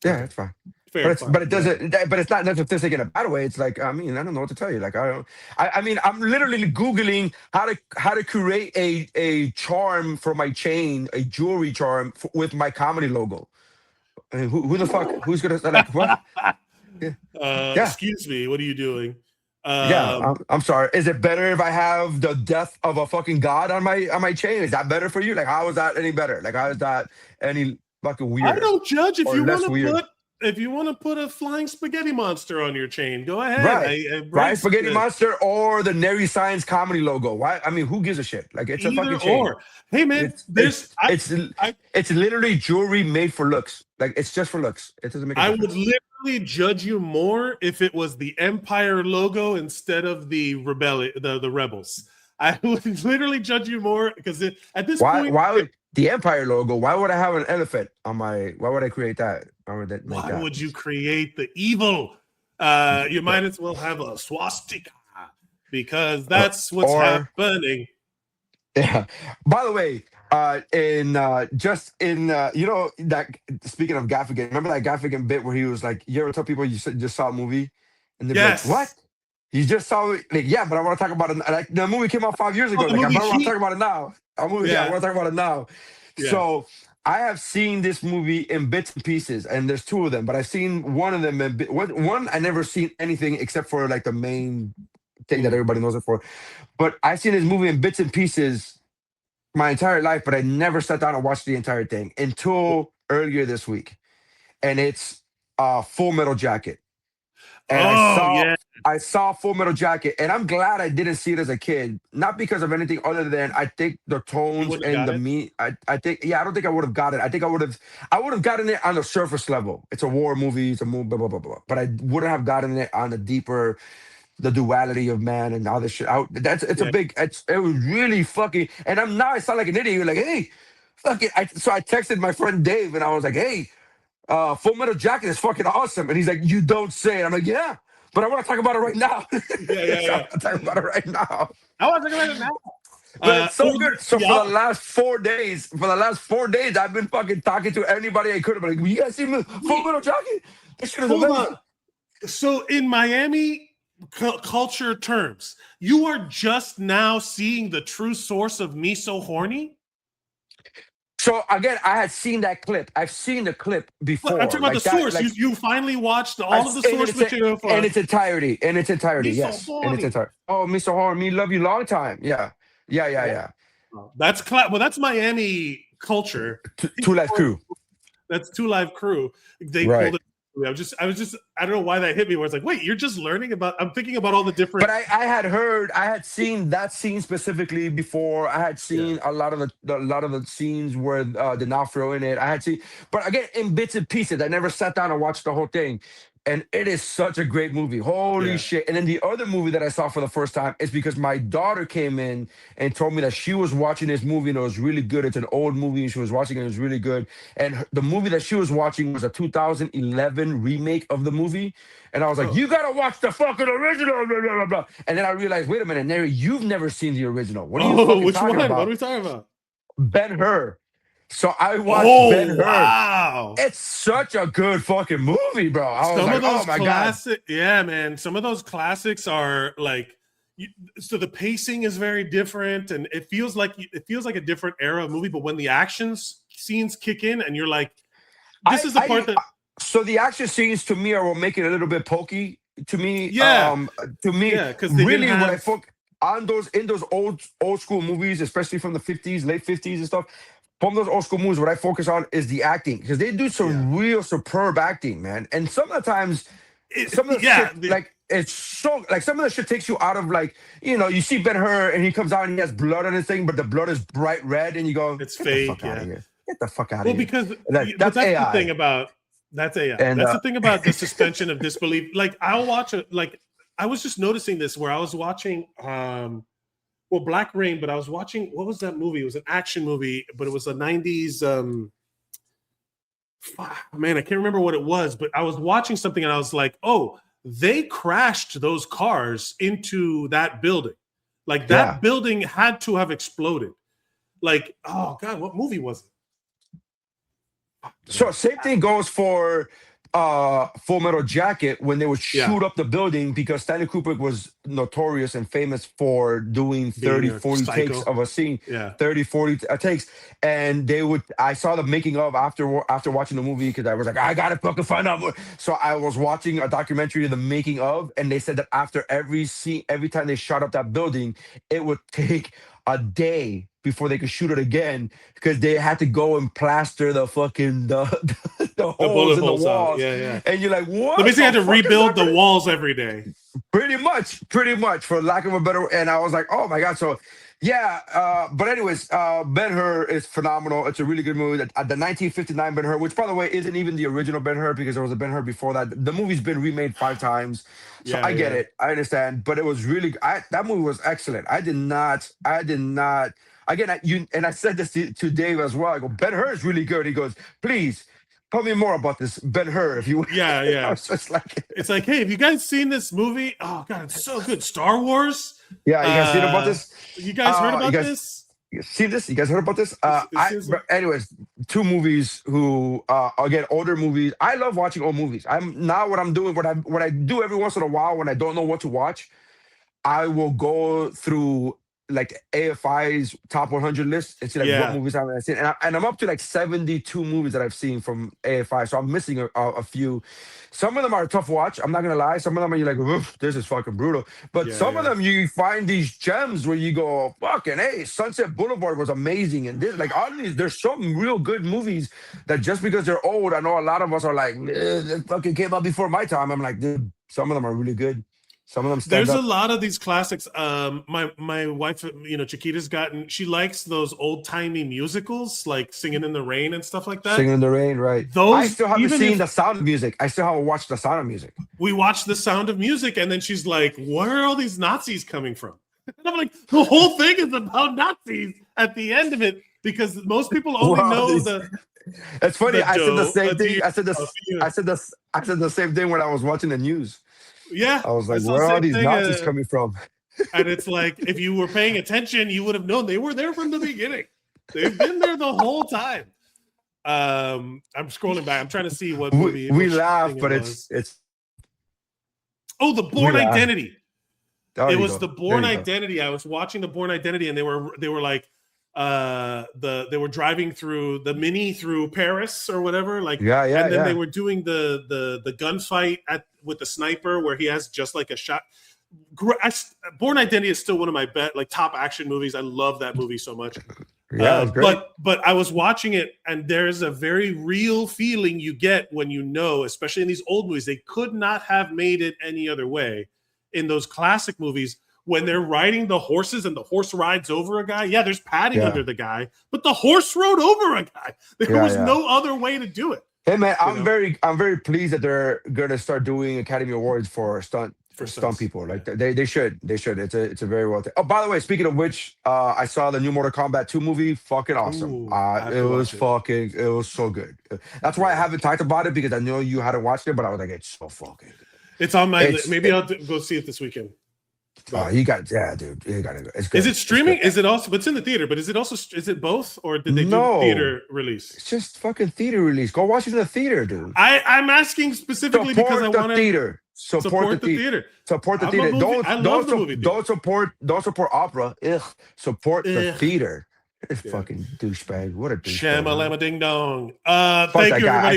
that's fine. Fair, but it's not narcissistic in a bad way. It's like, I mean, I don't know what to tell you. Like, I mean, I'm literally Googling how to create a charm for my chain, a jewelry charm with my comedy logo. I mean, who the fuck, who's going to, like, what? Excuse me, what are you doing? I'm sorry. Is it better if I have the death of a fucking god on my chain? Is that better for you? Like, how is that any better? Like, how is that any fucking weird? I don't judge if you want to put a flying spaghetti monster on your chain. Go ahead. Right. Spaghetti monster or the Nery Saenz comedy logo. Why? I mean, who gives a shit? Like, it's a fucking chain. Hey man, it's literally jewelry made for looks. Like, it's just for looks. It doesn't make. I would literally judge you more if it was the Empire logo instead of the the Rebels. I would literally judge you more because at this point, why would the Empire logo? Why would I have an elephant on my? Why would I create that? Why would you create the evil? You might as well have a swastika because that's what's happening. Yeah. By the way, you know, that speaking of Gaffigan, remember that Gaffigan bit where he was like, you ever tell people you just saw a movie and they're like, what? You just saw it, like, yeah, but I want to talk about it. Like, the movie came out 5 years ago. the Like, I movie want to Heat? talk about it now. I want to talk about it now. Yeah. So I have seen this movie in bits and pieces, and there's two of them, but I've seen one of them. One I never seen anything except for like the main thing that everybody knows it for. But I've seen this movie in bits and pieces my entire life, but I never sat down and watched the entire thing until earlier this week, and it's Full Metal Jacket. And I saw Full Metal Jacket, and I'm glad I didn't see it as a kid. Not because of anything other than I think the tones and the meat. I think, I don't think I would have got it. I think I would have gotten it on the surface level. It's a war movie, it's a movie, blah, blah, blah, blah. But I wouldn't have gotten it on the deeper, the duality of man and all this shit. It was really fucking, and I sound like an idiot. You're like, hey, fuck it. So I texted my friend Dave, and I was like, hey, Full Metal Jacket is fucking awesome. And he's like, you don't say it. I'm like, yeah, but I want to talk about it right now. I want to talk about it right now. I want to talk about it now. But it's so good. So for the last 4 days, I've been fucking talking to anybody I could have. Like, you guys see Full Metal Jacket? This shit is amazing. So in Miami culture terms, you are just now seeing the true source of me so horny? So again, I had seen that clip. I've seen the clip before. I'm talking about the source. Like, you finally watched all of the source material in its entirety. Yes, in its entirety. Oh, Mr. Horn, me love you long time. Yeah. That's Miami culture. Two Live Crew. That's Two Live Crew. They pulled it. I don't know why that hit me. Where it's like, wait, you're just learning about. I'm thinking about all the different. But I had seen that scene specifically before. I had seen a lot of the scenes where D'Onofrio in it. I had seen, but again, in bits and pieces. I never sat down and watched the whole thing. And it is such a great movie. Holy shit. And then the other movie that I saw for the first time is because my daughter came in and told me that she was watching this movie and it was really good. It's an old movie and she was watching it. It was really good. And the movie that she was watching was a 2011 remake of the movie. And I was like, you got to watch the fucking original. Blah, blah, blah, blah. And then I realized, wait a minute, Nery, you've never seen the original. What are you fucking talking about? What are we talking about? Ben-Hur. So I watched Ben-Hur. Wow. It's such a good fucking movie, bro. I was like, oh my God. Yeah, man. Some of those classics are like, so the pacing is very different and it feels like a different era of movie. But when the action scenes kick in and you're like, this is the part that. So the action scenes to me are what make it a little bit pokey to me. Because really when I focus on those old school movies, especially from the 50s, late 50s and stuff. From those old school movies, what I focus on is the acting because they do some real superb acting, man. And some of the times, some of the shit, like it's so like some of the shit takes you out of like you see Ben-Hur and he comes out and he has blood on his thing, but the blood is bright red, and you go, it's fake. Get the fuck out of here. Get the fuck out of here. Well, because that's AI. the thing about that's AI. And, that's the thing about the suspension of disbelief. Like I'll watch it. Like I was just noticing this where I was watching. Black Rain, but I was watching, what was that movie? It was an action movie, but it was a 90s, man, I can't remember what it was, but I was watching something and I was like, oh, they crashed those cars into that building. Like that building had to have exploded. Like, oh God, what movie was it? So same thing goes for Full Metal Jacket when they would shoot up the building because Stanley Kubrick was notorious and famous for doing 30, 40 takes of a scene. 30, 40 takes. And I saw the making of after watching the movie because I was like, I gotta fucking find out more. So I was watching a documentary of the making of, and they said that after every scene, every time they shot up that building, it would take a day before they could shoot it again because they had to go and plaster the fucking the holes in the walls. And you're like, what? They basically had to rebuild the walls every day. Pretty much, for lack of a better. And I was like, oh my God. So but anyways, Ben-Hur is phenomenal. It's a really good movie. The 1959 Ben-Hur, which by the way isn't even the original Ben-Hur because there was a Ben-Hur before that. The movie's been remade 5 times. So I get it. I understand. But it was really that movie was excellent. I did not again, I said this to Dave as well. I go, Ben-Hur is really good. He goes, please tell me more about this Ben-Hur, if you would. Yeah. I was just like, it's like, hey, have you guys seen this movie? Oh God, it's so good. Star Wars. Yeah, you guys seen about this? You guys heard about this? See this? You guys heard about this? But anyways, two movies who again, older movies. I love watching old movies. I'm now what I'm doing, what I do every once in a while when I don't know what to watch, I will go through like AFI's top 100 list and see like what movies I've seen, and I'm up to like 72 movies that I've seen from AFI. So I'm missing a few. Some of them are a tough watch. I'm not gonna lie. Some of them are you're like, oof, this is fucking brutal. But some of them you find these gems where you go, fucking hey, Sunset Boulevard was amazing, and this like all these. There's some real good movies that just because they're old, I know a lot of us are like, that fucking came out before my time. I'm like, dude, some of them are really good. Some of them there's a lot of these classics. My wife, Chiquita's she likes those old timey musicals like Singing in the Rain and stuff like that. Singing in the Rain, right? Those I still haven't seen The Sound of Music. I still haven't watched The Sound of Music. We watched The Sound of Music, and then she's like, "Where are all these Nazis coming from?" And I'm like, "The whole thing is about Nazis at the end of it because most people only know the." It's funny. I said the same thing. I said the same thing when I was watching the news. Yeah, I was like, where are all these Nazis coming from? And it's like, if you were paying attention, you would have known they were there from the beginning. They've been there the whole time. I'm scrolling back. I'm trying to see what movie. We laugh, but it's. Oh, The Bourne Identity. It was The Bourne Identity. I was watching The Bourne Identity, and they were like, they were driving through the Mini through Paris or whatever, like and then they were doing the gunfight with the sniper where he has just like a shot. Bourne Identity is still one of my top action movies. I love that movie so much. It's great. But I was watching it, and there's a very real feeling you get when especially in these old movies, they could not have made it any other way. In those classic movies, when they're riding the horses and the horse rides over a guy, there's padding under the guy, but the horse rode over a guy. There was no other way to do it. Hey man, I'm very pleased that they're gonna start doing Academy Awards for stunt people. Like they should. It's a very well. Oh, by the way, speaking of which, I saw the new Mortal Kombat 2 movie. Fucking awesome. It was so good. That's why I haven't talked about it because I know you hadn't watched it, but I was like, it's so fucking good. It's on my list. Maybe I'll go see it this weekend. Dude, you gotta go. It's good. Is it streaming? Is it also? But it's in the theater. But is it both, or did they do theater release? It's just fucking theater release. Go watch it in the theater, dude. I'm asking specifically because I want to theater. Support the theater. Support the theater. Don't support opera. Ugh. Support the theater. Fucking douchebag. What a douchebag. Shamalama ding dong. Thank you, everybody.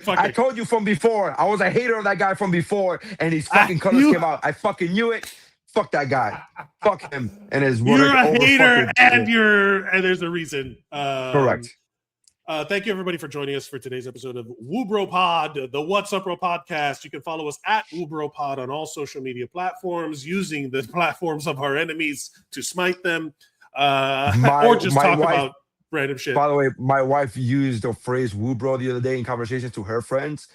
I told you from before. I was a hater of that guy from before, and his fucking colors came out. I fucking knew it. Fuck that guy. Fuck him and his. You're a hater, and there's a reason. Correct. Thank you, everybody, for joining us for today's episode of WuBro Pod, the What's Up Bro podcast. You can follow us at WuBro Pod on all social media platforms, using the platforms of our enemies to smite them, or just talk about random shit. By the way, my wife used the phrase WuBro the other day in conversations to her friends.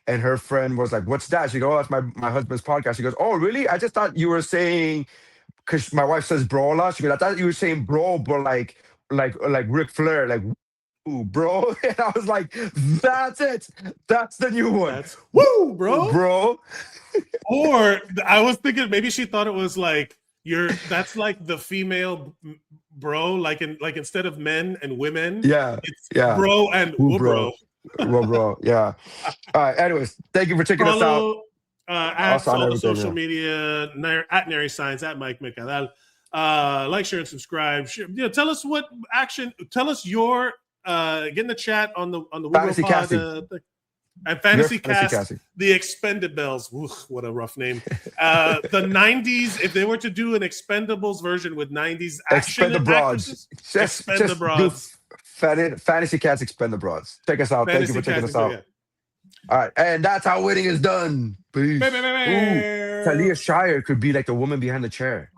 And her friend was like, "What's that?" She goes, "Oh, that's my husband's podcast." She goes, "Oh, really? I just thought you were saying," because my wife says bro a lot. She goes, "I thought you were saying bro, but like Ric Flair, like woo, bro." And I was like, "That's it. That's the new one. That's woo, bro." Or I was thinking maybe she thought it was like that's like the female bro, like instead of men and women, it's bro and woo, bro. Bro, yeah. All right. Anyways, thank you for checking us out. At all the social media, at Nery Saenz, at Mike Mercadal. Like, share, and subscribe. Tell us what action. Tell us your get in the chat on the Fantasy casting and Fantasy Cast. The Expendables. Oof, what a rough name. The 90s. If they were to do an Expendables version with 90s action, Expendables. Fantasy Cats Expendables. Check us out. Thank you for checking us out. All right. And that's how winning is done. Peace. Talia Shire could be like the woman behind the chair.